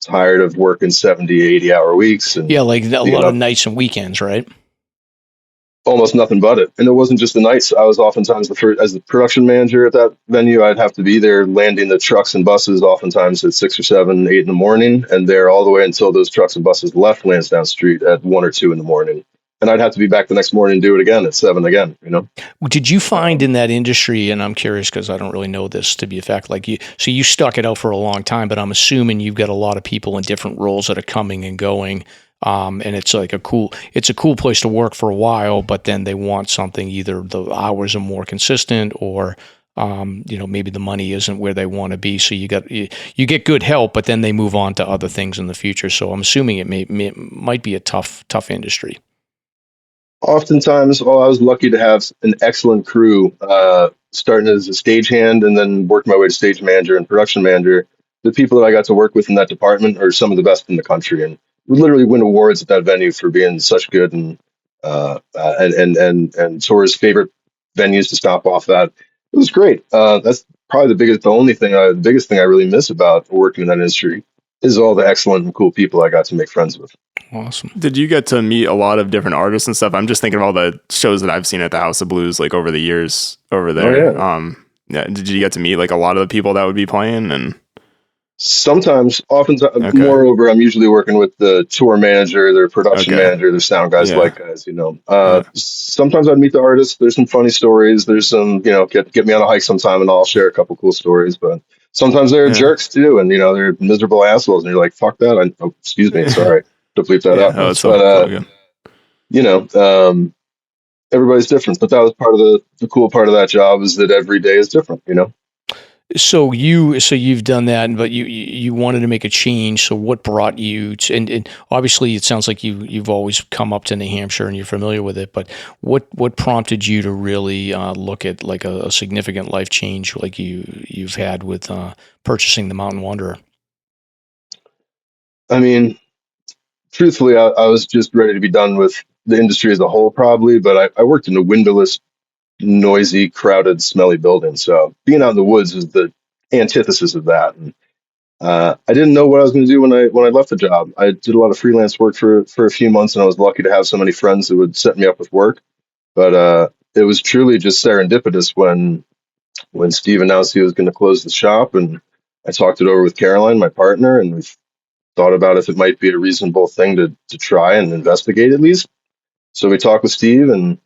tired of working 70, 80-hour weeks. And Yeah, like a lot of nights and weekends, right? Almost nothing but it. And it wasn't just the nights. I was oftentimes as the production manager at that venue, I'd have to be there landing the trucks and buses oftentimes at 6 or 7, 8 in the morning, and there all the way until those trucks and buses left Lansdowne Street at 1 or 2 in the morning. And I'd have to be back the next morning and do it again at 7 again, you know? Did you find in that industry, and I'm curious because I don't really know this to be a fact, like so you stuck it out for a long time, but I'm assuming you've got a lot of people in different roles that are coming and going. And it's like a cool place to work for a while, but then they want something, either the hours are more consistent or, maybe the money isn't where they want to be. So you get good help, but then they move on to other things in the future. So I'm assuming it might be a tough industry. Oftentimes, I was lucky to have an excellent crew, starting as a stagehand and then worked my way to stage manager and production manager. The people that I got to work with in that department are some of the best in the country, and we literally win awards at that venue for being such good and tours' favorite venues to stop off at. It was great. That's probably the biggest thing I really miss about working in that industry is all the excellent and cool people I got to make friends with. Awesome. Did you get to meet a lot of different artists and stuff? I'm just thinking of all the shows that I've seen at the House of Blues, like over the years over there. Oh, yeah. Did you get to meet like a lot of the people that would be playing? And oftentimes, Okay. moreover, I'm usually working with the tour manager, their production manager, their sound guys, light guys, you know. Sometimes I'd meet the artists. There's some funny stories. There's some, get me on a hike sometime and I'll share a couple cool stories. But sometimes they're jerks too, and, they're miserable assholes. And you're like, fuck that. Excuse me. Sorry to bleep that out. No, it's all good. Everybody's different. But that was part of the cool part of that job is that every day is different, So you've done that, but you wanted to make a change. So what brought you to, and obviously it sounds like you've always come up to New Hampshire and you're familiar with it, but what prompted you to really look at like a significant life change like you've had with purchasing the Mountain Wanderer? I mean, truthfully, I was just ready to be done with the industry as a whole, probably, but I worked in a windowless, noisy, crowded, smelly building. So being out in the woods is the antithesis of that. And I didn't know what I was going to do when I left the job. I did a lot of freelance work for a few months, and I was lucky to have so many friends that would set me up with work. But it was truly just serendipitous when Steve announced he was going to close the shop, and I talked it over with Caroline, my partner, and we thought about if it might be a reasonable thing to try and investigate at least. So we talked with Steve, and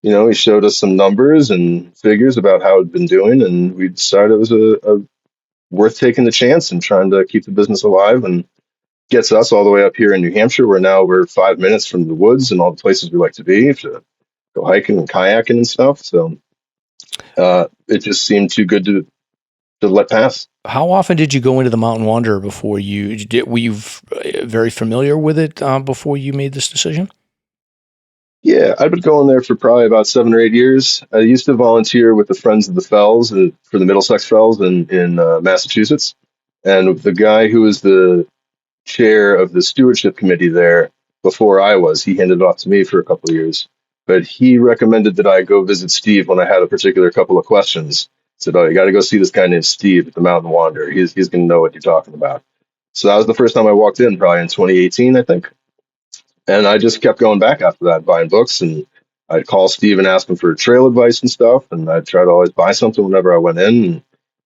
he showed us some numbers and figures about how it'd been doing, and we decided it was a worth taking the chance and trying to keep the business alive, and gets us all the way up here in New Hampshire, where now we're 5 minutes from the woods and all the places we like to be to go hiking and kayaking and stuff. So it just seemed too good to let pass. How often did you go into the Mountain Wanderer before were you very familiar with it before you made this decision? Yeah, I've been going there for probably about 7 or 8 years. I used to volunteer with the Friends of the Fells for the Middlesex Fells in Massachusetts. And the guy who was the chair of the stewardship committee there before I was, he handed it off to me for a couple of years. But he recommended that I go visit Steve when I had a particular couple of questions. He said, you got to go see this guy named Steve at the Mountain Wanderer. He's going to know what you're talking about. So that was the first time I walked in, probably in 2018, I think. And I just kept going back after that, buying books, and I'd call Steve and ask him for trail advice and stuff. And I'd try to always buy something whenever I went in. And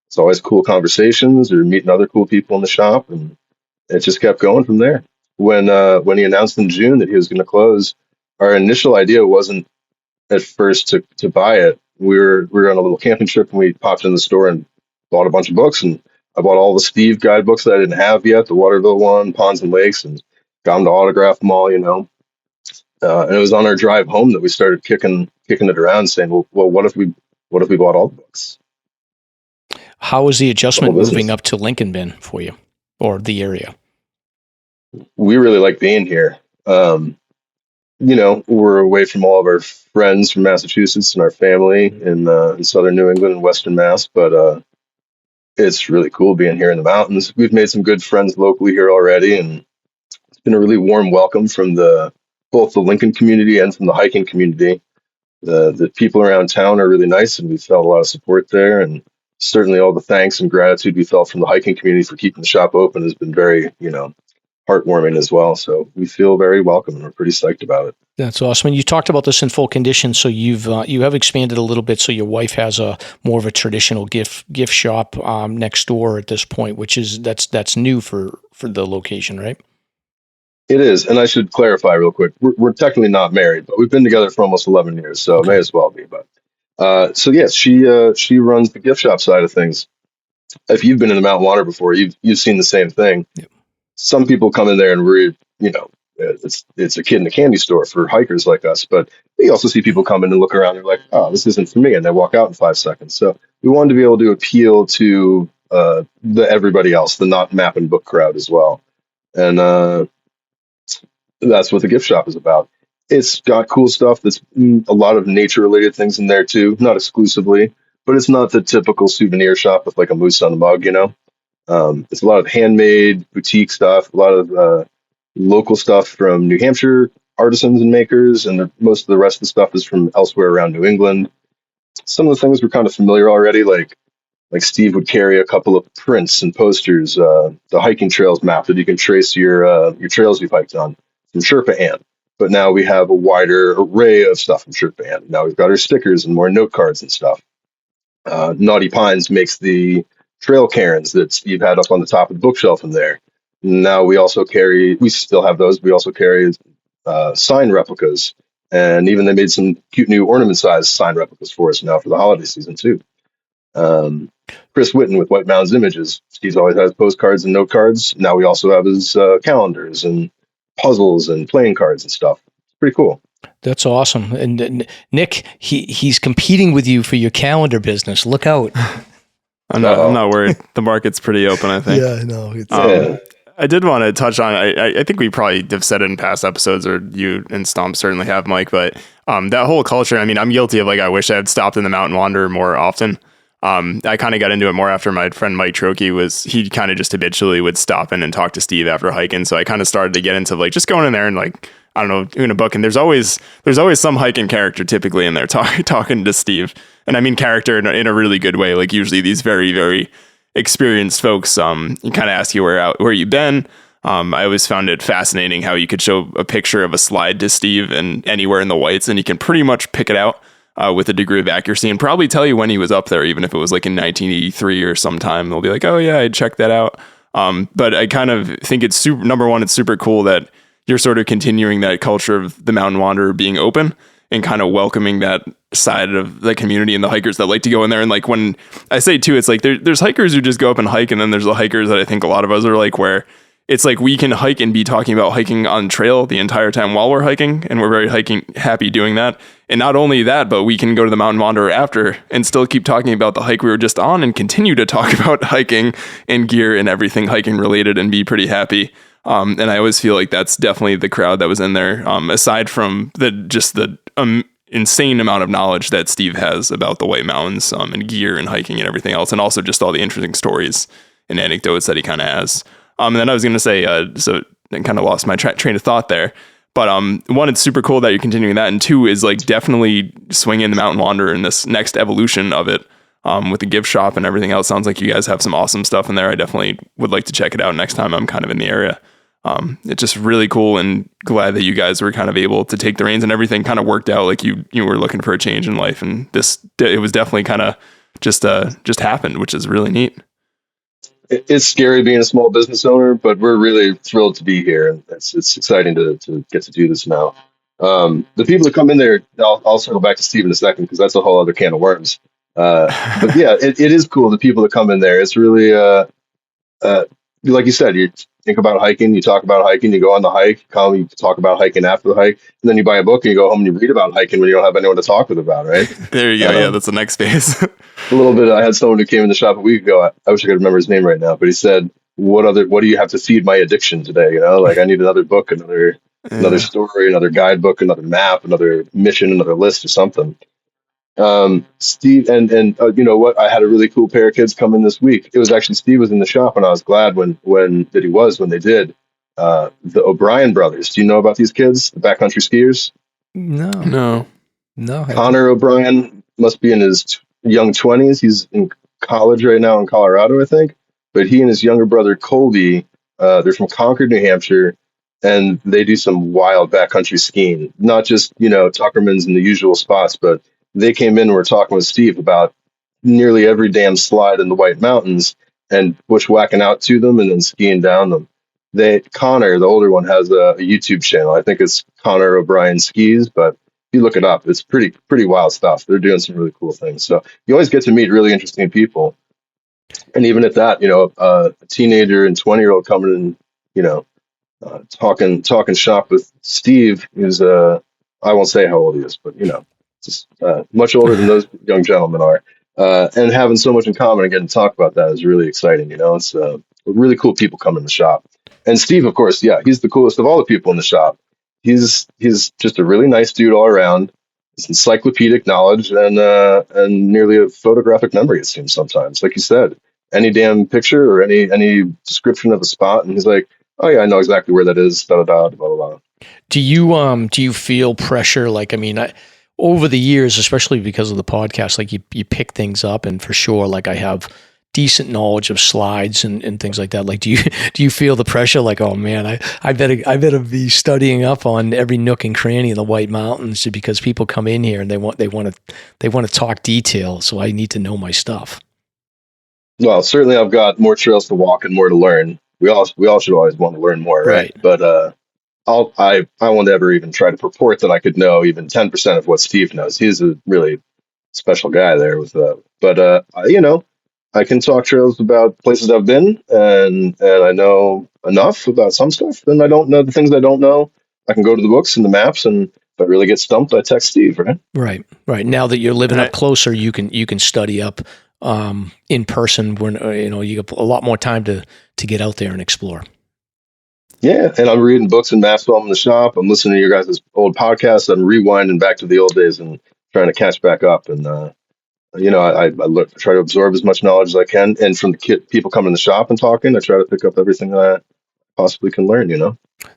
it's always cool conversations or meeting other cool people in the shop. And it just kept going from there. When he announced in June that he was going to close, our initial idea wasn't at first to buy it. We were on a little camping trip, and we popped in the store and bought a bunch of books. And I bought all the Steve guidebooks that I didn't have yet, the Waterville one, Ponds and Lakes, and got him to autograph them all, and it was on our drive home that we started kicking it around, saying, well, what if we bought all the books? How was the adjustment moving up to Lincoln been for you, or the area? We really like being here. We're away from all of our friends from Massachusetts and our family in southern New England and Western Mass, but it's really cool being here in the mountains. We've made some good friends locally here already, and it's been a really warm welcome from both the Lincoln community and from the hiking community. The people around town are really nice, and we felt a lot of support there. And certainly all the thanks and gratitude we felt from the hiking community for keeping the shop open has been very, heartwarming as well. So we feel very welcome and we're pretty psyched about it. That's awesome. And you talked about this in full condition, so you have expanded a little bit. So your wife has a more of a traditional gift shop next door at this point, which is that's new for the location, right? It is, and I should clarify real quick. We're technically not married, but we've been together for almost 11 years, so it may as well be. But so yes, she runs the gift shop side of things. If you've been in the Mountain Water before, you've seen the same thing. Yep. Some people come in there and it's a kid in a candy store for hikers like us, but you also see people come in and look around and they're like, oh, this isn't for me, and they walk out in 5 seconds. So we wanted to be able to appeal to the everybody else, the not map and book crowd as well, and that's what the gift shop is about. It's got cool stuff. That's a lot of nature related things in there too, not exclusively, but it's not the typical souvenir shop with like a moose on a mug, It's a lot of handmade boutique stuff, a lot of local stuff from New Hampshire artisans and makers, and most of the rest of the stuff is from elsewhere around New England. Some of the things were kind of familiar already, like Steve would carry a couple of prints and posters, the hiking trails map that you can trace your trails you've hiked on from Sherpa Ann. But now we have a wider array of stuff from Sherpa Ann. Now we've got our stickers and more note cards and stuff. Naughty Pines makes the trail cairns that Steve had up on the top of the bookshelf in there. Now we still have those. We also carry sign replicas, and even they made some cute new ornament-sized sign replicas for us now for the holiday season too. Chris Whitten with White Mountains Images. Steve's always has postcards and note cards. Now we also have his calendars and puzzles and playing cards and stuff. It's pretty cool. That's awesome. And Nick, he's competing with you for your calendar business. Look out. I'm not worried. The market's pretty open, I think. Yeah, I know. I did want to touch on, I think we probably have said it in past episodes, or you and Stomp certainly have, Mike, but that whole culture, I mean, I'm guilty of, I wish I had stopped in the Mountain Wanderer more often. I kind of got into it more after my friend Mike Trokey he kind of just habitually would stop in and talk to Steve after hiking. So I kind of started to get into just going in there and I don't know, doing a book. And there's always some hiking character typically in there talking to Steve. And I mean character in a really good way. Usually these very, very experienced folks, kind of ask you where you've been. I always found it fascinating how you could show a picture of a slide to Steve and anywhere in the whites, and he can pretty much pick it out with a degree of accuracy and probably tell you when he was up there, even if it was in 1983 or sometime. They'll be like, oh yeah, I checked that out. But I kind of think it's number one, it's super cool that you're sort of continuing that culture of the Mountain Wanderer being open and kind of welcoming that side of the community and the hikers that like to go in there. And when I say too, it's there's hikers who just go up and hike, and then there's the hikers that I think a lot of us are where it's we can hike and be talking about hiking on trail the entire time while we're hiking, and we're very happy doing that. And not only that, but we can go to the Mountain Wanderer after and still keep talking about the hike we were just on and continue to talk about hiking and gear and everything hiking related and be pretty happy. And I always feel that's definitely the crowd that was in there, aside from the insane amount of knowledge that Steve has about the White Mountains and gear and hiking and everything else, and also just all the interesting stories and anecdotes that he kind of has. And then I was going to say, so I kind of lost my train of thought there. But one, it's super cool that you're continuing that. And two is definitely swing in the Mountain Wanderer in this next evolution of it with the gift shop and everything else. Sounds like you guys have some awesome stuff in there. I definitely would like to check it out next time I'm kind of in the area. It's just really cool, and glad that you guys were kind of able to take the reins and everything kind of worked out. You were looking for a change in life, and it was definitely kind of just happened, which is really neat. It's scary being a small business owner, but we're really thrilled to be here, and it's exciting to get to do this now. The people that come in there, I'll circle back to Steve in a second because that's a whole other can of worms. But yeah, it is cool. The people that come in there, it's really like you said, you think about hiking, you talk about hiking, you go on the hike, you talk about hiking after the hike, and then you buy a book and you go home and you read about hiking when you don't have anyone to talk with about, right? There you go. Yeah, that's the next phase. A little bit. I had someone who came in the shop a week ago. I wish I could remember his name right now, but he said, what do you have to feed my addiction today? I need another book, another story, another guidebook, another map, another mission, another list or something. Steve and you know what? I had a really cool pair of kids come in this week. It was actually Steve was in the shop, and I was glad when they did. The O'Brien brothers. Do you know about these kids, the backcountry skiers? No. Connor O'Brien must be in his young 20s. He's college right now in Colorado, I think. But he and his younger brother Colby, they're from Concord, New Hampshire, and they do some wild backcountry skiing. Not just Tuckerman's and the usual spots, but they came in and were talking with Steve about nearly every damn slide in the White Mountains and bushwhacking out to them and then skiing down them. Connor, the older one, has a YouTube channel. I think it's Connor O'Brien Skis, but if you look it up, it's pretty wild stuff. They're doing some really cool things. So you always get to meet really interesting people. And even at that, a teenager and 20-year-old coming in, talking shop with Steve, who's I won't say how old he is, but just much older than those young gentlemen are, and having so much in common and getting to talk about that is really exciting. It's really cool people coming in the shop. And Steve, of course, yeah, he's the coolest of all the people in the shop. He's just a really nice dude all around. It's encyclopedic knowledge and nearly a photographic memory, it seems sometimes. Like you said, any damn picture or any description of a spot, and he's like, "Oh yeah, I know exactly where that is." Da da da, blah blah blah. Do you feel pressure? Like, I mean, over the years, especially because of the podcast, like you pick things up, and for sure, like I have decent knowledge of slides and things like that. Like, do you feel the pressure? Like, oh man, I better be studying up on every nook and cranny in the White Mountains because people come in here and they want to talk detail. So I need to know my stuff. Well, certainly I've got more trails to walk and more to learn. We all should always want to learn more, right? But I won't ever even try to purport that I could know even 10% of what Steve knows. He's a really special guy there with but I can talk trails about places I've been, and I know enough about some stuff, and I don't know the things I don't know. I can go to the books and the maps, and if I really get stumped, I text Steve, right? Right. Now that you're living up closer, you can study up in person when you have a lot more time to get out there and explore. Yeah, and I'm reading books and maps while I'm in the shop. I'm listening to your guys' old podcasts. I'm rewinding back to the old days and trying to catch back up. And I try to absorb as much knowledge as I can. And from the people coming in the shop and talking, I try to pick up everything that I possibly can learn.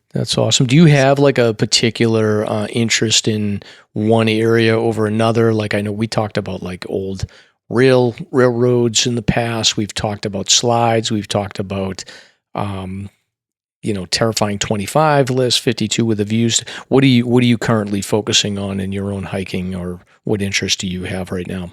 That's awesome. Do you have like a particular interest in one area over another? Like, I know we talked about like old railroads in the past. We've talked about slides. We've talked about terrifying 25 list, 52 with the views. What are you currently focusing on in your own hiking, or what interest do you have right now?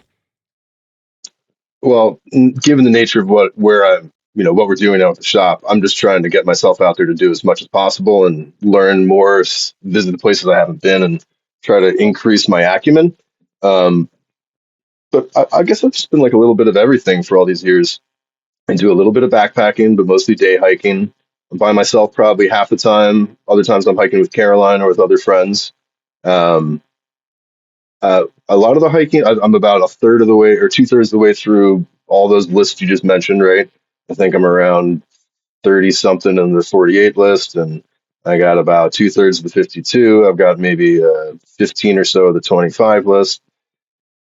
Well, given the nature of what we're doing out at the shop, I'm just trying to get myself out there to do as much as possible and learn more, visit the places I haven't been, and try to increase my acumen. But I guess I've just been like a little bit of everything for all these years. I do a little bit of backpacking, but mostly day hiking. I'm by myself probably half the time. Other times I'm hiking with Caroline or with other friends. A lot of the hiking, I'm about a third of the way or 2/3 of the way through all those lists you just mentioned, right? I think I'm around 30 something on the 48 list, and I got about 2/3 of the 52. I've got maybe 15 or so of the 25 list.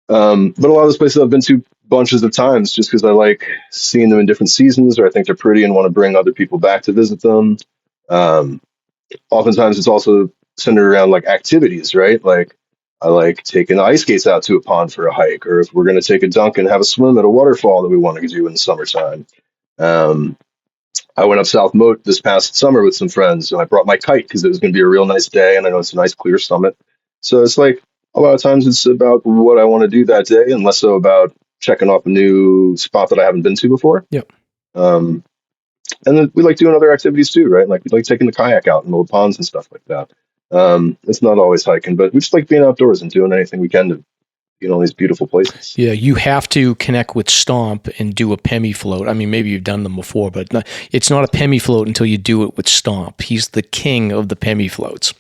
But a lot of those places I've been to bunches of times just because I like seeing them in different seasons, or I think they're pretty and want to bring other people back to visit them. Oftentimes it's also centered around like activities, right? Like I like taking the ice skates out to a pond for a hike, or if we're going to take a dunk and have a swim at a waterfall that we want to do in the summertime. I went up South Moat this past summer with some friends, and I brought my kite because it was going to be a real nice day, and I know it's a nice clear summit. So it's like a lot of times it's about what I want to do that day, and less so about checking off a new spot that I haven't been to before. Yep. And then we like doing other activities too, right? Like we like taking the kayak out in the ponds and stuff like that. It's not always hiking, but we just like being outdoors and doing anything we can to get all these beautiful places. Yeah, you have to connect with Stomp and do a Pemi float. I mean, maybe you've done them before, but it's not a Pemi float until you do it with Stomp. He's the king of the Pemi floats.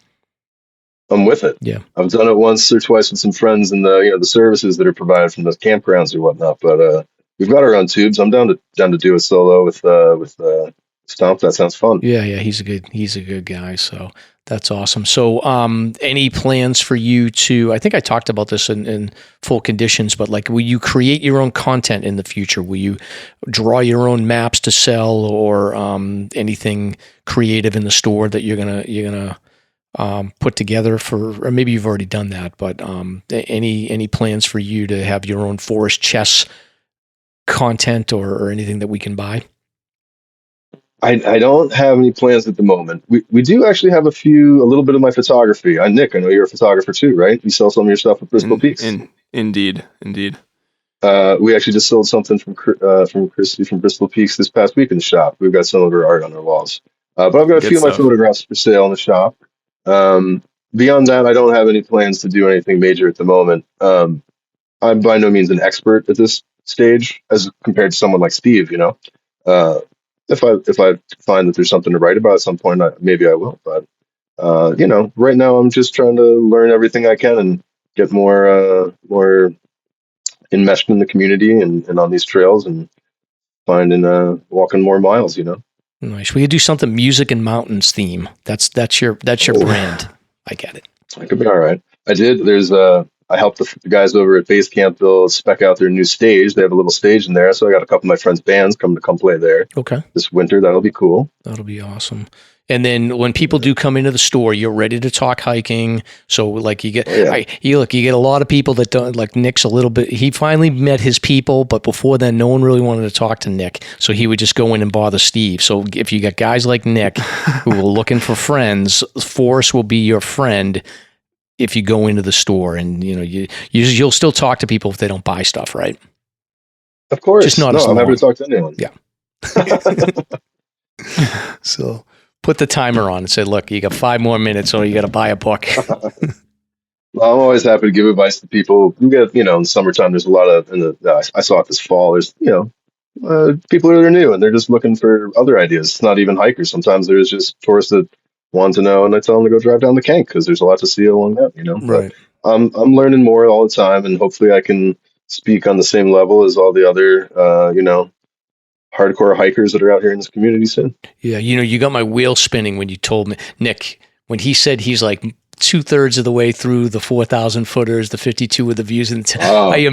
I'm with it. Yeah, I've done it once or twice with some friends and the services that are provided from those campgrounds or whatnot. But we've got our own tubes. I'm down to do it solo with Stomp. That sounds fun. Yeah, he's a good guy. So that's awesome. So, any plans for you to? I think I talked about this in full conditions, but like, will you create your own content in the future? Will you draw your own maps to sell, or anything creative in the store that you're gonna put together for? Or maybe you've already done that, but any plans for you to have your own Forrest Chess content or anything that we can buy? I don't have any plans at the moment. We do actually have a little bit of my photography. Nick, I know you're a photographer too, right? You sell some of your stuff at Bristol Peaks. Indeed. We actually just sold something from Christy from Bristol Peaks this past week in the shop. We've got some of her art on our walls. But I've got a few of my photographs for sale in the shop. Beyond that, I don't have any plans to do anything major at the moment. I'm by no means an expert at this stage as compared to someone like Steve, If I find that there's something to write about at some point, maybe I will. But right now I'm just trying to learn everything I can and get more enmeshed in the community and on these trails and walking more miles. Nice. We could do something music and mountains theme. That's your brand. I get it. I could be all right. I did. I helped the guys over at Base Camp spec out their new stage. They have a little stage in there, so I got a couple of my friends' bands come play there. Okay. This winter, that'll be cool. That'll be awesome. And then when people do come into the store, you're ready to talk hiking. So like you get a lot of people that don't, like Nick's a little bit, he finally met his people, but before then no one really wanted to talk to Nick. So he would just go in and bother Steve. So if you got guys like Nick who are looking for friends, Forrest will be your friend if you go into the store, and you'll still talk to people if they don't buy stuff, right? Of course. Just not I'm happy to talk to anyone. Yeah. So put the timer on and say, look, you got 5 more minutes or you got to buy a book. Well, I'm always happy to give advice to people. You get, in the summertime, there's a lot of, I saw it this fall, there's, people that are new and they're just looking for other ideas. It's not even hikers. Sometimes there's just tourists that want to know, and I tell them to go drive down the Kank because there's a lot to see along that, Right. But I'm learning more all the time, and hopefully I can speak on the same level as all the other, hardcore hikers that are out here in this community soon. Yeah, you got my wheel spinning when you told me, Nick, when he said he's like 2/3 of the way through the 4,000 footers, the 52 with the views, and I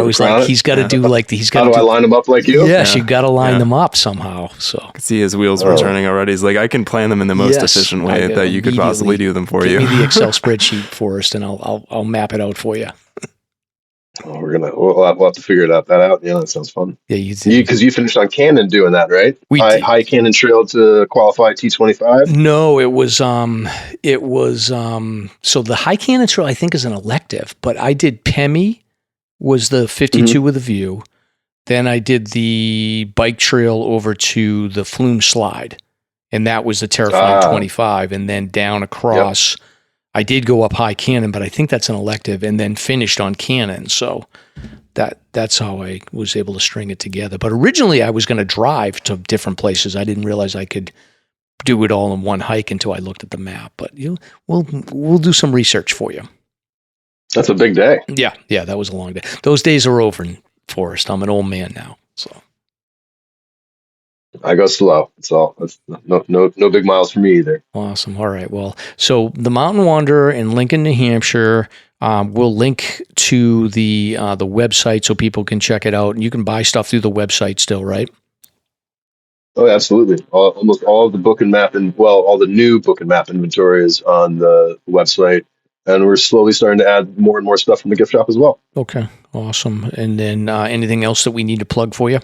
was like, he's got to do like he's got. How do I line them up like you? Yes, you got to line them up somehow. So I could see his wheels were turning already. He's like, I can plan them in the most efficient way that you could possibly do them for you. Give me the Excel spreadsheet first, and I'll map it out for you. Oh, we'll have to figure that out. Yeah, that sounds fun. Yeah, because you finished on Cannon doing that, right? High Cannon Trail to qualify T25. No, it was so the High Cannon Trail I think is an elective, but I did Pemi was the 52 with a view. Then I did the bike trail over to the Flume Slide, and that was the terrifying 25, and then down across. Yep. I did go up High Cannon, but I think that's an elective, and then finished on Cannon. So that's how I was able to string it together. But originally I was going to drive to different places. I didn't realize I could do it all in one hike until I looked at the map. But we'll do some research for you. That's a big day. Yeah, that was a long day. Those days are over, Forrest. I'm an old man now, so. I go slow. It's no big miles for me either. Awesome. All right. Well, so the Mountain Wanderer in Lincoln, New Hampshire. We'll link to the website so people can check it out, and you can buy stuff through the website still, right? Oh, absolutely. Almost all of the book and map, all the new book and map inventory is on the website, and we're slowly starting to add more and more stuff from the gift shop as well. Okay. Awesome. And then anything else that we need to plug for you?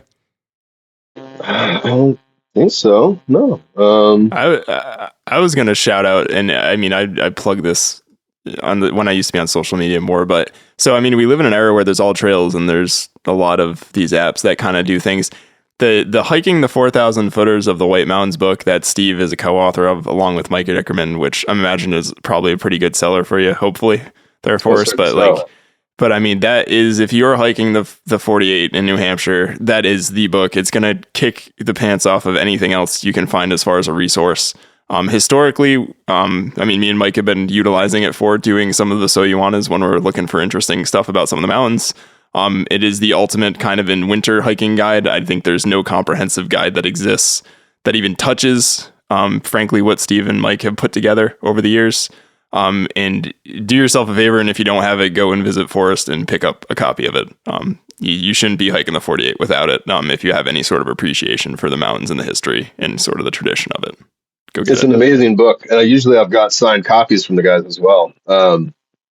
I don't think so. No. I was going to shout out, and I mean, I plug this when I used to be on social media more, but so, I mean, we live in an era where there's all trails and there's a lot of these apps that kind of do things. The hiking the 4,000 footers of the White Mountains book that Steve is a co-author of, along with Mike Dickerman, which I imagine is probably a pretty good seller for you, hopefully there for us. But I mean, that is, if you're hiking the 48 in New Hampshire, that is the book. It's going to kick the pants off of anything else you can find as far as a resource. Historically, I mean, me and Mike have been utilizing it for doing some of the So You Wantas when we're looking for interesting stuff about some of the mountains. It is the ultimate kind of in winter hiking guide. I think there's no comprehensive guide that exists that even touches, frankly, what Steve and Mike have put together over the years. And do yourself a favor, and if you don't have it, go and visit Forrest and pick up a copy of it. You shouldn't be hiking the 48 without it, if you have any sort of appreciation for the mountains and the history and sort of the tradition of it. It's an amazing book, and I've got signed copies from the guys as well.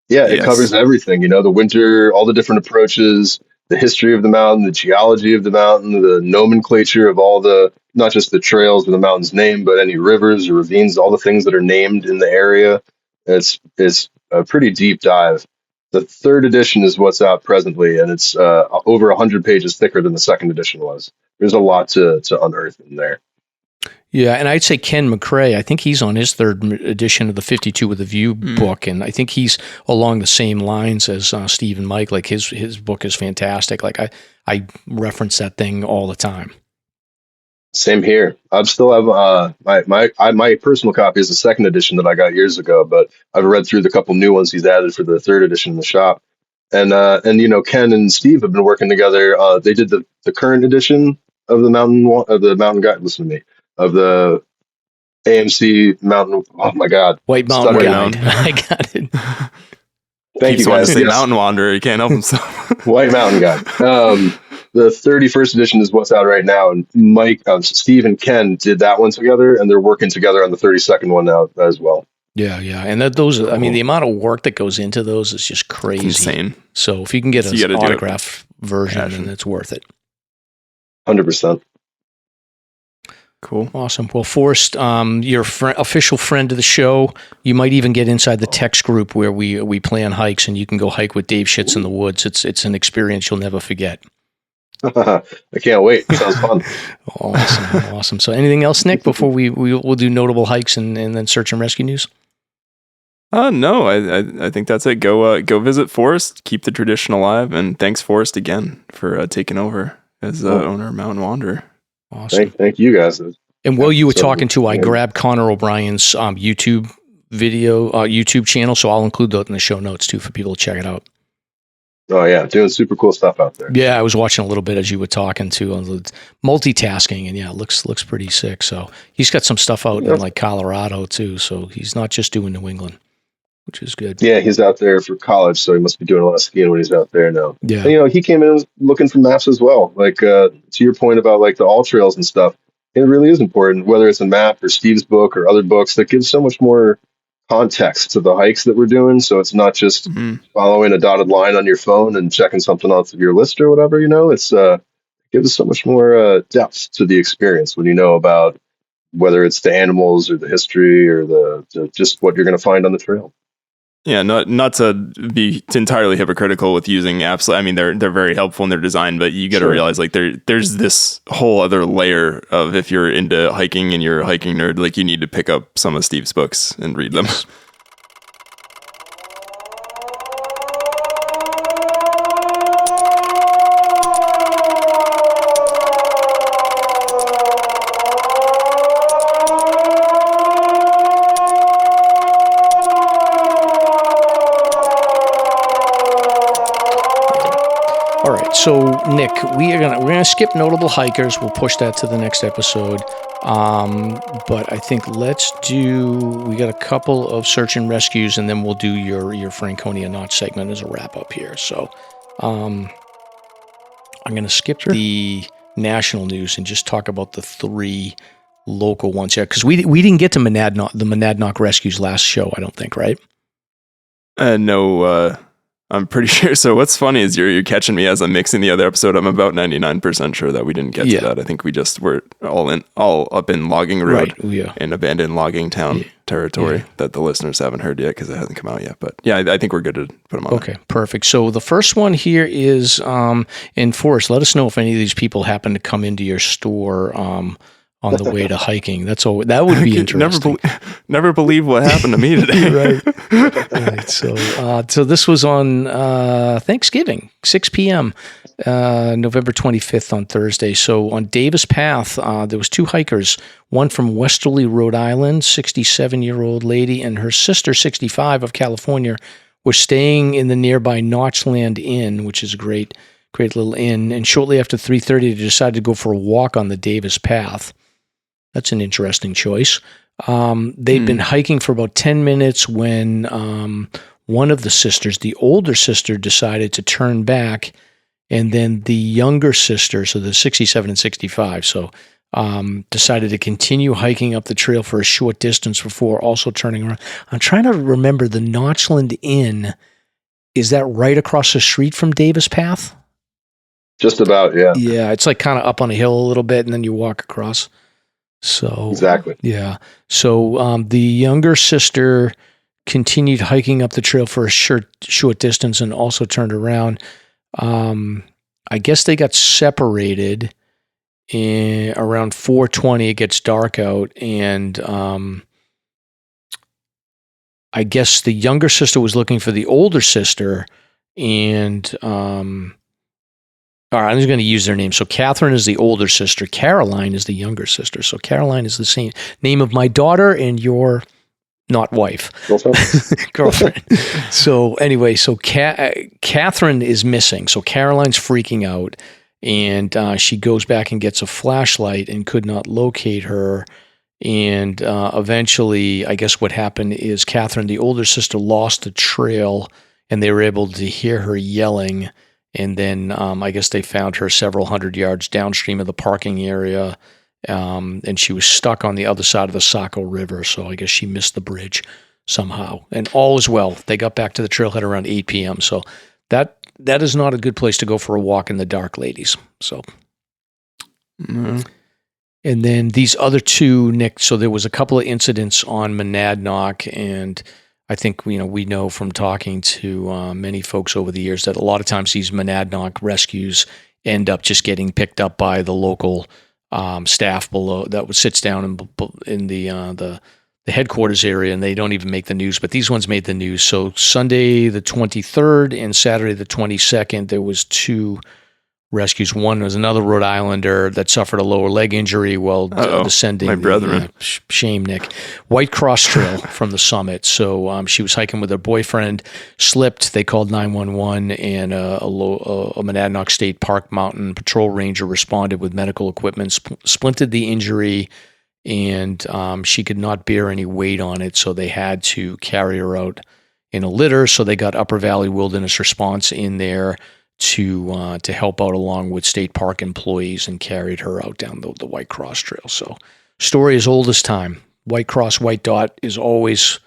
It covers everything, the winter, all the different approaches, the history of the mountain, the geology of the mountain, the nomenclature of all the, not just the trails or the mountain's name, but any rivers or ravines, all the things that are named in the area. It's a pretty deep dive. The third edition is what's out presently, and it's over 100 pages thicker than the second edition was. There's a lot to unearth in there. Yeah, and I'd say Ken McCrae, I think he's on his third edition of the 52 with a View book, and I think he's along the same lines as Steve and Mike. Like his book is fantastic. Like I reference that thing all the time. Same here. I still have my personal copy is the second edition that I got years ago, but I've read through the couple new ones he's added for the third edition in the shop. And Ken and Steve have been working together. They did the current edition of the mountain guide. Listen to me. Of the AMC Mountain. Oh my God, White Mountain Guide. I got it. Thank you guys. To say Mountain Wanderer, he can't help himself. White Mountain Guide. The 31st edition is what's out right now, and Steve and Ken did that one together, and they're working together on the 32nd one now as well. Yeah, and those. I mean, the amount of work that goes into those is just crazy. It's insane. So if you can get an autograph version, then it's worth it. 100%. Cool. Awesome. Well, Forrest, you're official friend of the show. You might even get inside the text group where we plan hikes, and you can go hike with Dave Shits in the woods. It's an experience you'll never forget. I can't wait. Sounds fun. Awesome. So anything else, Nick, before we'll do notable hikes and then search and rescue news? No, I think that's it. Go visit Forrest, keep the tradition alive, and thanks Forrest again for taking over as owner of Mountain Wanderer. Awesome. Thank you guys. And while you were talking to, I grabbed Connor O'Brien's YouTube channel, so I'll include that in the show notes too for people to check it out. Oh yeah, doing super cool stuff out there. Yeah, I was watching a little bit as you were talking to multitasking, and yeah, it looks pretty sick. So he's got some stuff out in like Colorado too. So he's not just doing New England, which is good. Yeah, he's out there for college, so he must be doing a lot of skiing when he's out there now. Yeah, and, he came in looking for maps as well. Like to your point about like the all trails and stuff, it really is important. Whether it's a map or Steve's book or other books, that gives so much more context to the hikes that we're doing. So it's not just following a dotted line on your phone and checking something off your list or whatever. It's it gives us so much more depth to the experience when you know about whether it's the animals or the history or the just what you're going to find on the trail. Yeah, not to be entirely hypocritical with using apps. I mean, they're very helpful in their design, but you got to realize like there's this whole other layer of if you're into hiking and you're a hiking nerd, like you need to pick up some of Steve's books and read them. So, Nick, we're gonna skip notable hikers. We'll push that to the next episode. But I think we got a couple of search and rescues, and then we'll do your Franconia Notch segment as a wrap up here. So, I'm gonna skip the national news and just talk about the three local ones here because we didn't get to the Monadnock rescues last show. I don't think, right? No. I'm pretty sure. So what's funny is you're catching me as I'm mixing the other episode. I'm about 99% sure that we didn't get to that. I think we just were all up in logging road and abandoned logging town territory that the listeners haven't heard yet because it hasn't come out yet. But yeah, I think we're good to put them on. Okay, perfect. So the first one here is in Forrest. Let us know if any of these people happen to come into your store on the way to hiking. That would be interesting. Never believe what happened to me today. Right. So this was on Thanksgiving, 6 p.m., November 25th on Thursday. So on Davis Path, there was two hikers, one from Westerly, Rhode Island, 67-year-old lady, and her sister, 65, of California, were staying in the nearby Notchland Inn, which is a great little inn. And shortly after 3:30, they decided to go for a walk on the Davis Path. That's an interesting choice. They'd been hiking for about 10 minutes when one of the sisters, the older sister, decided to turn back, and then the younger sister, so the 67 and 65, decided to continue hiking up the trail for a short distance before also turning around. I'm trying to remember the Notchland Inn. Is that right across the street from Davis Path? Just about, yeah. Yeah, it's like kind of up on a hill a little bit, and then you walk across. So Exactly. yeah. So the younger sister continued hiking up the trail for a short distance and also turned around. I guess they got separated around 4:20. It gets dark out, and I guess the younger sister was looking for the older sister, and all right, I'm just going to use their name. So Catherine is the older sister. Caroline is the younger sister. So Caroline is the same name of my daughter and your not wife. Girlfriend. So anyway, so Catherine is missing. So Caroline's freaking out, and she goes back and gets a flashlight and could not locate her. And eventually, I guess what happened is Catherine, the older sister, lost the trail, and they were able to hear her yelling. And then I guess they found her several hundred yards downstream of the parking area, and she was stuck on the other side of the Saco River. So I guess she missed the bridge somehow. And all is well. They got back to the trailhead around 8 p.m. So that is not a good place to go for a walk in the dark, ladies. So, and then these other two, Nick. So there was a couple of incidents on Monadnock, and I think we know from talking to many folks over the years that a lot of times these Monadnock rescues end up just getting picked up by the local staff below that sits down in the headquarters area, and they don't even make the news. But these ones made the news. So Sunday the 23rd and Saturday the 22nd, there was two rescues. One was another Rhode Islander that suffered a lower leg injury while descending. My brethren. Shame, Nick. White Cross Trail from the summit. So she was hiking with her boyfriend, slipped. They called 911, and a Monadnock State Park Mountain Patrol Ranger responded with medical equipment, splinted the injury, and she could not bear any weight on it, so they had to carry her out in a litter. So they got Upper Valley Wilderness Response in there to help out along with state park employees, and carried her out down the White Cross Trail. So story as old as time. White Cross, White Dot is always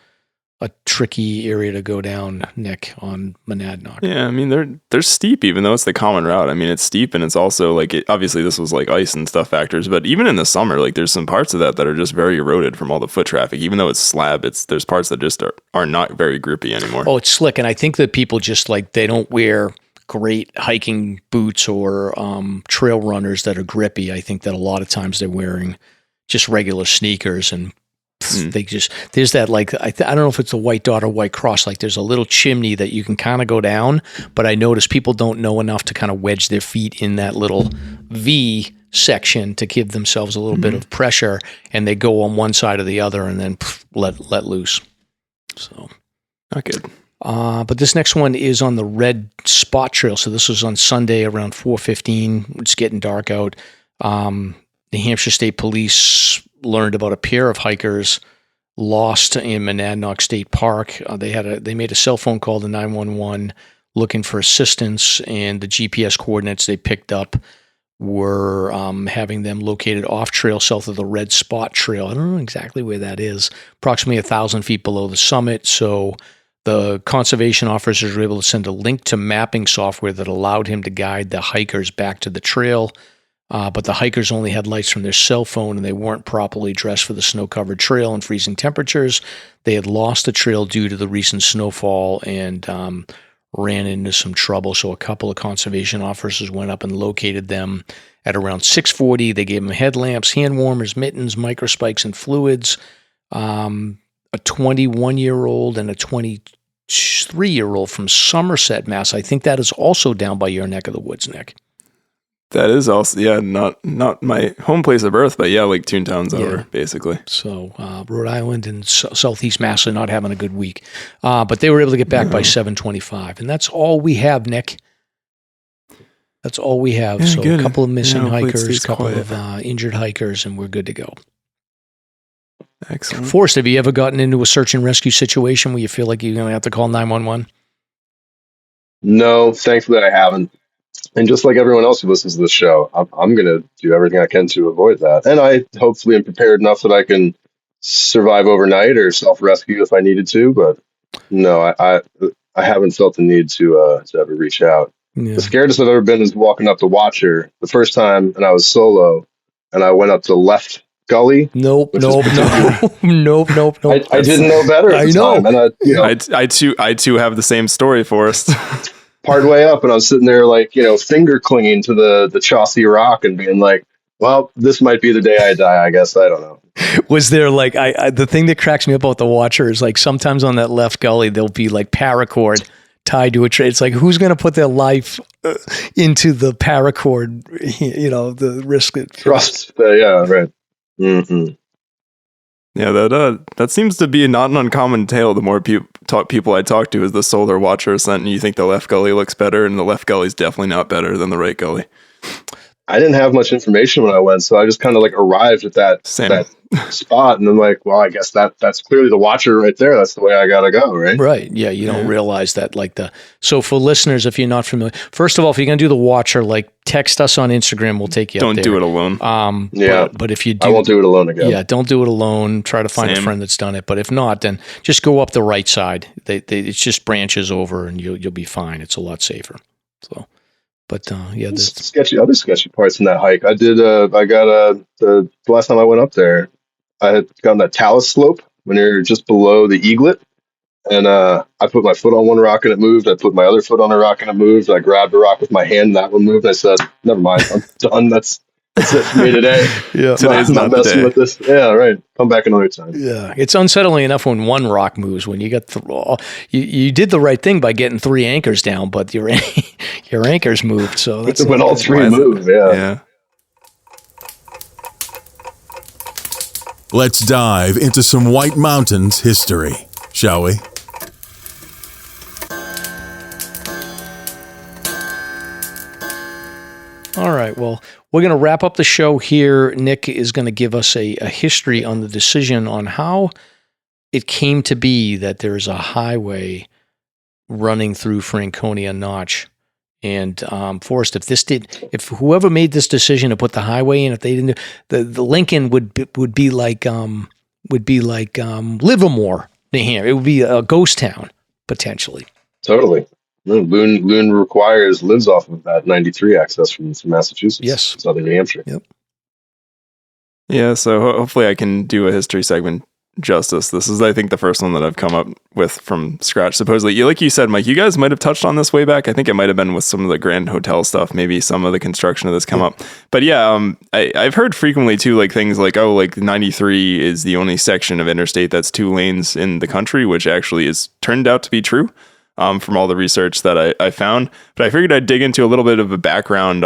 a tricky area to go down, Nick, on Monadnock. Yeah, I mean, they're steep, even though it's the common route. I mean, it's steep, and it's also like, obviously this was like ice and stuff factors, but even in the summer, like there's some parts of that are just very eroded from all the foot traffic. Even though it's slab, there's parts that just are not very grippy anymore. Oh, it's slick, and I think that people just they don't wear great hiking boots or trail runners that are grippy. I think that a lot of times they're wearing just regular sneakers, and they just, there's that I don't know if it's a White Dot or White Cross, there's a little chimney that you can kind of go down, but I notice people don't know enough to kind of wedge their feet in that little V section to give themselves a little bit of pressure, and they go on one side or the other and then let loose. So not good. But this next one is on the Red Spot Trail. So this was on Sunday around 4:15. It's getting dark out. New Hampshire State Police learned about a pair of hikers lost in Monadnock State Park. They made a cell phone call to 911 looking for assistance, and the GPS coordinates they picked up were having them located off trail south of the Red Spot Trail. I don't know exactly where that is, approximately 1,000 feet below the summit. So the conservation officers were able to send a link to mapping software that allowed him to guide the hikers back to the trail. But the hikers only had lights from their cell phone, and they weren't properly dressed for the snow-covered trail and freezing temperatures. They had lost the trail due to the recent snowfall and ran into some trouble. So a couple of conservation officers went up and located them at around 6:40. They gave them headlamps, hand warmers, mittens, microspikes, and fluids. A 21-year-old and a 23-year-old from Somerset, Mass. I think that is also down by your neck of the woods, Nick. That is also, not my home place of birth, but like Toontown's over, basically. So Rhode Island and Southeast Mass are not having a good week. But they were able to get back by 7:25. And that's all we have, Nick. That's all we have. So good. A couple of missing hikers, a couple of injured hikers, and we're good to go. Excellent. Forrest, have you ever gotten into a search and rescue situation where you feel like you're going to have to call 911? No, thankfully I haven't. And just like everyone else who listens to the show, I'm going to do everything I can to avoid that. And I hopefully am prepared enough that I can survive overnight or self-rescue if I needed to. But no, I haven't felt the need to ever reach out. The scariest I've ever been is walking up the Watcher the first time, and I was solo, and I went up the left gully. Nope. I didn't know better at the time. And I too have the same story, Forrest. Part way up, and I was sitting there like, finger clinging to the Chaucy rock and being like, well, this might be the day I die, I guess. I don't know. Was there like, the thing that cracks me up about the Watcher is like sometimes on that left gully, there'll be like paracord tied to a tree. It's like, who's going to put their life into the paracord, the risk. Trust. Yeah, right. Mm-hmm. Yeah, that seems to be not an uncommon tale. The more people I talk to is the solar Watcher ascent, and you think the left gully looks better, and the left gully is definitely not better than the right gully. I didn't have much information when I went, so I just kind of like arrived at that spot, and I'm like, well, I guess that's clearly the Watcher right there. That's the way I gotta go, right? Right. Yeah, you don't realize that. So for listeners, if you're not familiar, first of all, if you're gonna do the Watcher, like text us on Instagram, we'll take you. Don't do it alone. But if you do, I won't do it alone again. Yeah, don't do it alone. Try to find a friend that's done it. But if not, then just go up the right side. It's just branches over, and you'll be fine. It's a lot safer. So. But there's other sketchy parts in that hike. The last time I went up there, I had gotten that talus slope when you're just below the eaglet, and I put my foot on one rock and it moved. I put my other foot on a rock and it moved. I grabbed a rock with my hand and that one moved. And I said, "Never mind, I'm done. That's it for me today. Today's not messing with this. Yeah, right. Come back another time." Yeah, it's unsettling enough when one rock moves. When you get you did the right thing by getting 3 anchors down, but your anchors moved. So that's when all 3 move. Yeah. Let's dive into some White Mountains history, shall we? All right. Well, we're going to wrap up the show here. Nick is going to give us a history on the decision on how it came to be that there is a highway running through Franconia Notch. And Forrest, if whoever made this decision to put the highway in, if they didn't, the Lincoln would be like Livermore, New Hampshire. It would be a ghost town potentially. Totally. Loon lives off of that 93 access from Massachusetts. Yes. Southern New Hampshire. Yep. Yeah, so hopefully I can do a history segment justice. This is, I think, the first one that I've come up with from scratch. Supposedly, like you said, Mike, you guys might have touched on this way back. I think it might have been with some of the Grand Hotel stuff, maybe some of the construction of this come up. But yeah, I've heard frequently too, like things like, 93 is the only section of interstate that's 2 lanes in the country, which actually is turned out to be true. From all the research that I found. But I figured I'd dig into a little bit of a background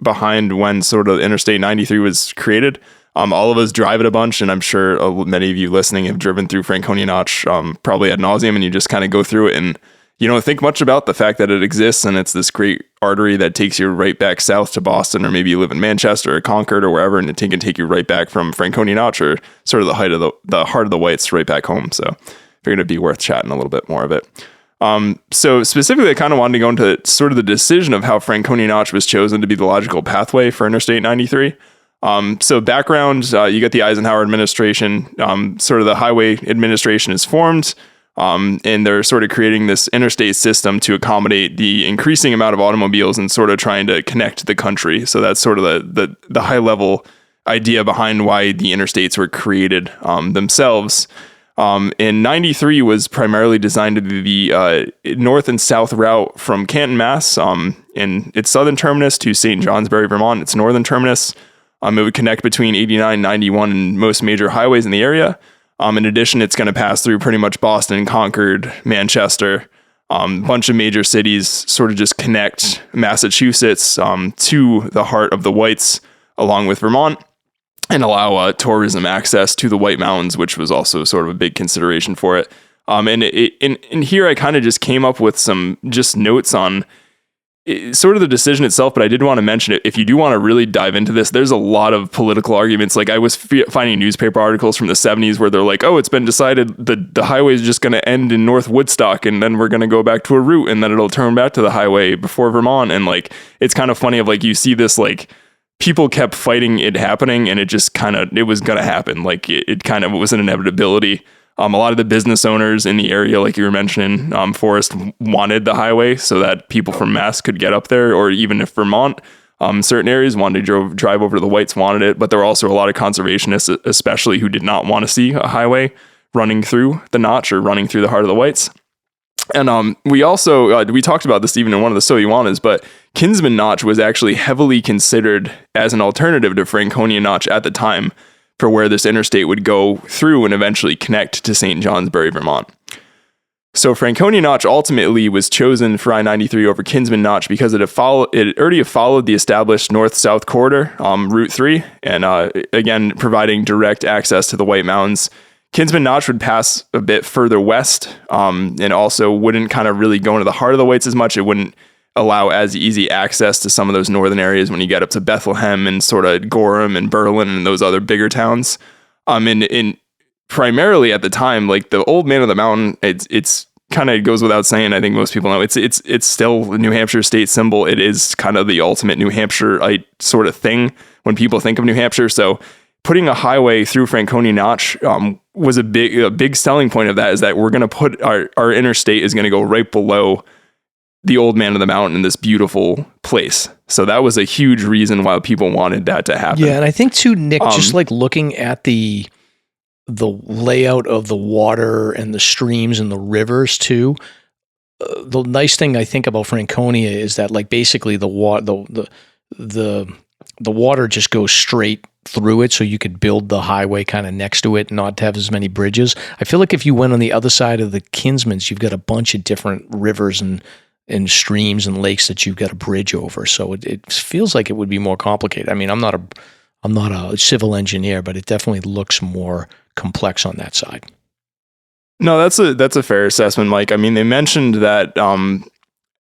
behind when sort of Interstate 93 was created. All of us drive it a bunch, and I'm sure many of you listening have driven through Franconia Notch probably ad nauseum, and you just kind of go through it and you don't think much about the fact that it exists, and it's this great artery that takes you right back south to Boston, or maybe you live in Manchester or Concord or wherever, and it can take you right back from Franconia Notch or sort of the heart of the Whites right back home. So I figured it'd be worth chatting a little bit more of it. So specifically, I kind of wanted to go into sort of the decision of how Franconia Notch was chosen to be the logical pathway for Interstate 93. So background, you got the Eisenhower administration, sort of the highway administration is formed, and they're sort of creating this interstate system to accommodate the increasing amount of automobiles and sort of trying to connect the country. So that's sort of the high level idea behind why the interstates were created themselves. In 93 was primarily designed to be the north and south route from Canton, Mass. In its southern terminus to St. Johnsbury, Vermont, its northern terminus. It would connect between 89, 91, and most major highways in the area. In addition, it's going to pass through pretty much Boston, Concord, Manchester, a bunch of major cities, sort of just connect Massachusetts to the heart of the Whites, along with Vermont, and allow tourism access to the White Mountains, which was also sort of a big consideration for it. And here I kind of just came up with some just notes on sort of the decision itself, but I did want to mention it. If you do want to really dive into this, there's a lot of political arguments. Like I was finding newspaper articles from the 70s where they're like, oh, it's been decided the highway is just going to end in North Woodstock, and then we're going to go back to a route, and then it'll turn back to the highway before Vermont. And like, it's kind of funny of like, you see this, like, people kept fighting it happening, and it just kind of, it was going to happen. Like it kind of was an inevitability. A lot of the business owners in the area, like you were mentioning, Forrest, wanted the highway so that people from Mass could get up there, or even if Vermont, certain areas wanted to drive over to the Whites, wanted it. But there were also a lot of conservationists, especially, who did not want to see a highway running through the Notch or running through the heart of the Whites. And we also, we talked about this even in one of the So You Wannas, but Kinsman Notch was actually heavily considered as an alternative to Franconia Notch at the time for where this interstate would go through and eventually connect to St. Johnsbury, Vermont. So Franconia Notch ultimately was chosen for I-93 over Kinsman Notch because it already followed the established north-south corridor, Route 3, and again, providing direct access to the White Mountains. Kinsman Notch would pass a bit further west, and also wouldn't kind of really go into the heart of the Whites as much. It wouldn't allow as easy access to some of those northern areas when you get up to Bethlehem and sort of Gorham and Berlin and those other bigger towns. And primarily at the time, like the Old Man of the Mountain, it's kind of goes without saying. I think most people know it's still a New Hampshire state symbol. It is kind of the ultimate New Hampshireite sort of thing when people think of New Hampshire. So putting a highway through Franconia Notch was a big selling point of that, is that we're going to put our interstate is going to go right below the Old Man of the Mountain in this beautiful place. So that was a huge reason why people wanted that to happen. Yeah, and I think too, Nick, just like looking at the layout of the water and the streams and the rivers too. The nice thing I think about Franconia is that like basically the water just goes straight through it, so you could build the highway kind of next to it, not to have as many bridges. I feel like if you went on the other side of the Kinsmans, you've got a bunch of different rivers and streams and lakes that you've got a bridge over. So it feels like it would be more complicated. I mean, I'm not a civil engineer, but it definitely looks more complex on that side. No, that's a fair assessment, Mike. I mean, they mentioned that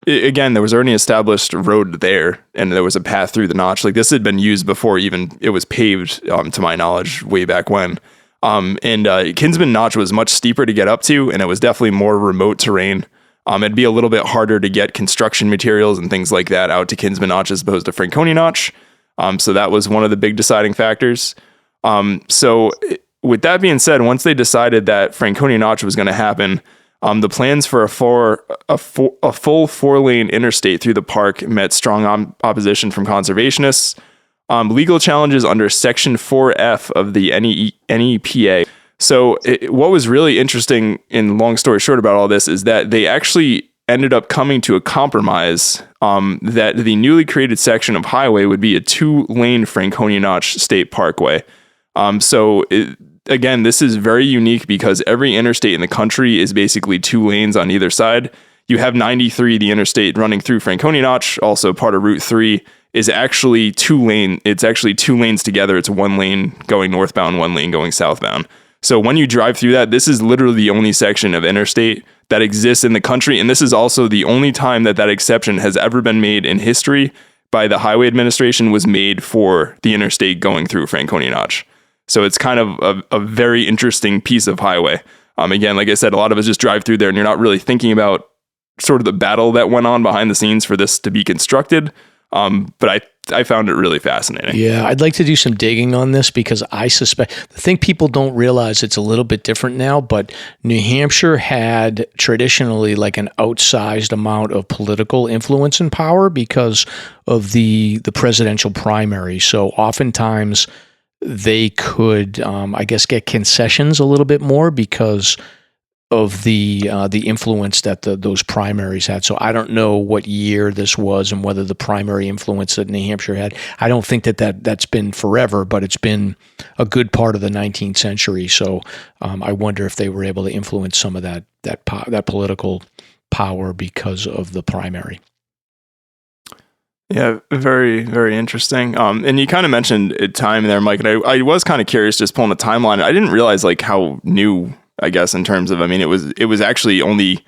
again, there was already an established road there, and there was a path through the Notch. Like, this had been used before even it was paved, to my knowledge, way back when. And Kinsman Notch was much steeper to get up to, and it was definitely more remote terrain. It'd be a little bit harder to get construction materials and things like that out to Kinsman Notch as opposed to Franconia Notch. So that was one of the big deciding factors. So with that being said, once they decided that Franconia Notch was going to happen, the plans for a full 4-lane interstate through the park met strong opposition from conservationists. Legal challenges under Section 4F of the NEPA. So what was really interesting, in long story short, about all this is that they actually ended up coming to a compromise that the newly created section of highway would be a 2-lane Franconia Notch State Parkway. Again, this is very unique because every interstate in the country is basically 2 lanes on either side. You have 93, the interstate running through Franconia Notch, also part of Route 3, is actually 2 lane. It's actually 2 lanes together. It's 1 lane going northbound, 1 lane going southbound. So when you drive through that, this is literally the only section of interstate that exists in the country. And this is also the only time that exception has ever been made in history by the Highway Administration, was made for the interstate going through Franconia Notch. So it's kind of a very interesting piece of highway. Again, like I said, a lot of us just drive through there and you're not really thinking about sort of the battle that went on behind the scenes for this to be constructed. But I found it really fascinating. Yeah, I'd like to do some digging on this because I suspect, the thing people don't realize, it's a little bit different now, but New Hampshire had traditionally like an outsized amount of political influence and power because of the presidential primary. So oftentimes they could, I guess, get concessions a little bit more because of the influence that those primaries had. So I don't know what year this was and whether the primary influence that New Hampshire had. I don't think that's been forever, but it's been a good part of the 19th century. So I wonder if they were able to influence some of that political power because of the primary. Yeah, very, very interesting. And you kind of mentioned time there, Mike, and I was kind of curious just pulling the timeline. I didn't realize like how new, I guess, in terms of, I mean, it was actually only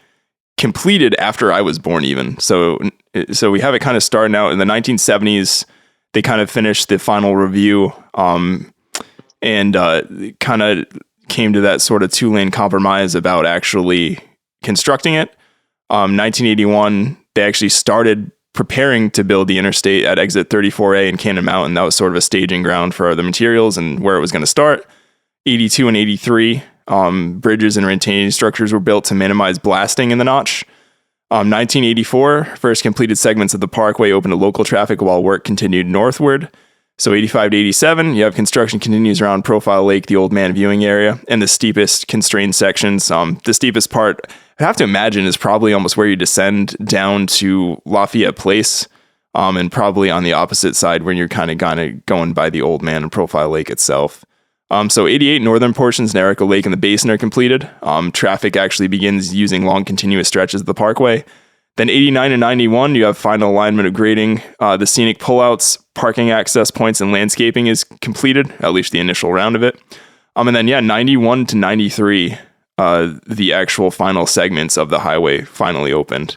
completed after I was born even. So we have it kind of starting out in the 1970s. They kind of finished the final review and kind of came to that sort of 2-lane compromise about actually constructing it. 1981, they actually started preparing to build the interstate at exit 34A in Cannon Mountain. That was sort of a staging ground for the materials and where it was going to start. 82 and 83, Bridges and retaining structures were built to minimize blasting in the notch. 1984, first completed segments of the parkway opened to local traffic while work continued northward. So 85 to 87, you have construction continues around Profile Lake, the Old Man viewing area, and the steepest constrained sections. The steepest part, I have to imagine, is probably almost where you descend down to Lafayette Place, and probably on the opposite side when you're kind of going by the Old Man and Profile Lake itself. So 88 northern portions, Nerica Lake and the basin are completed. Traffic actually begins using long continuous stretches of the parkway. Then 89 and 91, you have final alignment of grading. The scenic pullouts, parking access points, and landscaping is completed, at least the initial round of it. And then, 91 to 93, the actual final segments of the highway finally opened.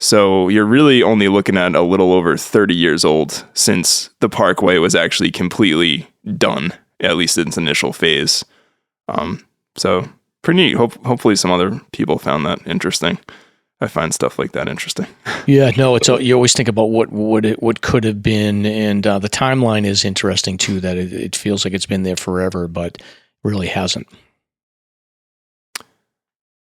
So you're really only looking at a little over 30 years old since the parkway was actually completely done, at least in its initial phase. So pretty neat. Hopefully some other people found that interesting. I find stuff like that interesting. Yeah, no, you always think about what could have been, and the timeline is interesting too. That it feels like it's been there forever, but really hasn't.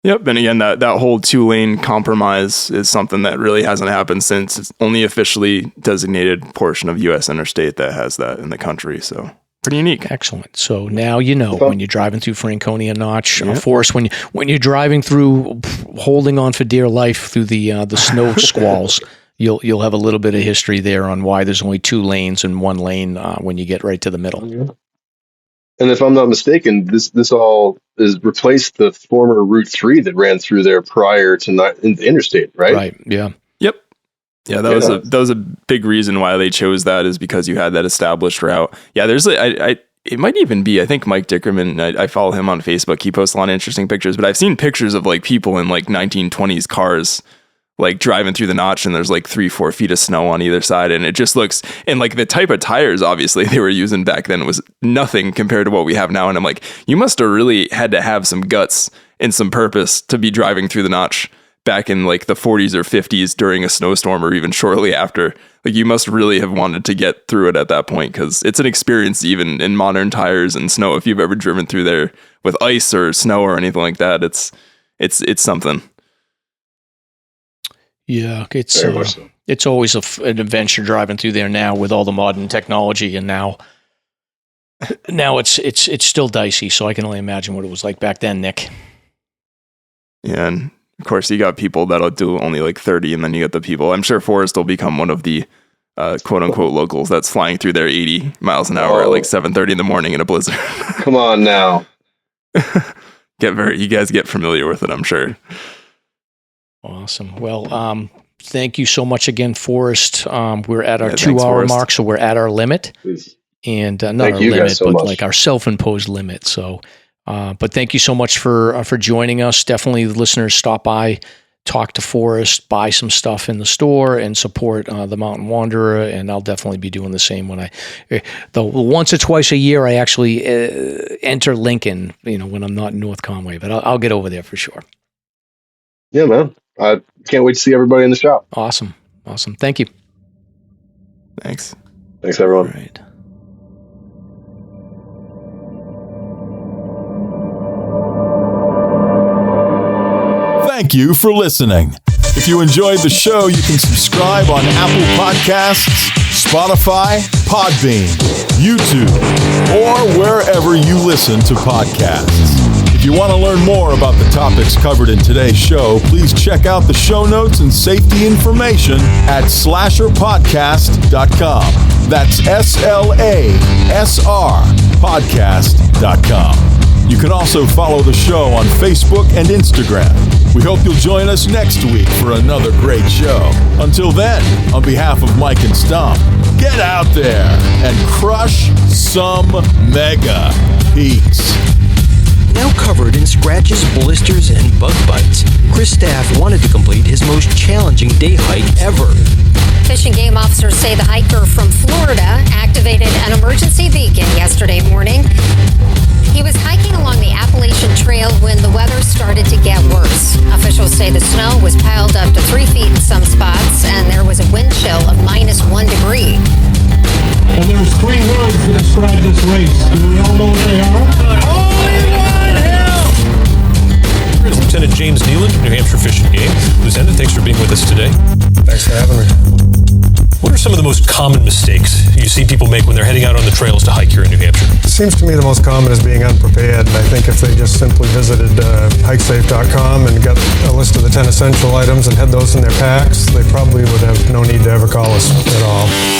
Yep, and again, that whole 2-lane compromise is something that really hasn't happened since it's only officially designated portion of U.S. interstate that has that in the country. So pretty unique. Excellent. So now you know when you're driving through Franconia Notch, Forrest, when you're driving through, holding on for dear life through the snow squalls, you'll have a little bit of history there on why there's only 2 lanes and 1 lane when you get right to the middle. Yeah. And if I'm not mistaken, this all is replaced the former Route 3 that ran through there prior to the interstate, right? Right. Yeah. Yep. Yeah, that was a big reason why they chose that, is because you had that established route. Yeah, there's it might even be, I think Mike Dickerman, I follow him on Facebook. He posts a lot of interesting pictures, but I've seen pictures of like people in like 1920s cars like driving through the notch, and there's like 3-4 feet of snow on either side, and it just looks, and like the type of tires obviously they were using back then was nothing compared to what we have now. And I'm like, you must have really had to have some guts and some purpose to be driving through the notch back in like the 40s or 50s during a snowstorm, or even shortly after. Like, you must really have wanted to get through it at that point, because it's an experience even in modern tires and snow. If you've ever driven through there with ice or snow or anything like that, it's something. Yeah, it's always an adventure driving through there now with all the modern technology, and now it's still dicey. So I can only imagine what it was like back then, Nick. Yeah, and of course you got people that'll do only like 30, and then you got the people. I'm sure Forrest will become one of the quote unquote locals that's flying through there 80 miles an hour at like 7:30 in the morning in a blizzard. Come on now. You guys get familiar with it, I'm sure. Awesome. Well, thank you so much again, Forrest. We're at our 2-hour mark, so we're at our limit. Please. And not thank our you limit, guys so but much. like our self-imposed limit. So, but thank you so much for joining us. Definitely, the listeners, stop by, talk to Forrest, buy some stuff in the store, and support the Mountain Wanderer. And I'll definitely be doing the same when once or twice a year I actually enter Lincoln. When I'm not in North Conway, but I'll get over there for sure. Yeah, man. I can't wait to see everybody in the shop. Awesome. Thank you. Thanks, everyone. All right. Thank you for listening. If you enjoyed the show, you can subscribe on Apple Podcasts, Spotify, Podbean, YouTube, or wherever you listen to podcasts. If you want to learn more about the topics covered in today's show, please check out the show notes and safety information at SLASRPodcast.com. That's SLASR podcast.com. You can also follow the show on Facebook and Instagram. We hope you'll join us next week for another great show. Until then, on behalf of Mike and Stomp, get out there and crush some mega peaks. Now covered in scratches, blisters, and bug bites, Chris Staff wanted to complete his most challenging day hike ever. Fish and Game officers say the hiker from Florida activated an emergency beacon yesterday morning. He was hiking along the Appalachian Trail when the weather started to get worse. Officials say the snow was piled up to 3 feet in some spots, and there was a wind chill of -1 degree. And there's 3 words to describe this race. Do we all know what they are? Only one hill! common mistakes you see people make when they're heading out on the trails to hike here in New Hampshire? It seems to me the most common is being unprepared. I think if they just simply visited hikesafe.com and got a list of the 10 essential items and had those in their packs, they probably would have no need to ever call us at all.